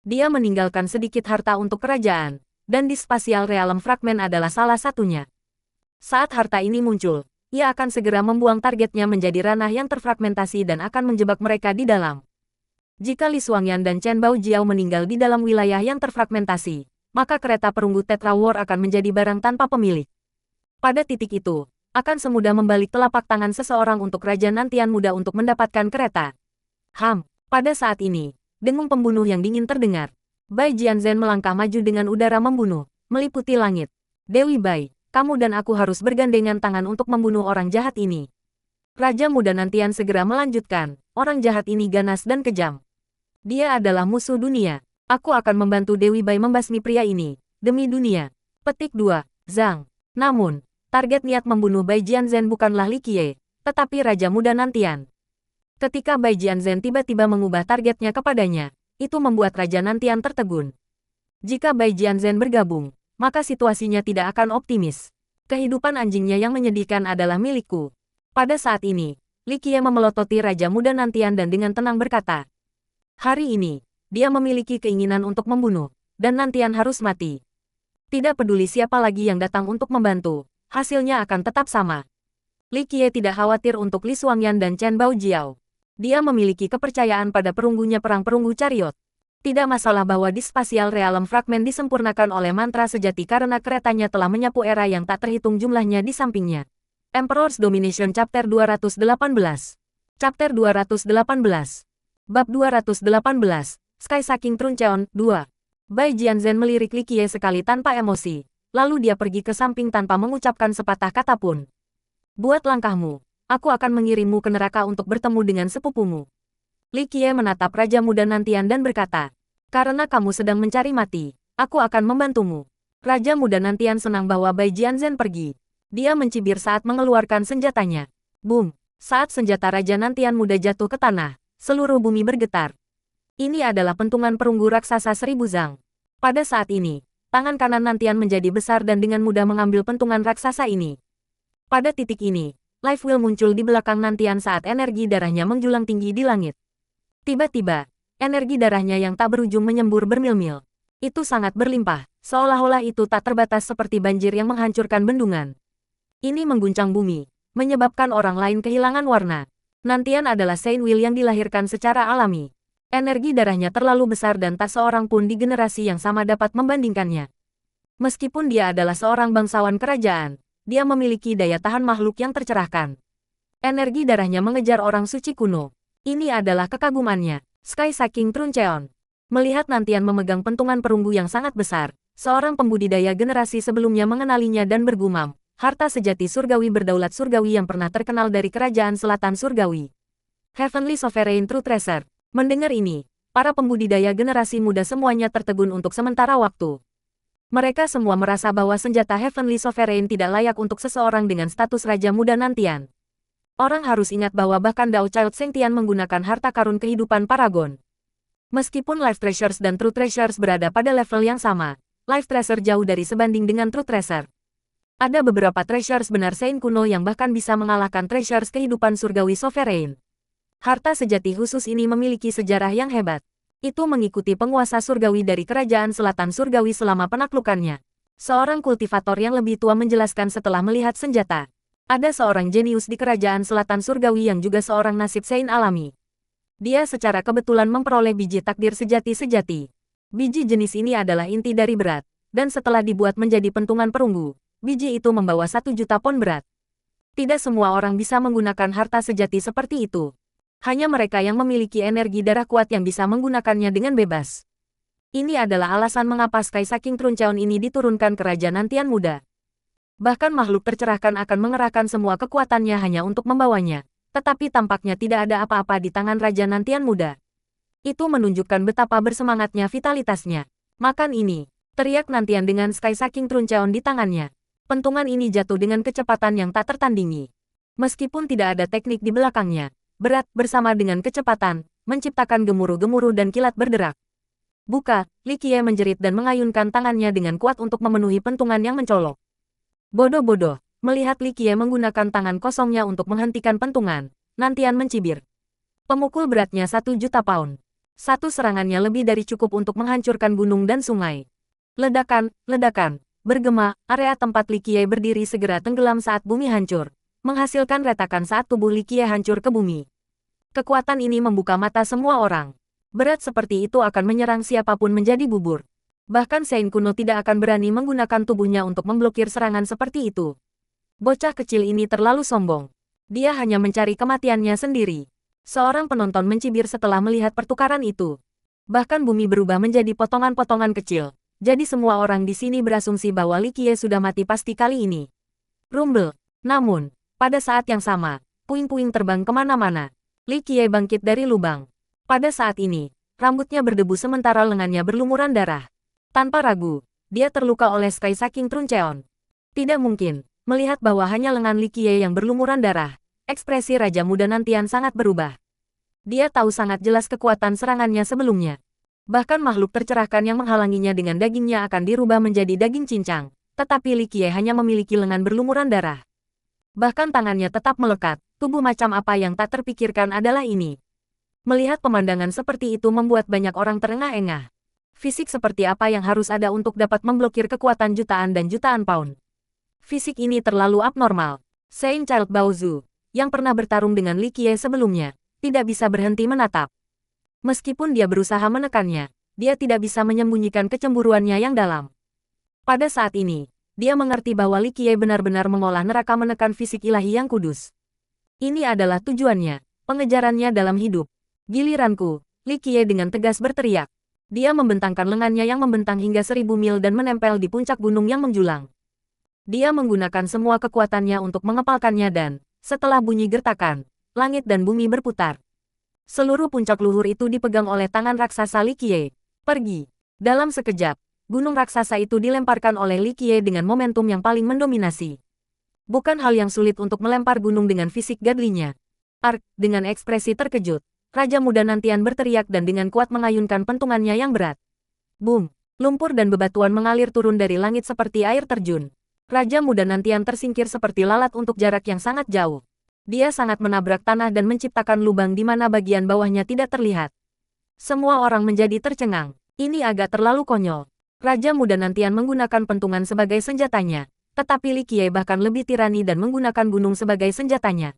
Dia meninggalkan sedikit harta untuk kerajaan, dan di Spatial Realm Fragment adalah salah satunya. Saat harta ini muncul, ia akan segera membuang targetnya menjadi ranah yang terfragmentasi dan akan menjebak mereka di dalam. Jika Li Xuangyan dan Chen Baojiao meninggal di dalam wilayah yang terfragmentasi, maka kereta perunggu Tetra War akan menjadi barang tanpa pemilik. Pada titik itu, akan semudah membalik telapak tangan seseorang untuk Raja Nantian Muda untuk mendapatkan kereta. Pada saat ini, dengung pembunuh yang dingin terdengar. Bai Jianzhen melangkah maju dengan udara membunuh, meliputi langit. Dewi Bai, kamu dan aku harus bergandengan tangan untuk membunuh orang jahat ini. Raja Muda Nantian segera melanjutkan, orang jahat ini ganas dan kejam. Dia adalah musuh dunia. Aku akan membantu Dewi Bai membasmi pria ini, demi dunia. Petik 2. Zhang. Namun, target niat membunuh Bai Jianzhen bukanlah Li Qiye, tetapi Raja Muda Nantian. Ketika Bai Jianzhen tiba-tiba mengubah targetnya kepadanya, itu membuat Raja Nantian tertegun. Jika Bai Jianzhen bergabung, maka situasinya tidak akan optimis. Kehidupan anjingnya yang menyedihkan adalah milikku. Pada saat ini, Li Qiye memelototi Raja Muda Nantian dan dengan tenang berkata, hari ini, dia memiliki keinginan untuk membunuh, dan Nantian harus mati. Tidak peduli siapa lagi yang datang untuk membantu, hasilnya akan tetap sama. Li Qiye tidak khawatir untuk Li Xuangyan dan Chen Baojiao. Dia memiliki kepercayaan pada perunggunya perang perunggu Chariot. Tidak masalah bahwa di Spatial Realm Fragment disempurnakan oleh mantra sejati karena keretanya telah menyapu era yang tak terhitung jumlahnya di sampingnya. Emperor's Domination Chapter 218. Chapter 218. Bab 218. Sky Saking Truncheon, 2. Bai Jianzhen melirik Li Qiye sekali tanpa emosi, lalu dia pergi ke samping tanpa mengucapkan sepatah kata pun. Buat langkahmu, aku akan mengirimmu ke neraka untuk bertemu dengan sepupumu. Li Qiye menatap Raja Muda Nantian dan berkata, karena kamu sedang mencari mati, aku akan membantumu. Raja Muda Nantian senang bahwa Bai Jianzhen pergi. Dia mencibir saat mengeluarkan senjatanya. Boom! Saat senjata Raja Nantian Muda jatuh ke tanah, seluruh bumi bergetar. Ini adalah pentungan perunggu raksasa 1000 Zhang. Pada saat ini, tangan kanan Nantian menjadi besar dan dengan mudah mengambil pentungan raksasa ini. Pada titik ini, Life Wheel muncul di belakang Nantian saat energi darahnya menjulang tinggi di langit. Tiba-tiba, energi darahnya yang tak berujung menyembur bermil-mil. Itu sangat berlimpah, seolah-olah itu tak terbatas seperti banjir yang menghancurkan bendungan. Ini mengguncang bumi, menyebabkan orang lain kehilangan warna. Nantian adalah Saint Will yang dilahirkan secara alami. Energi darahnya terlalu besar dan tak seorang pun di generasi yang sama dapat membandingkannya. Meskipun dia adalah seorang bangsawan kerajaan, dia memiliki daya tahan makhluk yang tercerahkan. Energi darahnya mengejar orang suci kuno. Ini adalah kekagumannya. Sky Saking Truncheon. Melihat Nantian memegang pentungan perunggu yang sangat besar, seorang pembudidaya generasi sebelumnya mengenalinya dan bergumam, harta sejati surgawi berdaulat surgawi yang pernah terkenal dari kerajaan selatan surgawi. Heavenly Sovereign True Treasure. Mendengar ini, para pembudidaya generasi muda semuanya tertegun untuk sementara waktu. Mereka semua merasa bahwa senjata Heavenly Sovereign tidak layak untuk seseorang dengan status Raja Muda Nantian. Orang harus ingat bahwa bahkan Dao Child Sengtian menggunakan harta karun kehidupan Paragon. Meskipun Life Treasures dan True Treasures berada pada level yang sama, Life Treasure jauh dari sebanding dengan True Treasure. Ada beberapa Treasures benar Saint kuno yang bahkan bisa mengalahkan Treasures kehidupan surgawi Sovereign. Harta sejati khusus ini memiliki sejarah yang hebat. Itu mengikuti penguasa surgawi dari kerajaan selatan surgawi selama penaklukannya. Seorang kultivator yang lebih tua menjelaskan setelah melihat senjata. Ada seorang jenius di kerajaan selatan surgawi yang juga seorang nasib Saint alami. Dia secara kebetulan memperoleh biji takdir sejati-sejati. Biji jenis ini adalah inti dari berat, dan setelah dibuat menjadi pentungan perunggu, biji itu membawa 1 juta pon berat. Tidak semua orang bisa menggunakan harta sejati seperti itu. Hanya mereka yang memiliki energi darah kuat yang bisa menggunakannya dengan bebas. Ini adalah alasan mengapa Sky Saking Truncheon ini diturunkan ke Raja Nantian Muda. Bahkan makhluk tercerahkan akan mengerahkan semua kekuatannya hanya untuk membawanya. Tetapi tampaknya tidak ada apa-apa di tangan Raja Nantian Muda. Itu menunjukkan betapa bersemangatnya vitalitasnya. Makan ini, teriak Nantian dengan Sky Saking Truncheon di tangannya. Pentungan ini jatuh dengan kecepatan yang tak tertandingi. Meskipun tidak ada teknik di belakangnya, berat bersama dengan kecepatan, menciptakan gemuruh-gemuruh dan kilat berderak. Buka, Li Qiye menjerit dan mengayunkan tangannya dengan kuat untuk memenuhi pentungan yang mencolok. Bodoh-bodoh, melihat Li Qiye menggunakan tangan kosongnya untuk menghentikan pentungan, Nantian mencibir. Pemukul beratnya 1 juta pound. Satu serangannya lebih dari cukup untuk menghancurkan gunung dan sungai. Ledakan, ledakan, bergema, area tempat Li Qiye berdiri segera tenggelam saat bumi hancur, menghasilkan retakan saat tubuh Li Qiye hancur ke bumi. Kekuatan ini membuka mata semua orang. Berat seperti itu akan menyerang siapapun menjadi bubur. Bahkan Sein kuno tidak akan berani menggunakan tubuhnya untuk memblokir serangan seperti itu. Bocah kecil ini terlalu sombong. Dia hanya mencari kematiannya sendiri. Seorang penonton mencibir setelah melihat pertukaran itu. Bahkan bumi berubah menjadi potongan-potongan kecil. Jadi semua orang di sini berasumsi bahwa Li Qiye sudah mati pasti kali ini. Rumble. Namun, pada saat yang sama, puing-puing terbang kemana-mana. Li Qiye bangkit dari lubang. Pada saat ini, rambutnya berdebu sementara lengannya berlumuran darah. Tanpa ragu, dia terluka oleh Sky saking Truncheon. Tidak mungkin, melihat bahwa hanya lengan Li Qiye yang berlumuran darah, ekspresi Raja Muda Nantian sangat berubah. Dia tahu sangat jelas kekuatan serangannya sebelumnya. Bahkan makhluk tercerahkan yang menghalanginya dengan dagingnya akan dirubah menjadi daging cincang, tetapi Li Qiye hanya memiliki lengan berlumuran darah. Bahkan tangannya tetap melekat, tubuh macam apa yang tak terpikirkan adalah ini. Melihat pemandangan seperti itu membuat banyak orang terengah-engah. Fisik seperti apa yang harus ada untuk dapat memblokir kekuatan jutaan dan jutaan pound. Fisik ini terlalu abnormal. Saint Child Baozu, yang pernah bertarung dengan Li Qiye sebelumnya, tidak bisa berhenti menatap. Meskipun dia berusaha menekannya, dia tidak bisa menyembunyikan kecemburuannya yang dalam. Pada saat ini, dia mengerti bahwa Li Qiye benar-benar mengolah neraka menekan fisik ilahi yang kudus. Ini adalah tujuannya, pengejarannya dalam hidup. Giliranku, Li Qiye dengan tegas berteriak. Dia membentangkan lengannya yang membentang hingga 1000 mil dan menempel di puncak gunung yang menjulang. Dia menggunakan semua kekuatannya untuk mengepalkannya dan, setelah bunyi gertakan, langit dan bumi berputar. Seluruh puncak luhur itu dipegang oleh tangan raksasa Li Qiye. Pergi. Dalam sekejap, gunung raksasa itu dilemparkan oleh Li Qiye dengan momentum yang paling mendominasi. Bukan hal yang sulit untuk melempar gunung dengan fisik godly-nya. Ark, dengan ekspresi terkejut, Raja Muda Nantian berteriak dan dengan kuat mengayunkan pentungannya yang berat. Boom! Lumpur dan bebatuan mengalir turun dari langit seperti air terjun. Raja Muda Nantian tersingkir seperti lalat untuk jarak yang sangat jauh. Dia sangat menabrak tanah dan menciptakan lubang di mana bagian bawahnya tidak terlihat. Semua orang menjadi tercengang. Ini agak terlalu konyol. Raja Muda Nantian menggunakan pentungan sebagai senjatanya, tetapi Li Qiye bahkan lebih tirani dan menggunakan gunung sebagai senjatanya.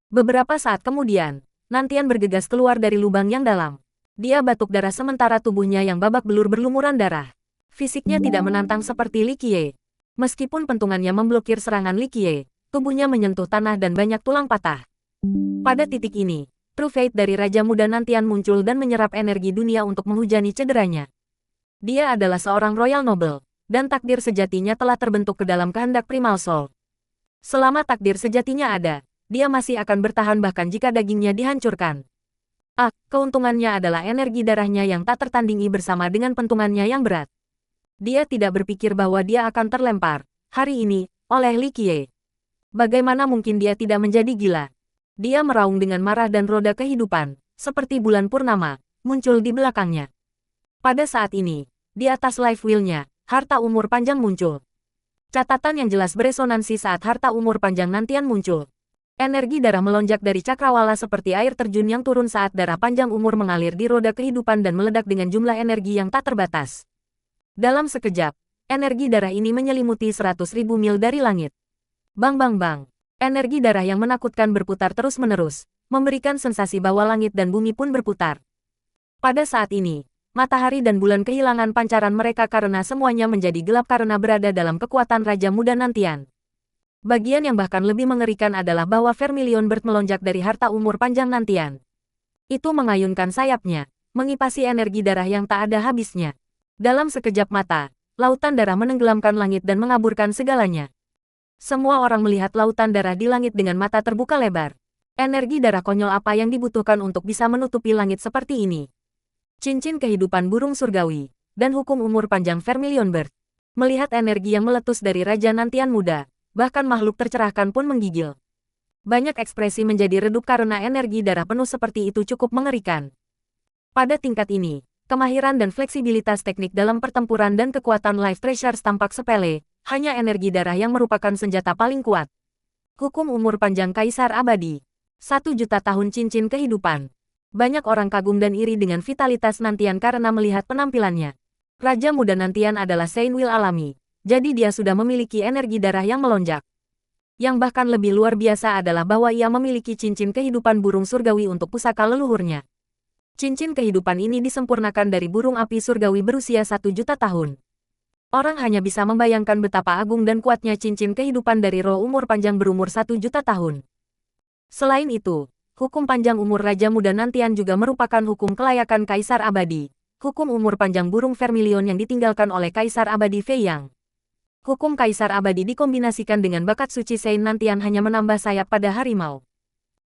Beberapa saat kemudian, Nantian bergegas keluar dari lubang yang dalam. Dia batuk darah sementara tubuhnya yang babak belur berlumuran darah. Fisiknya tidak menantang seperti Li Qiye. Meskipun pentungannya memblokir serangan Li Qiye, tubuhnya menyentuh tanah dan banyak tulang patah. Pada titik ini, True Fate dari Raja Muda Nantian muncul dan menyerap energi dunia untuk menghujani cederanya. Dia adalah seorang Royal Noble, dan takdir sejatinya telah terbentuk ke dalam kehendak Primal Soul. Selama takdir sejatinya ada, dia masih akan bertahan bahkan jika dagingnya dihancurkan. Keuntungannya adalah energi darahnya yang tak tertandingi bersama dengan pentungannya yang berat. Dia tidak berpikir bahwa dia akan terlempar, hari ini, oleh Li Qiye. Bagaimana mungkin dia tidak menjadi gila? Dia meraung dengan marah dan roda kehidupan, seperti bulan purnama, muncul di belakangnya. Pada saat ini, di atas life wheel-nya, harta umur panjang muncul. Catatan yang jelas beresonansi saat harta umur panjang Nantian muncul. Energi darah melonjak dari cakrawala seperti air terjun yang turun saat darah panjang umur mengalir di roda kehidupan dan meledak dengan jumlah energi yang tak terbatas. Dalam sekejap, energi darah ini menyelimuti 100.000 mil dari langit. Bang bang bang. Energi darah yang menakutkan berputar terus-menerus, memberikan sensasi bahwa langit dan bumi pun berputar. Pada saat ini, matahari dan bulan kehilangan pancaran mereka karena semuanya menjadi gelap karena berada dalam kekuatan Raja Muda Nantian. Bagian yang bahkan lebih mengerikan adalah bahwa Vermilion Bird melonjak dari harta umur panjang Nantian. Itu mengayunkan sayapnya, mengipasi energi darah yang tak ada habisnya. Dalam sekejap mata, lautan darah menenggelamkan langit dan mengaburkan segalanya. Semua orang melihat lautan darah di langit dengan mata terbuka lebar. Energi darah konyol apa yang dibutuhkan untuk bisa menutupi langit seperti ini? Cincin kehidupan burung surgawi, dan hukum umur panjang Vermilion Bird. Melihat energi yang meletus dari Raja Nantian muda, bahkan makhluk tercerahkan pun menggigil. Banyak ekspresi menjadi redup karena energi darah penuh seperti itu cukup mengerikan. Pada tingkat ini, Kemahiran dan fleksibilitas teknik dalam pertempuran dan kekuatan Life Treasures tampak sepele, hanya energi darah yang merupakan senjata paling kuat. Hukum umur panjang Kaisar Abadi. 1 juta tahun cincin kehidupan. Banyak orang kagum dan iri dengan vitalitas Nantian karena melihat penampilannya. Raja muda Nantian adalah Saint Will alami, jadi dia sudah memiliki energi darah yang melonjak. Yang bahkan lebih luar biasa adalah bahwa ia memiliki cincin kehidupan burung surgawi untuk pusaka leluhurnya. Cincin kehidupan ini disempurnakan dari burung api surgawi berusia 1 juta tahun. Orang hanya bisa membayangkan betapa agung dan kuatnya cincin kehidupan dari roh umur panjang berumur 1 juta tahun. Selain itu, hukum panjang umur Raja Muda Nantian juga merupakan hukum kelayakan Kaisar Abadi. Hukum umur panjang burung vermilion yang ditinggalkan oleh Kaisar Abadi Fei Yang. Hukum Kaisar Abadi dikombinasikan dengan bakat suci Saint Nantian hanya menambah sayap pada harimau.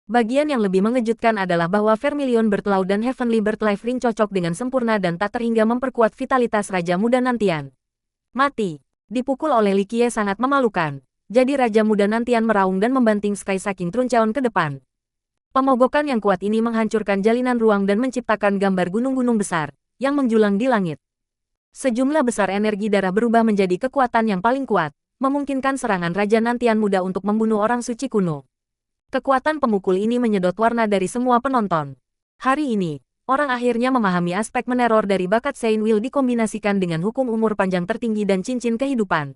Bagian yang lebih mengejutkan adalah bahwa Vermilion Bird Law dan Heavenly Bird Life Ring cocok dengan sempurna dan tak terhingga memperkuat vitalitas Raja Muda Nantian. Mati. Dipukul oleh Li Qiye sangat memalukan. Jadi Raja Muda Nantian meraung dan membanting Sky Saking Truncheon ke depan. Pemogokan yang kuat ini menghancurkan jalinan ruang dan menciptakan gambar gunung-gunung besar yang menjulang di langit. Sejumlah besar energi darah berubah menjadi kekuatan yang paling kuat, memungkinkan serangan Raja Nantian muda untuk membunuh orang suci kuno. Kekuatan pemukul ini menyedot warna dari semua penonton. Hari ini, orang akhirnya memahami aspek meneror dari bakat Saint Will dikombinasikan dengan hukum umur panjang tertinggi dan cincin kehidupan.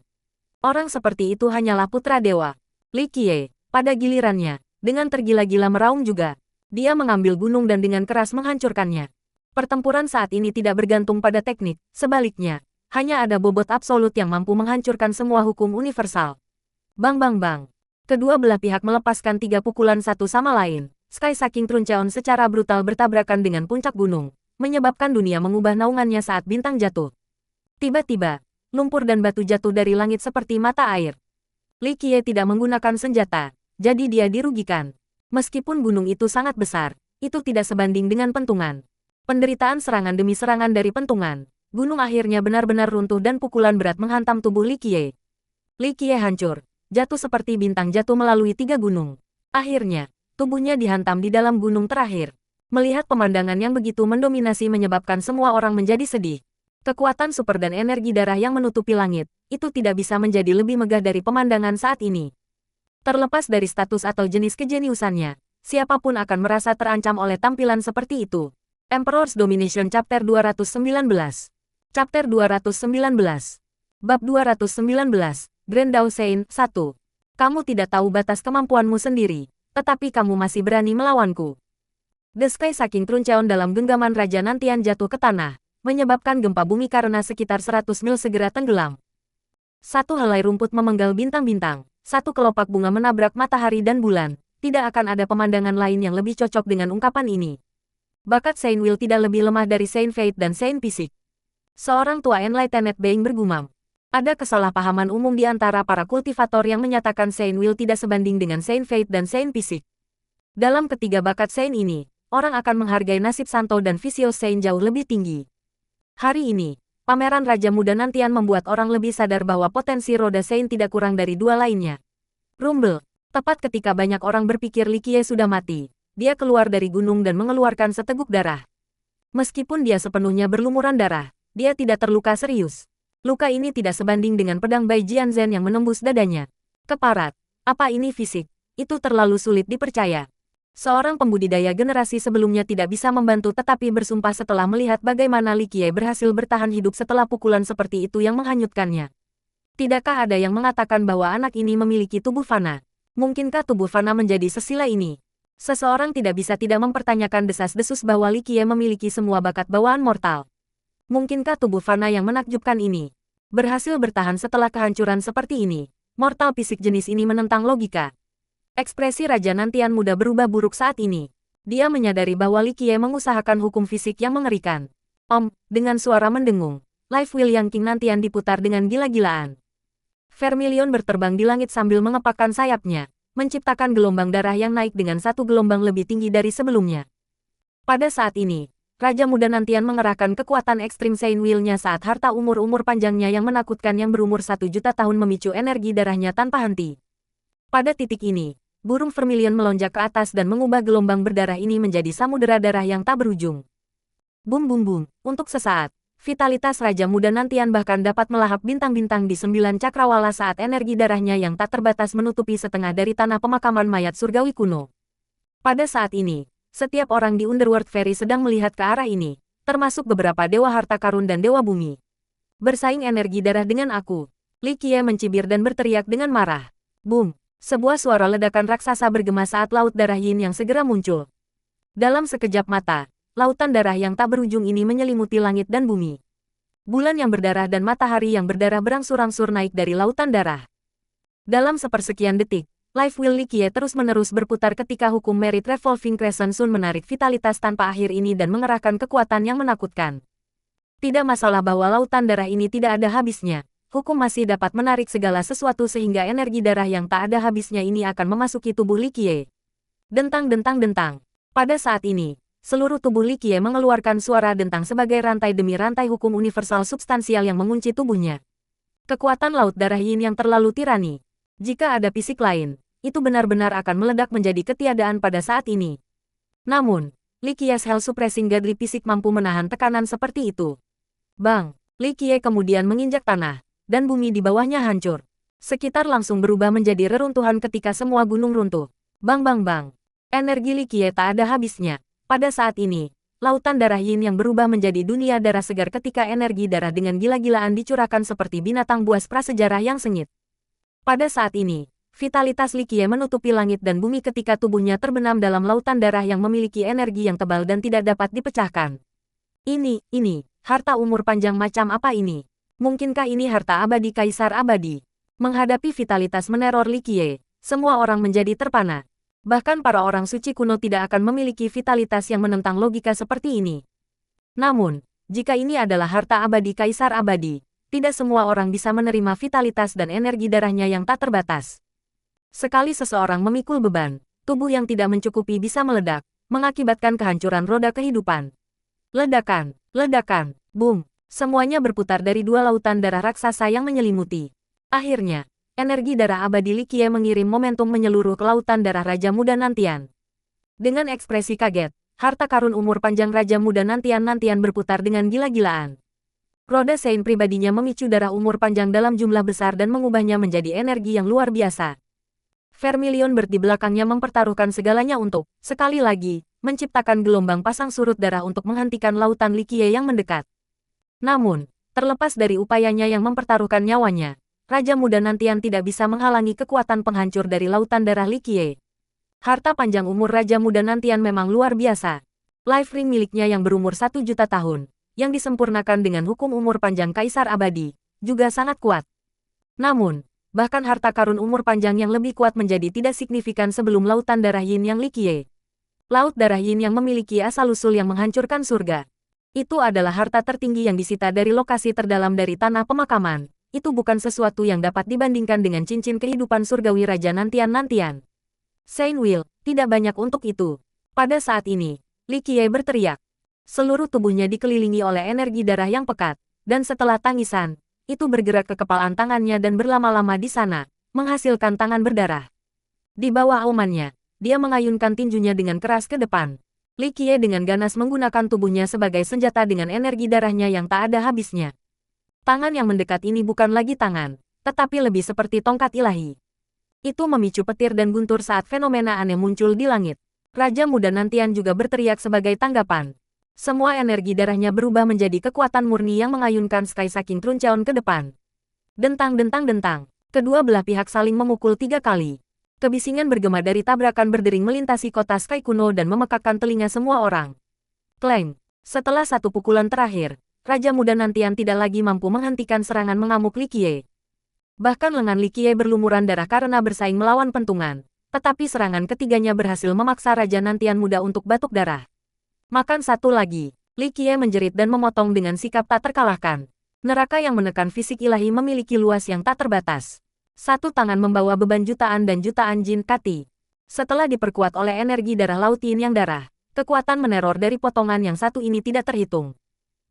Orang seperti itu hanyalah putra dewa. Li Qiye, pada gilirannya, dengan tergila-gila meraung juga. Dia mengambil gunung dan dengan keras menghancurkannya. Pertempuran saat ini tidak bergantung pada teknik, sebaliknya, hanya ada bobot absolut yang mampu menghancurkan semua hukum universal. Bang bang bang. Kedua belah pihak melepaskan 3 pukulan satu sama lain. Sky Saking Truncheon secara brutal bertabrakan dengan puncak gunung, menyebabkan dunia mengubah naungannya saat bintang jatuh. Tiba-tiba, lumpur dan batu jatuh dari langit seperti mata air. Li Qiye tidak menggunakan senjata, jadi dia dirugikan. Meskipun gunung itu sangat besar, itu tidak sebanding dengan pentungan. Penderitaan serangan demi serangan dari pentungan, gunung akhirnya benar-benar runtuh dan pukulan berat menghantam tubuh Li Qiye. Li Qiye hancur, jatuh seperti bintang jatuh melalui 3 gunung. Akhirnya, tubuhnya dihantam di dalam gunung terakhir. Melihat pemandangan yang begitu mendominasi menyebabkan semua orang menjadi sedih. Kekuatan super dan energi darah yang menutupi langit, itu tidak bisa menjadi lebih megah dari pemandangan saat ini. Terlepas dari status atau jenis kejeniusannya, siapapun akan merasa terancam oleh tampilan seperti itu. Emperor's Domination Chapter 219. Chapter 219. Bab 219, Grand Dao Saint 1. Kamu tidak tahu batas kemampuanmu sendiri, tetapi kamu masih berani melawanku. The Sky Saking Truncheon dalam genggaman Raja Nantian jatuh ke tanah, menyebabkan gempa bumi karena sekitar 100 mil segera tenggelam. Satu helai rumput memenggal bintang-bintang, satu kelopak bunga menabrak matahari dan bulan, tidak akan ada pemandangan lain yang lebih cocok dengan ungkapan ini. Bakat Saint Will tidak lebih lemah dari Saint Fate dan Saint Physique. Seorang tua Enlightened Being bergumam. Ada kesalahpahaman umum di antara para kultivator yang menyatakan Saint Will tidak sebanding dengan Saint Fate dan Saint Physique. Dalam ketiga bakat Saint ini, orang akan menghargai nasib Santo dan Vicious Saint jauh lebih tinggi. Hari ini, pameran Raja Muda Nantian membuat orang lebih sadar bahwa potensi roda Saint tidak kurang dari 2 lainnya. Rumble, tepat ketika banyak orang berpikir Li Qiye sudah mati. Dia keluar dari gunung dan mengeluarkan seteguk darah. Meskipun dia sepenuhnya berlumuran darah, dia tidak terluka serius. Luka ini tidak sebanding dengan pedang Bai Jianzhen yang menembus dadanya. Keparat, apa ini fisik? Itu terlalu sulit dipercaya. Seorang pembudidaya generasi sebelumnya tidak bisa membantu tetapi bersumpah setelah melihat bagaimana Li Qiye berhasil bertahan hidup setelah pukulan seperti itu yang menghanyutkannya. Tidakkah ada yang mengatakan bahwa anak ini memiliki tubuh fana? Mungkinkah tubuh fana menjadi sesila ini? Seseorang tidak bisa tidak mempertanyakan desas-desus bahwa Li Qiye memiliki semua bakat bawaan mortal. Mungkinkah tubuh fana yang menakjubkan ini berhasil bertahan setelah kehancuran seperti ini? Mortal fisik jenis ini menentang logika. Ekspresi Raja Nantian muda berubah buruk saat ini. Dia menyadari bahwa Li Qiye mengusahakan hukum fisik yang mengerikan. Dengan suara mendengung, Life Will Yang King Nantian diputar dengan gila-gilaan. Vermilion berterbang di langit sambil mengepakkan sayapnya, menciptakan gelombang darah yang naik dengan satu gelombang lebih tinggi dari sebelumnya. Pada saat ini, Raja Muda Nantian mengerahkan kekuatan ekstrim Saint Will-nya saat harta umur-umur panjangnya yang menakutkan yang berumur 1 juta tahun memicu energi darahnya tanpa henti. Pada titik ini, burung Vermilion melonjak ke atas dan mengubah gelombang berdarah ini menjadi samudera darah yang tak berujung. Bum bum bum, untuk sesaat, vitalitas Raja Muda Nantian bahkan dapat melahap bintang-bintang di 9 cakrawala saat energi darahnya yang tak terbatas menutupi setengah dari tanah pemakaman mayat surgawi kuno. Pada saat ini, setiap orang di Underworld Fairy sedang melihat ke arah ini, termasuk beberapa dewa harta karun dan dewa bumi. Bersaing energi darah dengan aku. Li Qiye mencibir dan berteriak dengan marah. Boom! Sebuah suara ledakan raksasa bergema saat laut darah Yin yang segera muncul. Dalam sekejap mata, lautan darah yang tak berujung ini menyelimuti langit dan bumi. Bulan yang berdarah dan matahari yang berdarah berangsur-angsur naik dari lautan darah. Dalam sepersekian detik, Life Wheel Li Qiye terus-menerus berputar ketika hukum Merit Revolving Crescent Sun menarik vitalitas tanpa akhir ini dan mengerahkan kekuatan yang menakutkan. Tidak masalah bahwa lautan darah ini tidak ada habisnya. Hukum masih dapat menarik segala sesuatu sehingga energi darah yang tak ada habisnya ini akan memasuki tubuh Li Qiye. Dentang-dentang-dentang. Pada saat ini, seluruh tubuh Li Qiye mengeluarkan suara dentang sebagai rantai demi rantai hukum universal substansial yang mengunci tubuhnya. Kekuatan laut darah Yin yang terlalu tirani. Jika ada fisik lain, itu benar-benar akan meledak menjadi ketiadaan pada saat ini. Namun, Li Qiye's Hell Suppressing Godly Fisik mampu menahan tekanan seperti itu. Bang! Li Qiye kemudian menginjak tanah, dan bumi di bawahnya hancur. Sekitar langsung berubah menjadi reruntuhan ketika semua gunung runtuh. Bang bang bang! Energi Li Qiye tak ada habisnya. Pada saat ini, lautan darah Yin yang berubah menjadi dunia darah segar ketika energi darah dengan gila-gilaan dicurahkan seperti binatang buas prasejarah yang sengit. Pada saat ini, vitalitas Li Qiye menutupi langit dan bumi ketika tubuhnya terbenam dalam lautan darah yang memiliki energi yang tebal dan tidak dapat dipecahkan. Ini, harta umur panjang macam apa ini? Mungkinkah ini harta abadi Kaisar Abadi? Menghadapi vitalitas meneror Li Qiye, semua orang menjadi terpana. Bahkan para orang suci kuno tidak akan memiliki vitalitas yang menentang logika seperti ini. Namun, jika ini adalah harta abadi Kaisar Abadi, tidak semua orang bisa menerima vitalitas dan energi darahnya yang tak terbatas. Sekali seseorang memikul beban, tubuh yang tidak mencukupi bisa meledak, mengakibatkan kehancuran roda kehidupan. Ledakan, ledakan, boom. Semuanya berputar dari dua lautan darah raksasa yang menyelimuti. Akhirnya, energi darah abadi Li Qiye mengirim momentum menyeluruh ke lautan darah Raja Muda Nantian. Dengan ekspresi kaget, harta karun umur panjang Raja Muda Nantian berputar dengan gila-gilaan. Roda Sein pribadinya memicu darah umur panjang dalam jumlah besar dan mengubahnya menjadi energi yang luar biasa. Vermilion Bird di belakangnya mempertaruhkan segalanya untuk, sekali lagi, menciptakan gelombang pasang surut darah untuk menghentikan lautan Li Qiye yang mendekat. Namun, terlepas dari upayanya yang mempertaruhkan nyawanya, Raja Muda Nantian tidak bisa menghalangi kekuatan penghancur dari lautan darah Li Qiye. Harta panjang umur Raja Muda Nantian memang luar biasa. Life Ring miliknya yang berumur 1 juta tahun, yang disempurnakan dengan hukum umur panjang Kaisar Abadi, juga sangat kuat. Namun, bahkan harta karun umur panjang yang lebih kuat menjadi tidak signifikan sebelum lautan darah Yin yang Li Qiye. Laut darah Yin yang memiliki asal-usul yang menghancurkan surga. Itu adalah harta tertinggi yang disita dari lokasi terdalam dari tanah pemakaman. Itu bukan sesuatu yang dapat dibandingkan dengan cincin kehidupan surgawi Raja Nantian. Sein Will, tidak banyak untuk itu. Pada saat ini, Li Qiye berteriak. Seluruh tubuhnya dikelilingi oleh energi darah yang pekat, dan setelah tangisan, itu bergerak ke kepalan tangannya dan berlama-lama di sana, menghasilkan tangan berdarah. Di bawah aumannya, dia mengayunkan tinjunya dengan keras ke depan. Li Qiye dengan ganas menggunakan tubuhnya sebagai senjata dengan energi darahnya yang tak ada habisnya. Tangan yang mendekat ini bukan lagi tangan, tetapi lebih seperti tongkat ilahi. Itu memicu petir dan guntur saat fenomena aneh muncul di langit. Raja Muda Nantian juga berteriak sebagai tanggapan. Semua energi darahnya berubah menjadi kekuatan murni yang mengayunkan Sky Saking Truncheon ke depan. Dentang-dentang-dentang, kedua belah pihak saling memukul 3 kali. Kebisingan bergema dari tabrakan berdering melintasi kota Sky kuno dan memekakkan telinga semua orang. Clang! Setelah satu pukulan terakhir, Raja Muda Nantian tidak lagi mampu menghentikan serangan mengamuk Li Qiye. Bahkan lengan Li Qiye berlumuran darah karena bersaing melawan pentungan, tetapi serangan ketiganya berhasil memaksa Raja Nantian muda untuk batuk darah. Makan satu lagi, Li Qiye menjerit dan memotong dengan sikap tak terkalahkan. Neraka yang menekan fisik ilahi memiliki luas yang tak terbatas. Satu tangan membawa beban jutaan dan jutaan jin kati. Setelah diperkuat oleh energi darah laut Yin yang darah, kekuatan meneror dari potongan yang satu ini tidak terhitung.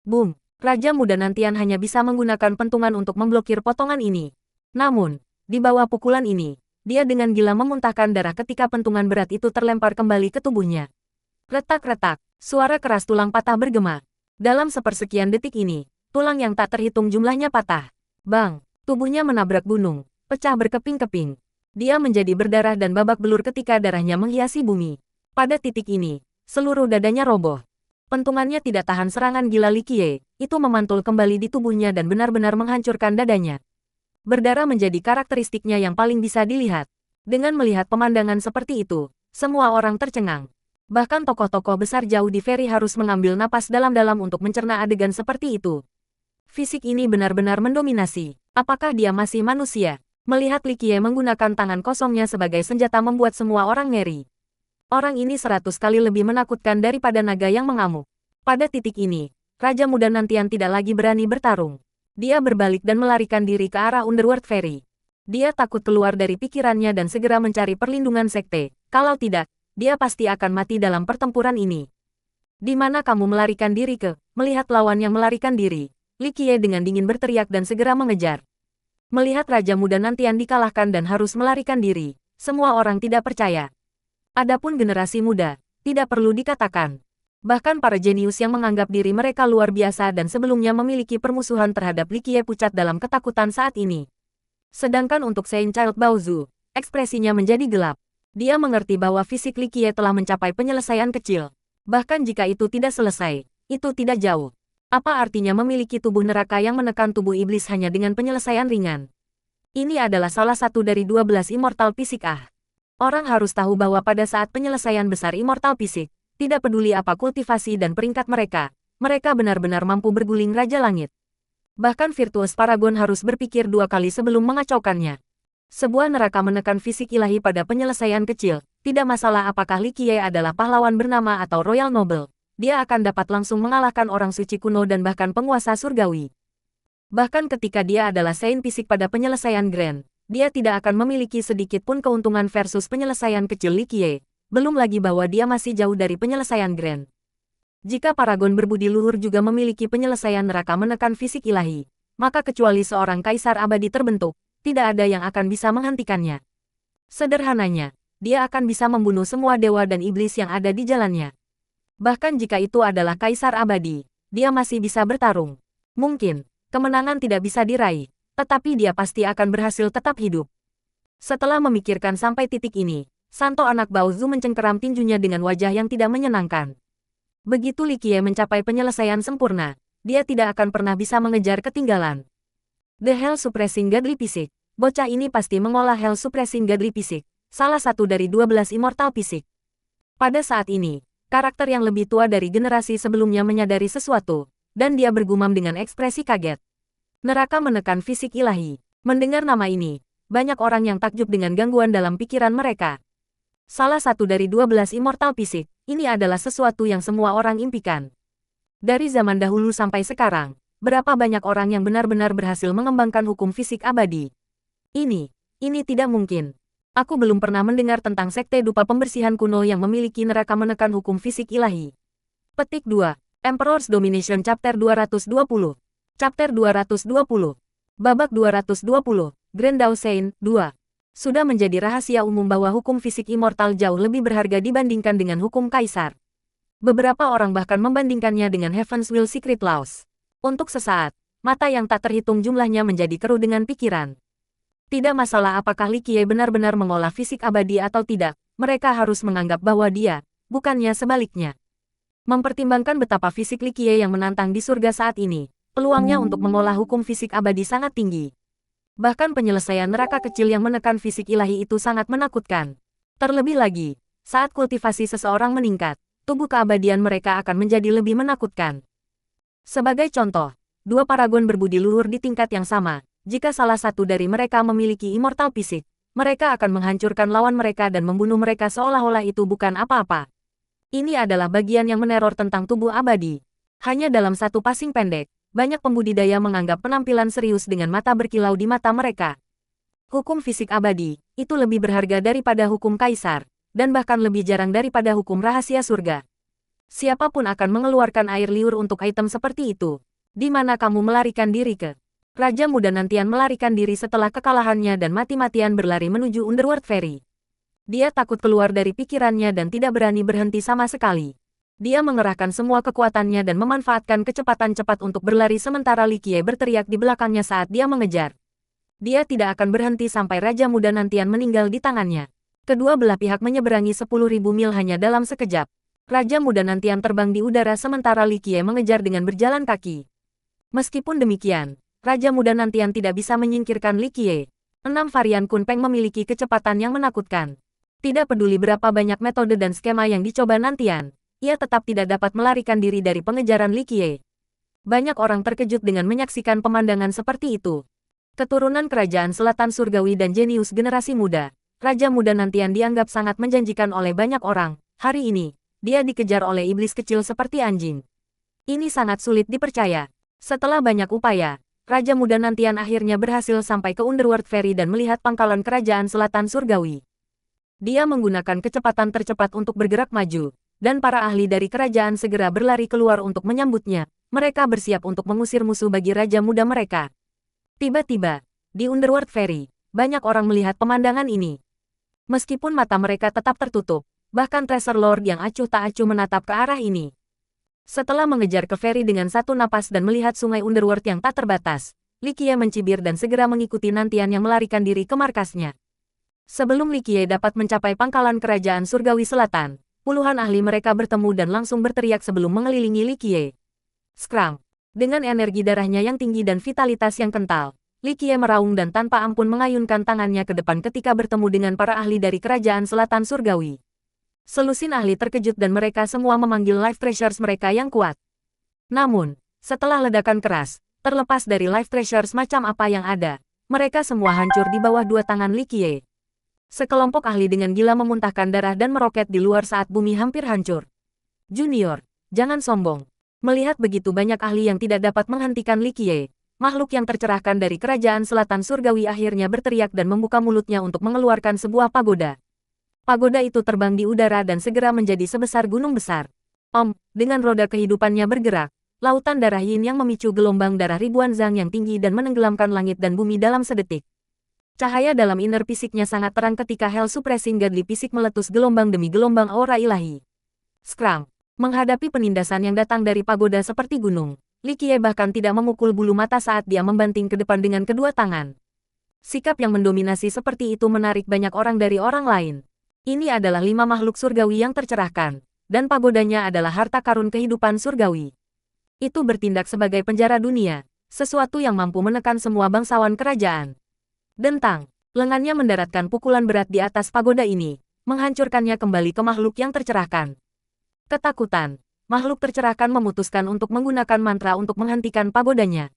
Boom! Raja Muda Nantian hanya bisa menggunakan pentungan untuk memblokir potongan ini. Namun, di bawah pukulan ini, dia dengan gila memuntahkan darah ketika pentungan berat itu terlempar kembali ke tubuhnya. Retak-retak, suara keras tulang patah bergema. Dalam sepersekian detik ini, tulang yang tak terhitung jumlahnya patah. Bang! Tubuhnya menabrak gunung, pecah berkeping-keping. Dia menjadi berdarah dan babak belur ketika darahnya menghiasi bumi. Pada titik ini, seluruh dadanya roboh. Pentungannya tidak tahan serangan gila Li Qiye, itu memantul kembali di tubuhnya dan benar-benar menghancurkan dadanya. Berdarah menjadi karakteristiknya yang paling bisa dilihat. Dengan melihat pemandangan seperti itu, semua orang tercengang. Bahkan tokoh-tokoh besar jauh di Fairy harus mengambil napas dalam-dalam untuk mencerna adegan seperti itu. Fisik ini benar-benar mendominasi. Apakah dia masih manusia? Melihat Li Qiye menggunakan tangan kosongnya sebagai senjata membuat semua orang ngeri. Orang ini 100 kali lebih menakutkan daripada naga yang mengamuk. Pada titik ini, Raja Muda Nantian tidak lagi berani bertarung. Dia berbalik dan melarikan diri ke arah Underworld Fairy. Dia takut keluar dari pikirannya dan segera mencari perlindungan sekte. Kalau tidak, dia pasti akan mati dalam pertempuran ini. Di mana kamu melarikan diri ke? Melihat lawan yang melarikan diri, Li Qiye dengan dingin berteriak dan segera mengejar. Melihat Raja Muda Nantian dikalahkan dan harus melarikan diri, semua orang tidak percaya. Adapun generasi muda, tidak perlu dikatakan. Bahkan para jenius yang menganggap diri mereka luar biasa dan sebelumnya memiliki permusuhan terhadap Li Qiye pucat dalam ketakutan saat ini. Sedangkan untuk Saint Child Baozu, ekspresinya menjadi gelap. Dia mengerti bahwa fisik Li Qiye telah mencapai penyelesaian kecil. Bahkan jika itu tidak selesai, itu tidak jauh. Apa artinya memiliki tubuh neraka yang menekan tubuh iblis hanya dengan penyelesaian ringan? Ini adalah salah satu dari 12 immortal fisik Orang harus tahu bahwa pada saat penyelesaian besar immortal fisik, tidak peduli apa kultivasi dan peringkat mereka, mereka benar-benar mampu berguling Raja Langit. Bahkan virtuos Paragon harus berpikir 2 kali sebelum mengacaukannya. Sebuah neraka menekan fisik ilahi pada penyelesaian kecil, tidak masalah apakah Li Qiye adalah pahlawan bernama atau Royal Noble. Dia akan dapat langsung mengalahkan orang suci kuno dan bahkan penguasa surgawi. Bahkan ketika dia adalah Saint fisik pada penyelesaian Grand, dia tidak akan memiliki sedikit pun keuntungan versus penyelesaian kecil Li Qiye, belum lagi bahwa dia masih jauh dari penyelesaian Grand. Jika Paragon berbudi luhur juga memiliki penyelesaian neraka menekan fisik ilahi, maka kecuali seorang kaisar abadi terbentuk, tidak ada yang akan bisa menghentikannya. Sederhananya, dia akan bisa membunuh semua dewa dan iblis yang ada di jalannya. Bahkan jika itu adalah kaisar abadi, dia masih bisa bertarung. Mungkin, kemenangan tidak bisa diraih, tetapi dia pasti akan berhasil tetap hidup. Setelah memikirkan sampai titik ini, Santo anak Baozu mencengkeram tinjunya dengan wajah yang tidak menyenangkan. Begitu Li Qiye mencapai penyelesaian sempurna, dia tidak akan pernah bisa mengejar ketinggalan. The Hell Suppressing Godly Physique, bocah ini pasti mengolah Hell Suppressing Godly Physique, salah satu dari 12 immortal fisik. Pada saat ini, karakter yang lebih tua dari generasi sebelumnya menyadari sesuatu, dan dia bergumam dengan ekspresi kaget. Neraka menekan fisik ilahi. Mendengar nama ini, banyak orang yang takjub dengan gangguan dalam pikiran mereka. Salah satu dari 12 immortal fisik, ini adalah sesuatu yang semua orang impikan. Dari zaman dahulu sampai sekarang, berapa banyak orang yang benar-benar berhasil mengembangkan hukum fisik abadi? Ini tidak mungkin. Aku belum pernah mendengar tentang sekte dupa pembersihan kuno yang memiliki neraka menekan hukum fisik ilahi. Petik 2. Emperor's Domination Chapter 220. Chapter 220. Babak 220. Grand Dao Saint 2. Sudah menjadi rahasia umum bahwa hukum fisik immortal jauh lebih berharga dibandingkan dengan hukum kaisar. Beberapa orang bahkan membandingkannya dengan Heaven's Will Secret Laws. Untuk sesaat, mata yang tak terhitung jumlahnya menjadi keruh dengan pikiran. Tidak masalah apakah Li Qiye benar-benar mengolah fisik abadi atau tidak, mereka harus menganggap bahwa dia, bukannya sebaliknya. Mempertimbangkan betapa fisik Li Qiye yang menantang di surga saat ini, peluangnya untuk mengolah hukum fisik abadi sangat tinggi. Bahkan penyelesaian neraka kecil yang menekan fisik ilahi itu sangat menakutkan. Terlebih lagi, saat kultivasi seseorang meningkat, tubuh keabadian mereka akan menjadi lebih menakutkan. Sebagai contoh, 2 paragon berbudi luhur di tingkat yang sama. Jika salah satu dari mereka memiliki immortal fisik, mereka akan menghancurkan lawan mereka dan membunuh mereka seolah-olah itu bukan apa-apa. Ini adalah bagian yang meneror tentang tubuh abadi. Hanya dalam satu passing pendek, banyak pembudidaya menganggap penampilan serius dengan mata berkilau di mata mereka. Hukum fisik abadi, itu lebih berharga daripada hukum kaisar, dan bahkan lebih jarang daripada hukum rahasia surga. Siapapun akan mengeluarkan air liur untuk item seperti itu. Di mana kamu melarikan diri ke? Raja Muda Nantian melarikan diri setelah kekalahannya dan mati-matian berlari menuju Underworld Fairy. Dia takut keluar dari pikirannya dan tidak berani berhenti sama sekali. Dia mengerahkan semua kekuatannya dan memanfaatkan kecepatan cepat untuk berlari sementara Li Qiye berteriak di belakangnya saat dia mengejar. Dia tidak akan berhenti sampai Raja Muda nantian meninggal di tangannya. Kedua belah pihak menyeberangi 10.000 mil hanya dalam sekejap. Raja Muda nantian terbang di udara sementara Li Qiye mengejar dengan berjalan kaki. Meskipun demikian, Raja Muda nantian tidak bisa menyingkirkan Li Qiye. 6 varian Kunpeng memiliki kecepatan yang menakutkan. Tidak peduli berapa banyak metode dan skema yang dicoba nantian, ia tetap tidak dapat melarikan diri dari pengejaran Li Qiye. Banyak orang terkejut dengan menyaksikan pemandangan seperti itu. Keturunan kerajaan Selatan Surgawi dan jenius generasi muda, Raja Muda nantian dianggap sangat menjanjikan oleh banyak orang. Hari ini, dia dikejar oleh iblis kecil seperti anjing. Ini sangat sulit dipercaya. Setelah banyak upaya, Raja Muda nantian akhirnya berhasil sampai ke Underworld Ferry dan melihat pangkalan kerajaan Selatan Surgawi. Dia menggunakan kecepatan tercepat untuk bergerak maju, dan para ahli dari kerajaan segera berlari keluar untuk menyambutnya. Mereka bersiap untuk mengusir musuh bagi Raja Muda mereka. Tiba-tiba, di Underworld Ferry, banyak orang melihat pemandangan ini. Meskipun mata mereka tetap tertutup, bahkan Treasure Lord yang acuh tak acuh menatap ke arah ini. Setelah mengejar ke ferry dengan satu napas dan melihat sungai Underworld yang tak terbatas, Li Qiye mencibir dan segera mengikuti nantian yang melarikan diri ke markasnya. Sebelum Li Qiye dapat mencapai pangkalan kerajaan Surgawi Selatan, puluhan ahli mereka bertemu dan langsung berteriak sebelum mengelilingi Li Qiye. Scram! Dengan energi darahnya yang tinggi dan vitalitas yang kental, Li Qiye meraung dan tanpa ampun mengayunkan tangannya ke depan ketika bertemu dengan para ahli dari kerajaan Selatan Surgawi. Selusin ahli terkejut dan mereka semua memanggil Life Treasures mereka yang kuat. Namun, setelah ledakan keras, terlepas dari Life Treasures macam apa yang ada, mereka semua hancur di bawah dua tangan Li Qiye. Sekelompok ahli dengan gila memuntahkan darah dan meroket di luar saat bumi hampir hancur. Junior, jangan sombong. Melihat begitu banyak ahli yang tidak dapat menghentikan Li Qiye, makhluk yang tercerahkan dari kerajaan Selatan Surgawi akhirnya berteriak dan membuka mulutnya untuk mengeluarkan sebuah pagoda. Pagoda itu terbang di udara dan segera menjadi sebesar gunung besar. Dengan roda kehidupannya bergerak, lautan darah yin yang memicu gelombang darah ribuan zang yang tinggi dan menenggelamkan langit dan bumi dalam sedetik. Cahaya dalam inner fisiknya sangat terang ketika Hell Suppressing Godly Fisik meletus gelombang demi gelombang aura ilahi. Scram! Menghadapi penindasan yang datang dari pagoda seperti gunung, Li Qiye bahkan tidak memukul bulu mata saat dia membanting ke depan dengan kedua tangan. Sikap yang mendominasi seperti itu menarik banyak orang dari orang lain. Ini adalah 5 makhluk surgawi yang tercerahkan, dan pagodanya adalah harta karun kehidupan surgawi. Itu bertindak sebagai penjara dunia, sesuatu yang mampu menekan semua bangsawan kerajaan. Dentang, lengannya mendaratkan pukulan berat di atas pagoda ini, menghancurkannya kembali ke makhluk yang tercerahkan. Ketakutan, makhluk tercerahkan memutuskan untuk menggunakan mantra untuk menghentikan pagodanya.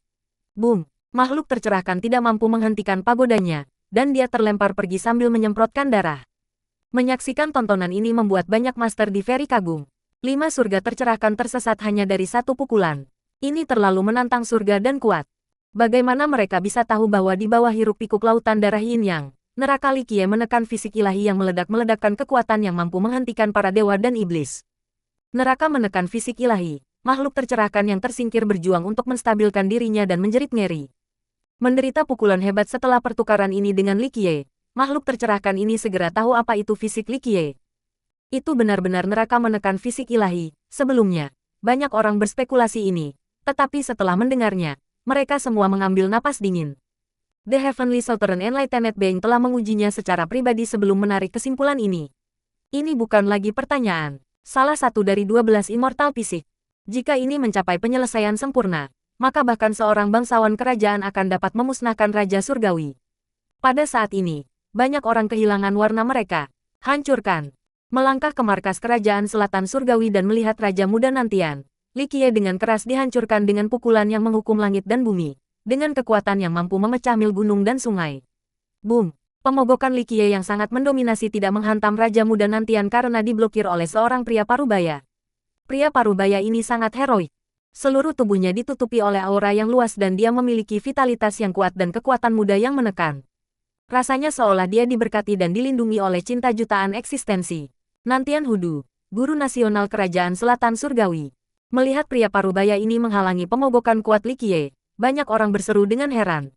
Boom, makhluk tercerahkan tidak mampu menghentikan pagodanya, dan dia terlempar pergi sambil menyemprotkan darah. Menyaksikan tontonan ini membuat banyak master di Ferry kagum. 5 surga tercerahkan tersesat hanya dari satu pukulan. Ini terlalu menantang surga dan kuat. Bagaimana mereka bisa tahu bahwa di bawah hiruk-pikuk lautan darah yin yang, neraka Li Qiye menekan fisik ilahi yang meledak-meledakkan kekuatan yang mampu menghentikan para dewa dan iblis. Neraka menekan fisik ilahi, makhluk tercerahkan yang tersingkir berjuang untuk menstabilkan dirinya dan menjerit ngeri. Menderita pukulan hebat setelah pertukaran ini dengan Li Qiye, makhluk tercerahkan ini segera tahu apa itu fisik Li Qiye. Itu benar-benar neraka menekan fisik ilahi. Sebelumnya, banyak orang berspekulasi ini, tetapi setelah mendengarnya, mereka semua mengambil napas dingin. The Heavenly Southern Enlightened Being telah mengujinya secara pribadi sebelum menarik kesimpulan ini. Ini bukan lagi pertanyaan. Salah satu dari 12 immortal fisik. Jika ini mencapai penyelesaian sempurna, maka bahkan seorang bangsawan kerajaan akan dapat memusnahkan Raja Surgawi. Pada saat ini, banyak orang kehilangan warna mereka. Hancurkan. Melangkah ke markas kerajaan Selatan Surgawi dan melihat Raja Muda nantian, Li Qiye dengan keras dihancurkan dengan pukulan yang menghukum langit dan bumi, dengan kekuatan yang mampu memecah mil gunung dan sungai. Boom! Pemogokan Li Qiye yang sangat mendominasi tidak menghantam Raja Muda nantian karena diblokir oleh seorang pria parubaya. Pria parubaya ini sangat heroik. Seluruh tubuhnya ditutupi oleh aura yang luas dan dia memiliki vitalitas yang kuat dan kekuatan muda yang menekan. Rasanya seolah dia diberkati dan dilindungi oleh cinta jutaan eksistensi. Nantian Hudu, guru nasional kerajaan Selatan Surgawi. Melihat pria parubaya ini menghalangi pemogokan kuat Li Qiye, banyak orang berseru dengan heran.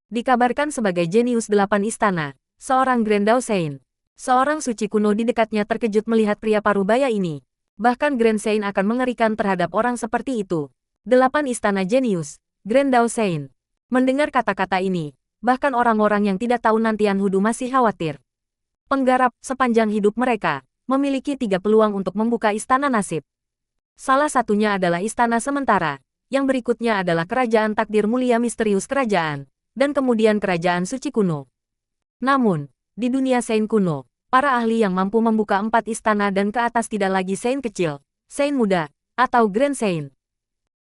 Dikabarkan sebagai jenius 8 istana, seorang Grand Daosein. Seorang suci kuno di dekatnya terkejut melihat pria parubaya ini. Bahkan Grand Sein akan mengerikan terhadap orang seperti itu. 8 Istana Jenius, Grand Dao Sein. Mendengar kata-kata ini, bahkan orang-orang yang tidak tahu Nantian Hudu masih khawatir. Penggarap, sepanjang hidup mereka, memiliki 3 peluang untuk membuka Istana Nasib. Salah satunya adalah Istana Sementara, yang berikutnya adalah Kerajaan Takdir Mulia Misterius Kerajaan, dan kemudian Kerajaan Suci Kuno. Namun, di dunia Sein kuno, para ahli yang mampu membuka 4 istana dan ke atas tidak lagi Sein kecil, Sein muda, atau Grand Sein.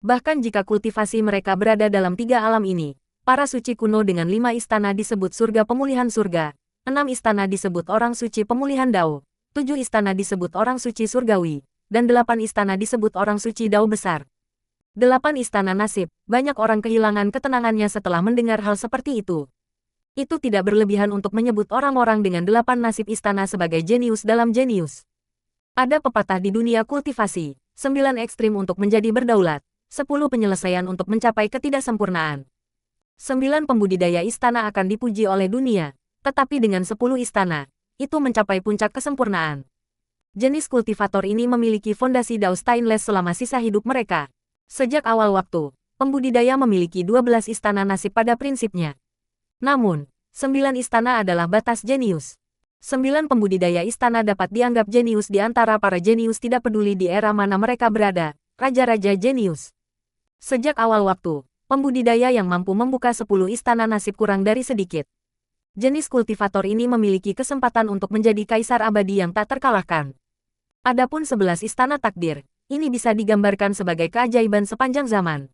Bahkan jika kultivasi mereka berada dalam 3 alam ini, para suci kuno dengan 5 istana disebut surga pemulihan surga, 6 istana disebut orang suci pemulihan Dao, 7 istana disebut orang suci surgawi, dan 8 istana disebut orang suci Dao besar. 8 istana nasib, banyak orang kehilangan ketenangannya setelah mendengar hal seperti itu. Itu tidak berlebihan untuk menyebut orang-orang dengan 8 nasib istana sebagai jenius dalam jenius. Ada pepatah di dunia kultivasi, 9 ekstrim untuk menjadi berdaulat, 10 penyelesaian untuk mencapai ketidaksempurnaan. 9 pembudidaya istana akan dipuji oleh dunia, tetapi dengan 10 istana, itu mencapai puncak kesempurnaan. Jenis kultivator ini memiliki fondasi Dao stainless selama sisa hidup mereka. Sejak awal waktu, pembudidaya memiliki 12 istana nasib pada prinsipnya. Namun, 9 istana adalah batas jenius. 9 pembudidaya istana dapat dianggap jenius di antara para jenius tidak peduli di era mana mereka berada, raja-raja jenius. Sejak awal waktu, pembudidaya yang mampu membuka 10 istana nasib kurang dari sedikit. Jenis kultivator ini memiliki kesempatan untuk menjadi kaisar abadi yang tak terkalahkan. Adapun 11 istana takdir, ini bisa digambarkan sebagai keajaiban sepanjang zaman.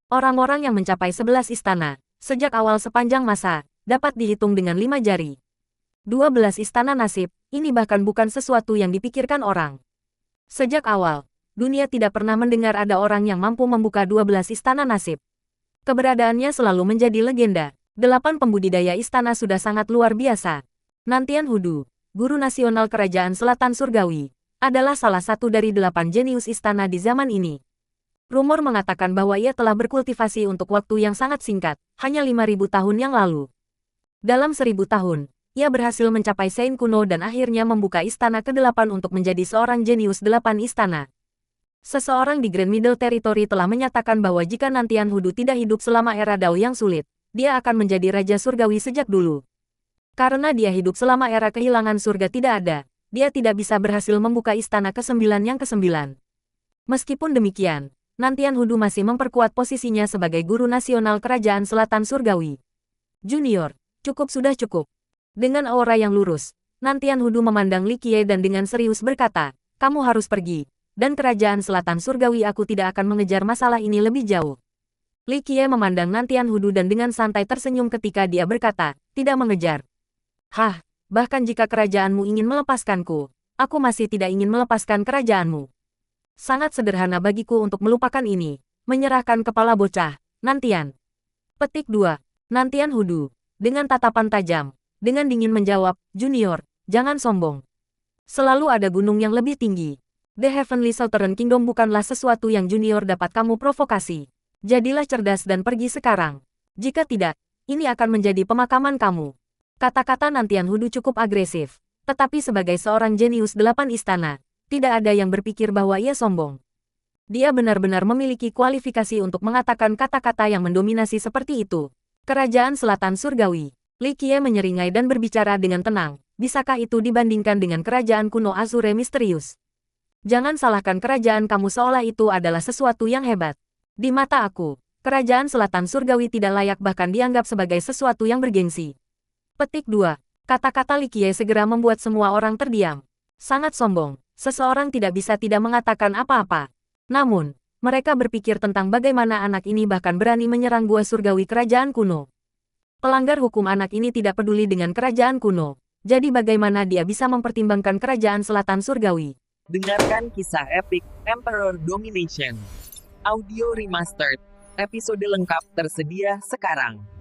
Orang-orang yang mencapai 11 istana, sejak awal sepanjang masa, dapat dihitung dengan 5 jari. 12 istana nasib, ini bahkan bukan sesuatu yang dipikirkan orang. Sejak awal, dunia tidak pernah mendengar ada orang yang mampu membuka 12 istana nasib. Keberadaannya selalu menjadi legenda. 8 pembudidaya istana sudah sangat luar biasa. Nantian Hudu, guru nasional Kerajaan Selatan Surgawi, adalah salah satu dari 8 jenius istana di zaman ini. Rumor mengatakan bahwa ia telah berkultivasi untuk waktu yang sangat singkat, hanya 5.000 tahun yang lalu. Dalam 1.000 tahun, ia berhasil mencapai Sein kuno dan akhirnya membuka istana ke-8 untuk menjadi seorang jenius 8 istana. Seseorang di Grand Middle Territory telah menyatakan bahwa jika Nantian Hudu tidak hidup selama era Dao yang sulit, dia akan menjadi Raja Surgawi sejak dulu. Karena dia hidup selama era kehilangan surga tidak ada, dia tidak bisa berhasil membuka istana ke-9 yang ke-9. Meskipun demikian, Nantian Hudu masih memperkuat posisinya sebagai guru nasional Kerajaan Selatan Surgawi. Junior, sudah cukup. Dengan aura yang lurus, Nantian Hudu memandang Li Qiye dan dengan serius berkata, kamu harus pergi, dan Kerajaan Selatan Surgawi aku tidak akan mengejar masalah ini lebih jauh. Li Qiye memandang Nantian Hudu dan dengan santai tersenyum ketika dia berkata, tidak mengejar. Hah, bahkan jika kerajaanmu ingin melepaskanku, aku masih tidak ingin melepaskan kerajaanmu. Sangat sederhana bagiku untuk melupakan ini, menyerahkan kepala bocah, Nantian. Petik 2. Nantian Hudu, dengan tatapan tajam, dengan dingin menjawab, Junior, jangan sombong. Selalu ada gunung yang lebih tinggi. The Heavenly Southern Kingdom bukanlah sesuatu yang Junior dapat kamu provokasi. Jadilah cerdas dan pergi sekarang. Jika tidak, ini akan menjadi pemakaman kamu. Kata-kata Nantian Hudu cukup agresif, tetapi sebagai seorang jenius 8 istana, tidak ada yang berpikir bahwa ia sombong. Dia benar-benar memiliki kualifikasi untuk mengatakan kata-kata yang mendominasi seperti itu. Kerajaan Selatan Surgawi. Li Qiye menyeringai dan berbicara dengan tenang. Bisakah itu dibandingkan dengan kerajaan kuno Azure misterius? Jangan salahkan kerajaan kamu seolah itu adalah sesuatu yang hebat. Di mata aku, kerajaan Selatan Surgawi tidak layak bahkan dianggap sebagai sesuatu yang bergengsi. Petik 2. Kata-kata Li Qiye segera membuat semua orang terdiam. Sangat sombong. Seseorang tidak bisa tidak mengatakan apa-apa. Namun, mereka berpikir tentang bagaimana anak ini bahkan berani menyerang gua surgawi kerajaan kuno. Pelanggar hukum anak ini tidak peduli dengan kerajaan kuno. Jadi bagaimana dia bisa mempertimbangkan kerajaan Selatan Surgawi? Dengarkan kisah epik Emperor Domination. Audio Remastered. Episode lengkap tersedia sekarang.